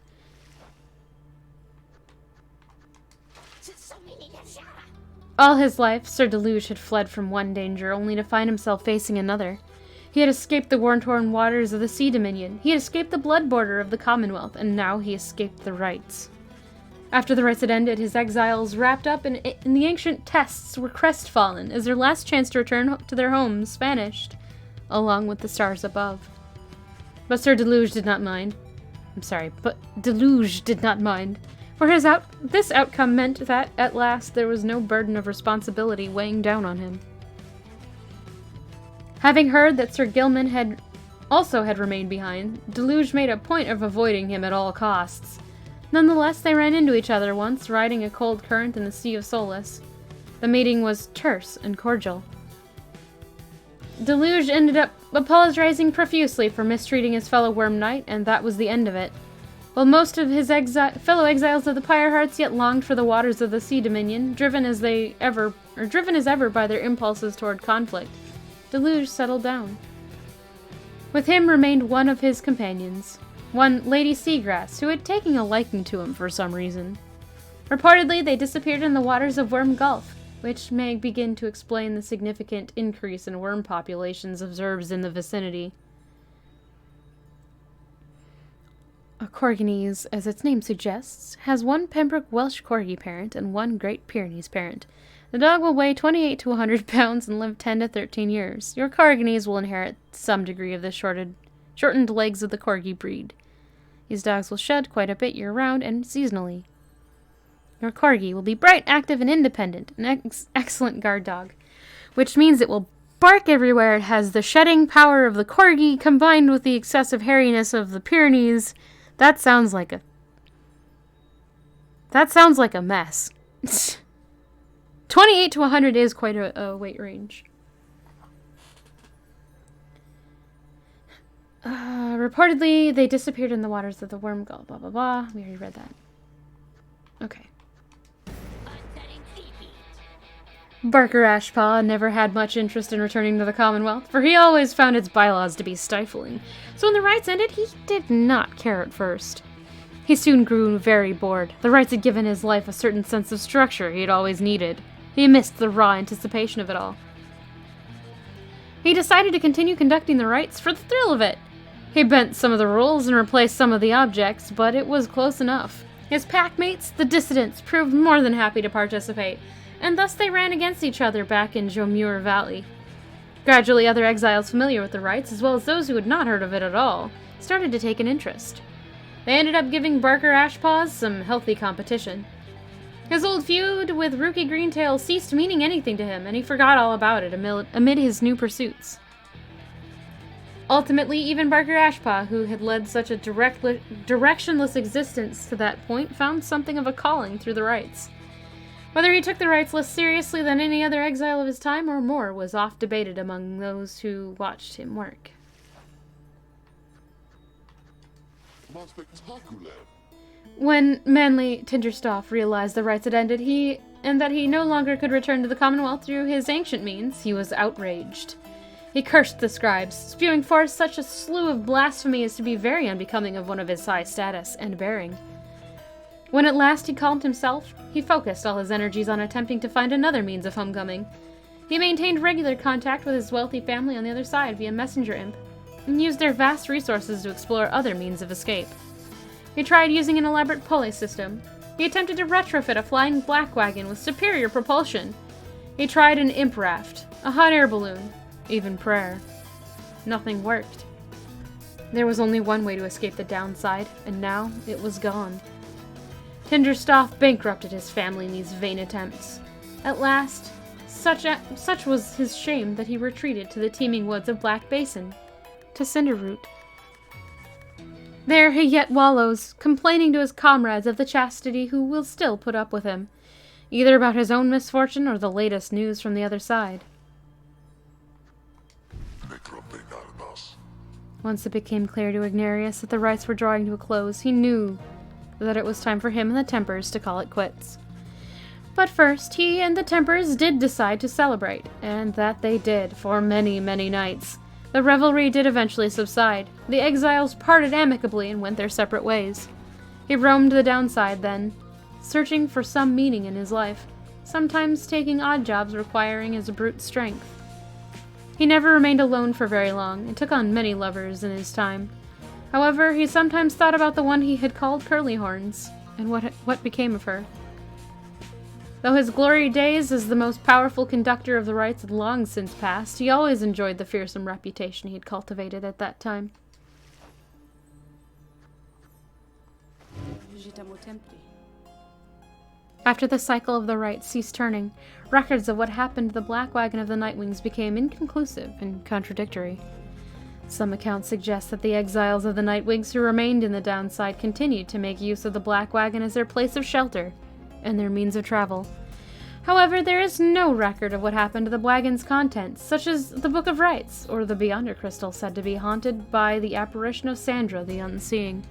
All his life, Sir Deluge had fled from one danger, only to find himself facing another. He had escaped the war-torn waters of the Sea Dominion, he had escaped the blood border of the Commonwealth, and now he escaped the rites. After the rites had ended, his exiles wrapped up in the ancient tests were crestfallen as their last chance to return to their homes vanished, along with the stars above. But Deluge did not mind. For this outcome meant that, at last, there was no burden of responsibility weighing down on him. Having heard that Sir Gilman had remained behind, Deluge made a point of avoiding him at all costs. Nonetheless, they ran into each other once, riding a cold current in the Sea of Solace. The meeting was terse and cordial. Deluge ended up apologizing profusely for mistreating his fellow Worm Knight, and that was the end of it. While most of his fellow exiles of the Pyre Hearts yet longed for the waters of the Sea Dominion, driven as ever by their impulses toward conflict, Deluge settled down. With him remained one of his companions, one Lady Seagrass, who had taken a liking to him for some reason. Reportedly, they disappeared in the waters of Worm Gulf, which may begin to explain the significant increase in worm populations observed in the vicinity. A Corganese, as its name suggests, has one Pembroke Welsh Corgi parent and one Great Pyrenees parent. The dog will weigh 28 to 100 pounds and live 10 to 13 years. Your Corganese will inherit some degree of the shortened legs of the Corgi breed. These dogs will shed quite a bit year-round and seasonally. Your Corgi will be bright, active, and independent, an excellent guard dog, which means it will bark everywhere. It has the shedding power of the Corgi combined with the excessive hairiness of the Pyrenees. That sounds like a mess. 28 to 100 is quite a weight range. Reportedly, they disappeared in the waters of the Worm Gulf, blah, blah, blah. We already read that. Okay. Barker Ashpaw never had much interest in returning to the Commonwealth, for he always found its bylaws to be stifling. So when the rites ended, he did not care at first. He soon grew very bored. The rites had given his life a certain sense of structure he had always needed. He missed the raw anticipation of it all. He decided to continue conducting the rites for the thrill of it. He bent some of the rules and replaced some of the objects, but it was close enough. His packmates, the dissidents, proved more than happy to participate, and thus they ran against each other back in Jomure Valley. Gradually, other exiles familiar with the rites, as well as those who had not heard of it at all, started to take an interest. They ended up giving Barker Ashpaws some healthy competition. His old feud with Rookie Greentail ceased meaning anything to him, and he forgot all about it amid his new pursuits. Ultimately, even Barker Ashpaw, who had led such a directionless existence to that point, found something of a calling through the rites. Whether he took the rites less seriously than any other exile of his time or more was oft debated among those who watched him work. When Manly Tinderstoff realized the rites had ended, and that he no longer could return to the Commonwealth through his ancient means, he was outraged. He cursed the scribes, spewing forth such a slew of blasphemy as to be very unbecoming of one of his high status and bearing. When at last he calmed himself, he focused all his energies on attempting to find another means of homecoming. He maintained regular contact with his wealthy family on the other side via messenger imp, and used their vast resources to explore other means of escape. He tried using an elaborate pulley system. He attempted to retrofit a flying black wagon with superior propulsion. He tried an imp raft, a hot air balloon, even prayer. Nothing worked. There was only one way to escape the downside, and now it was gone. Tinderstoff bankrupted his family in these vain attempts. At last, such was his shame that he retreated to the teeming woods of Black Basin, to Cinderroot. There he yet wallows, complaining to his comrades of the chastity who will still put up with him, either about his own misfortune or the latest news from the other side. Once it became clear to Ignarius that the rites were drawing to a close, he knew that it was time for him and the Tempers to call it quits. But first, he and the Tempers did decide to celebrate, and that they did for many, many nights. The revelry did eventually subside. The exiles parted amicably and went their separate ways. He roamed the downside then, searching for some meaning in his life, sometimes taking odd jobs requiring his brute strength. He never remained alone for very long, and took on many lovers in his time. However, he sometimes thought about the one he had called Curlyhorns, and what became of her. Though his glory days as the most powerful conductor of the rites had long since passed, he always enjoyed the fearsome reputation he had cultivated at that time. After the cycle of the rites ceased turning, records of what happened to the Black Wagon of the Nightwings became inconclusive and contradictory. Some accounts suggest that the exiles of the Nightwings who remained in the downside continued to make use of the Black Wagon as their place of shelter and their means of travel. However, there is no record of what happened to the wagon's contents, such as the Book of Rites or the Beyonder Crystal said to be haunted by the apparition of Sandra the Unseeing.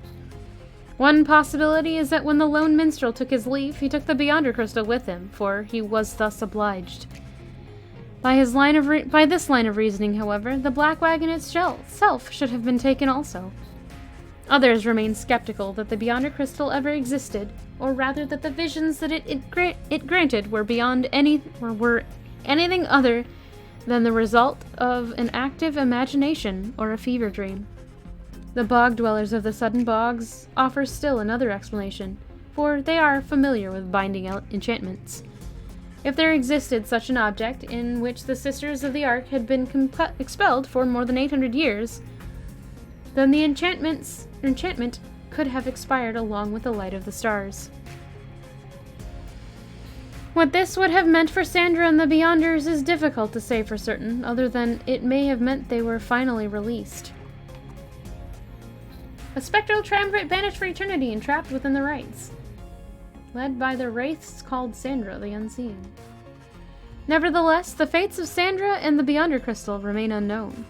One possibility is that when the lone minstrel took his leave, he took the Beyonder Crystal with him, for he was thus obliged. By this line of reasoning, however, the Black Wagon itself should have been taken also. Others remain skeptical that the Beyonder Crystal ever existed, or rather that the visions that it granted were were anything other than the result of an active imagination or a fever dream. The bog dwellers of the Sudden Bogs offer still another explanation, for they are familiar with binding enchantments. If there existed such an object in which the Sisters of the Ark had been expelled for more than 800 years, then the enchantment could have expired along with the light of the stars. What this would have meant for Sandra and the Beyonders is difficult to say for certain, other than it may have meant they were finally released. A spectral triumvirate banished for eternity and trapped within the rites, led by the wraiths called Sandra the Unseen. Nevertheless, the fates of Sandra and the Beyonder Crystal remain unknown.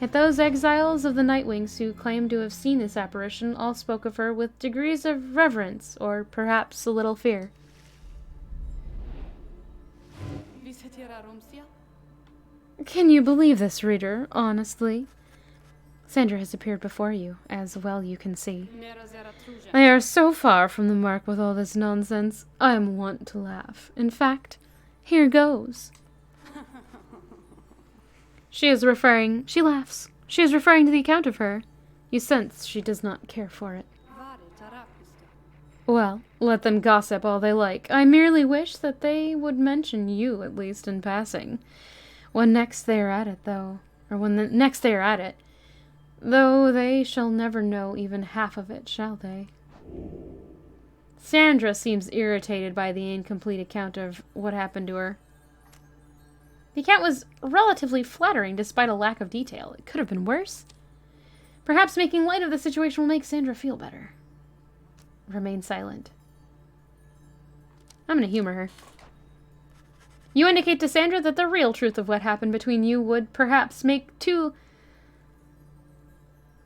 Yet those exiles of the Nightwings who claim to have seen this apparition all spoke of her with degrees of reverence, or perhaps a little fear. Can you believe this, reader, honestly? Sandra has appeared before you, as well you can see. They are so far from the mark with all this nonsense, I am wont to laugh. In fact, here goes. She laughs. She is referring to the account of her. You sense she does not care for it. Well, let them gossip all they like. I merely wish that they would mention you, at least in passing. When next they are at it, though they shall never know even half of it, shall they? Sandra seems irritated by the incomplete account of what happened to her. The account was relatively flattering despite a lack of detail. It could have been worse. Perhaps making light of the situation will make Sandra feel better. Remain silent. I'm going to humor her. You indicate to Sandra that the real truth of what happened between you would perhaps make too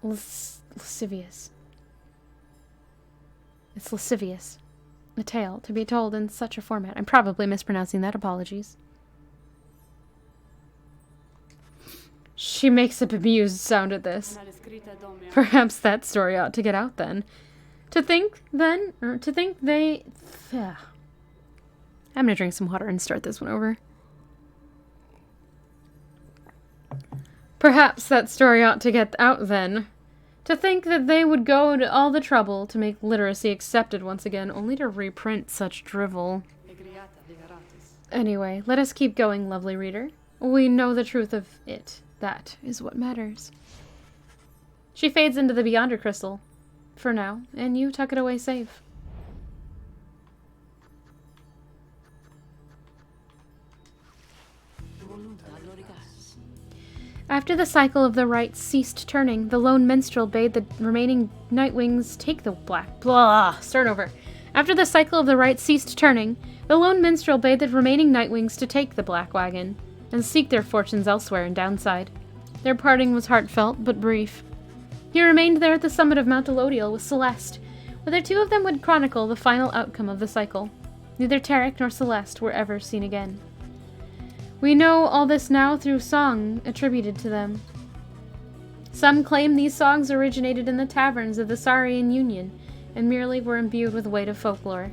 lascivious. It's lascivious. A tale to be told in such a format. I'm probably mispronouncing that. Apologies. She makes a bemused sound at this. Perhaps that story ought to get out then. I'm gonna drink some water and start this one over. Perhaps that story ought to get out then. To think that they would go to all the trouble to make literacy accepted once again, only to reprint such drivel. Anyway, let us keep going, lovely reader. We know the truth of it. That is what matters. She fades into the Beyonder Crystal, for now, and you tuck it away safe. After the cycle of the rites ceased turning, the lone minstrel bade the remaining Nightwings take the After the cycle of the rites ceased turning, the lone minstrel bade the remaining Nightwings to take the Black Wagon and seek their fortunes elsewhere in Downside. Their parting was heartfelt but brief. He remained there at the summit of Mount Elodiel with Celeste, where the two of them would chronicle the final outcome of the cycle. Neither Tarek nor Celeste were ever seen again. We know all this now through song attributed to them. Some claim these songs originated in the taverns of the Saurian Union and merely were imbued with weight of folklore.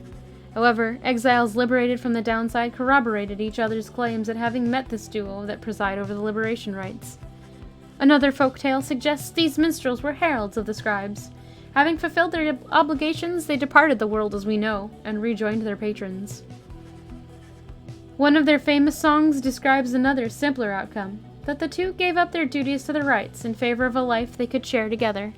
However, exiles liberated from the Downside corroborated each other's claims at having met this duo that preside over the liberation rites. Another folktale suggests these minstrels were heralds of the scribes. Having fulfilled their obligations, they departed the world as we know and rejoined their patrons. One of their famous songs describes another, simpler outcome, that the two gave up their duties to the rites in favor of a life they could share together.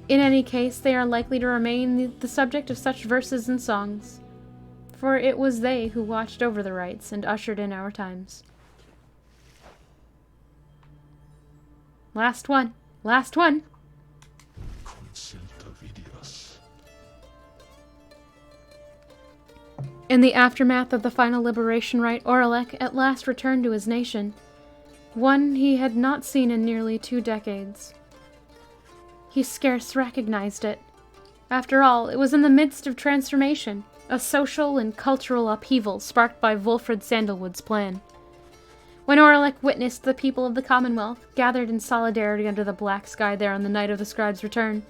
In any case, they are likely to remain the subject of such verses and songs, for it was they who watched over the rites and ushered in our times. Last one. Last one. In the aftermath of the final liberation rite, Oralek at last returned to his nation, one he had not seen in nearly 2 decades. He scarce recognized it. After all, it was in the midst of transformation, a social and cultural upheaval sparked by Wolfred Sandalwood's plan. When Oralek witnessed the people of the Commonwealth gathered in solidarity under the black sky there on the night of the scribe's return,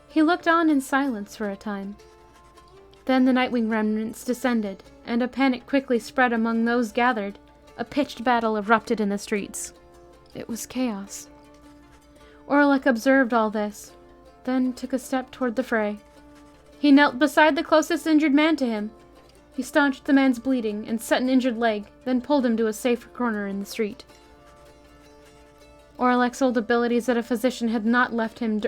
he looked on in silence for a time. Then the Nightwing remnants descended, and a panic quickly spread among those gathered. A pitched battle erupted in the streets. It was chaos. Oralek observed all this, then took a step toward the fray. He knelt beside the closest injured man to him. He staunched the man's bleeding and set an injured leg, then pulled him to a safer corner in the street. Oralek's old abilities as a physician had not left him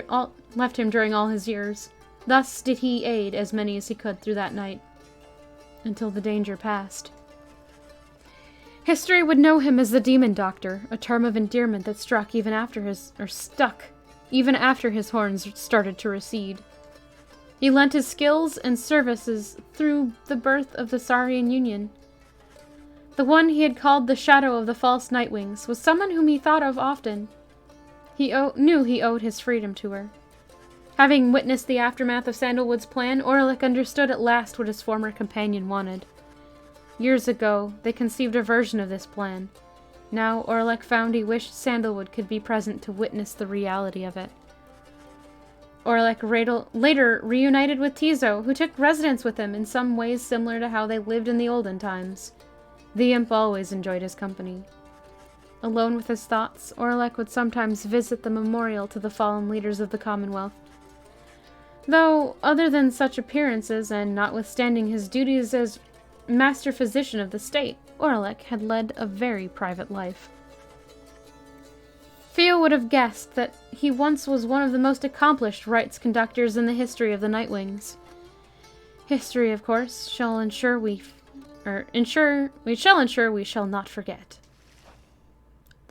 during all his years. Thus did he aid as many as he could through that night, until the danger passed. History would know him as the Demon Doctor, a term of endearment that stuck even after his horns started to recede. He lent his skills and services through the birth of the Saurian Union. The one he had called the Shadow of the False Nightwings was someone whom he thought of often. He knew he owed his freedom to her. Having witnessed the aftermath of Sandalwood's plan, Oralek understood at last what his former companion wanted. Years ago, they conceived a version of this plan. Now, Oralek found he wished Sandalwood could be present to witness the reality of it. Oralek later reunited with Tizo, who took residence with him in some ways similar to how they lived in the olden times. The imp always enjoyed his company. Alone with his thoughts, Oralek would sometimes visit the memorial to the fallen leaders of the Commonwealth. Though, other than such appearances, and notwithstanding his duties as master physician of the state, Oralek had led a very private life. Few would have guessed that he once was one of the most accomplished rites conductors in the history of the Nightwings. History, of course, shall ensure we shall not forget.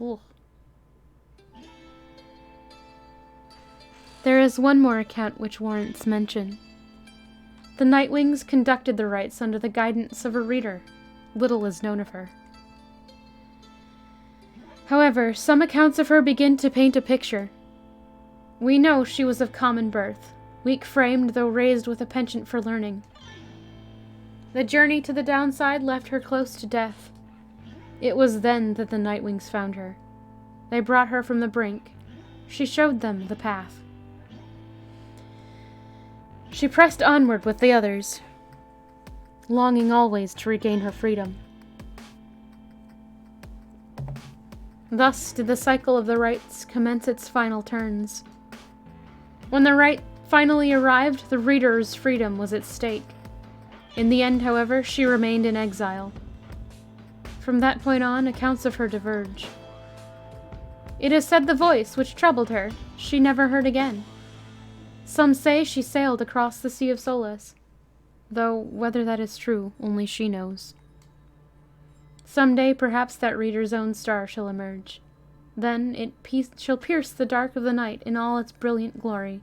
Ugh. There is one more account which warrants mention. The Nightwings conducted the rites under the guidance of a reader. Little is known of her. However, some accounts of her begin to paint a picture. We know she was of common birth, weak-framed though raised with a penchant for learning. The journey to the downside left her close to death. It was then that the Nightwings found her. They brought her from the brink. She showed them the path. She pressed onward with the others, longing always to regain her freedom. Thus did the cycle of the rites commence its final turns. When the rite finally arrived, the reader's freedom was at stake. In the end, however, she remained in exile. From that point on, accounts of her diverge. It is said the voice which troubled her she never heard again. Some say she sailed across the Sea of Solace, though whether that is true, only she knows. Some day, perhaps, that reader's own star shall emerge. Then it shall pierce the dark of the night in all its brilliant glory,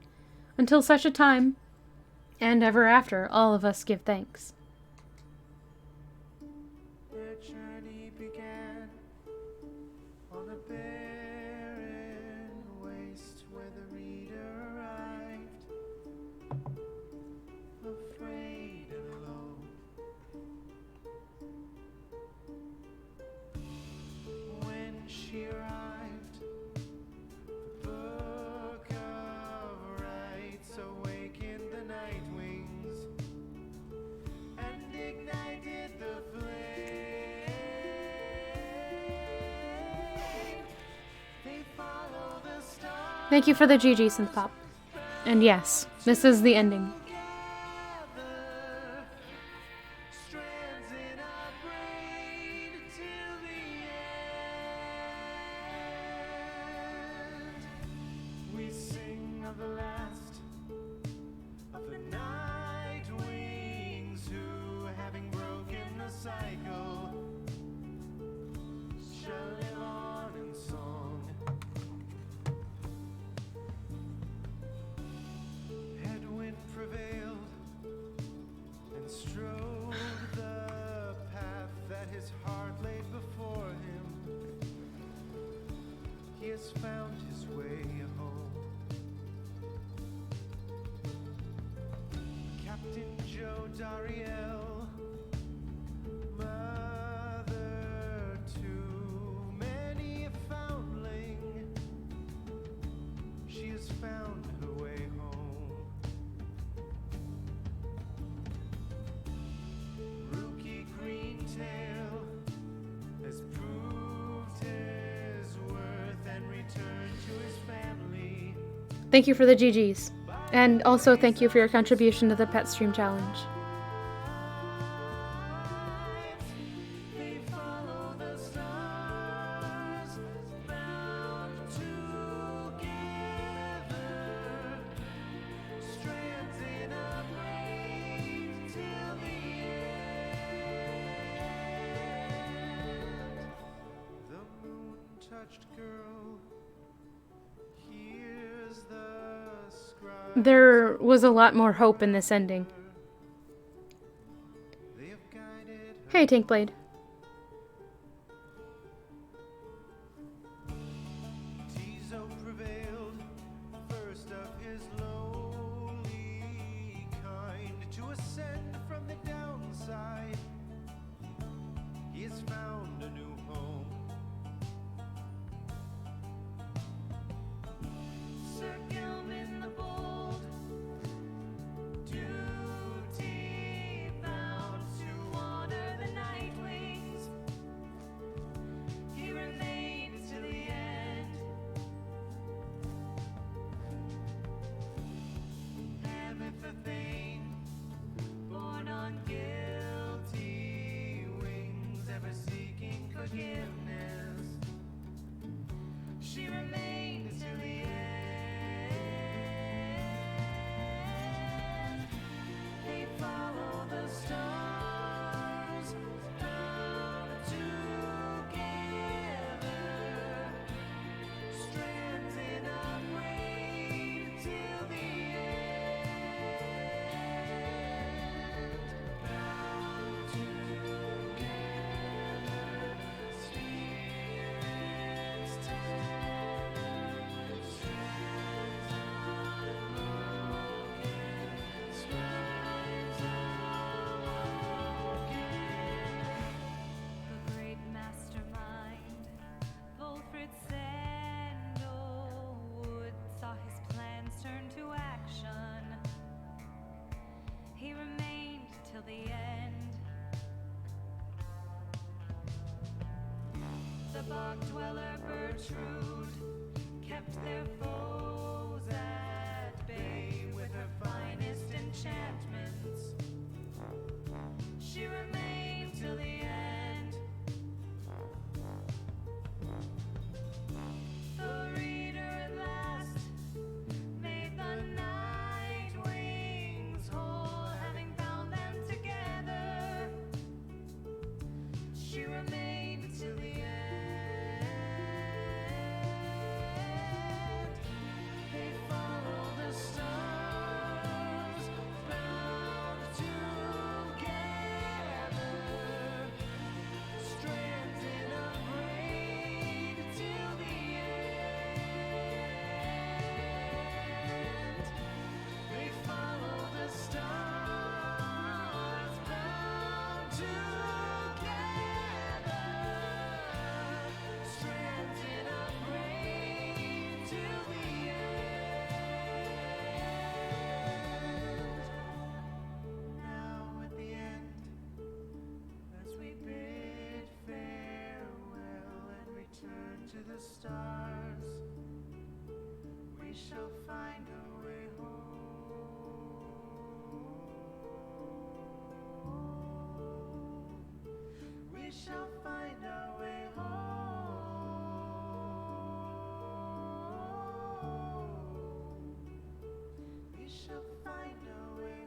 until such a time, and ever after, all of us give thanks. Their journey began on a barren waste where the reader arrived, afraid and alone. When she arrived, the book of rites awakened the Nightwings and ignited the flame. They follow the stars. Thank you for the GG synth pop. And yes, this is the ending. Together, strands in our brain till the end. We sing of the last of the Nightwings who, having Captain Joe Dariel, mother to many a foundling. She has found her way home. Rookie Greentail has proved his worth and returned to his family. Thank you for the GGs. And also thank you for your contribution to the Pet Stream Challenge. They follow the stars, bound together, strands in a braid till the end. The moon-touched girl hears the scribe. There was a lot more hope in this ending. They have guided her. Hey, Tankblade. Tizo prevailed, first of his lowly kind, to ascend from the downside. He has found a new home. Sir Gilman the Bold, duty bound to honor the Nightwings. He remained to the end. Never Thane, born on guilty wings, ever seeking forgiveness. She remained to the end. They follow the stars, bound together, strands in a braid till the end. Bound together, spirits tender, strands unbroken, scribes awoken. The great mastermind, Wolfred Sandalwood, saw his plans turn to action. He remained till the end. The bog dweller Bertrude kept their foes at bay with her finest enchantments. She remained till the end. The reader at last made the Nightwings whole, having bound them together. She remained till the end. They follow the stars, bound together, strands in a braid till the end. They follow the stars, bound together, strands in a braid till the end. Now at the end, as we bid farewell and return to the stars, we shall find our way home. We shall find our way home. We shall find our way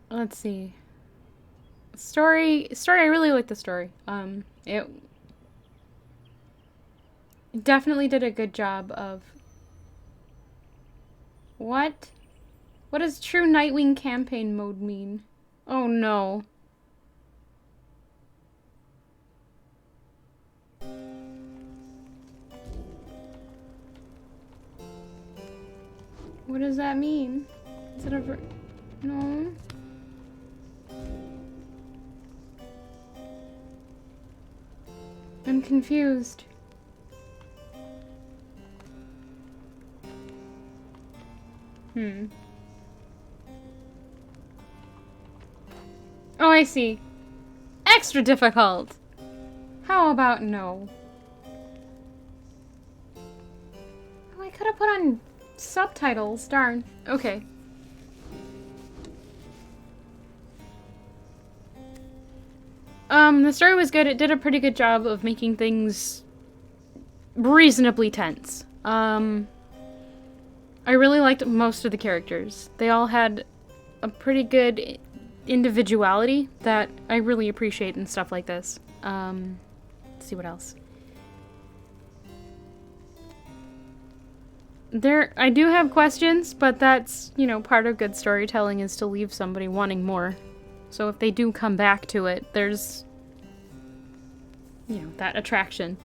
Let's see. Story, I really like the story. It definitely did a good job of... What? What does true Nightwing campaign mode mean? Oh no. What does that mean? Is it a no? I'm confused. Oh, I see. Extra difficult! How about no? Oh, I could have put on subtitles. Darn. Okay. The story was good. It did a pretty good job of making things reasonably tense. I really liked most of the characters. They all had a pretty good individuality that I really appreciate in stuff like this. Let's see what else. I do have questions, but that's, you know, part of good storytelling is to leave somebody wanting more. So if they do come back to it, there's, you know, that attraction.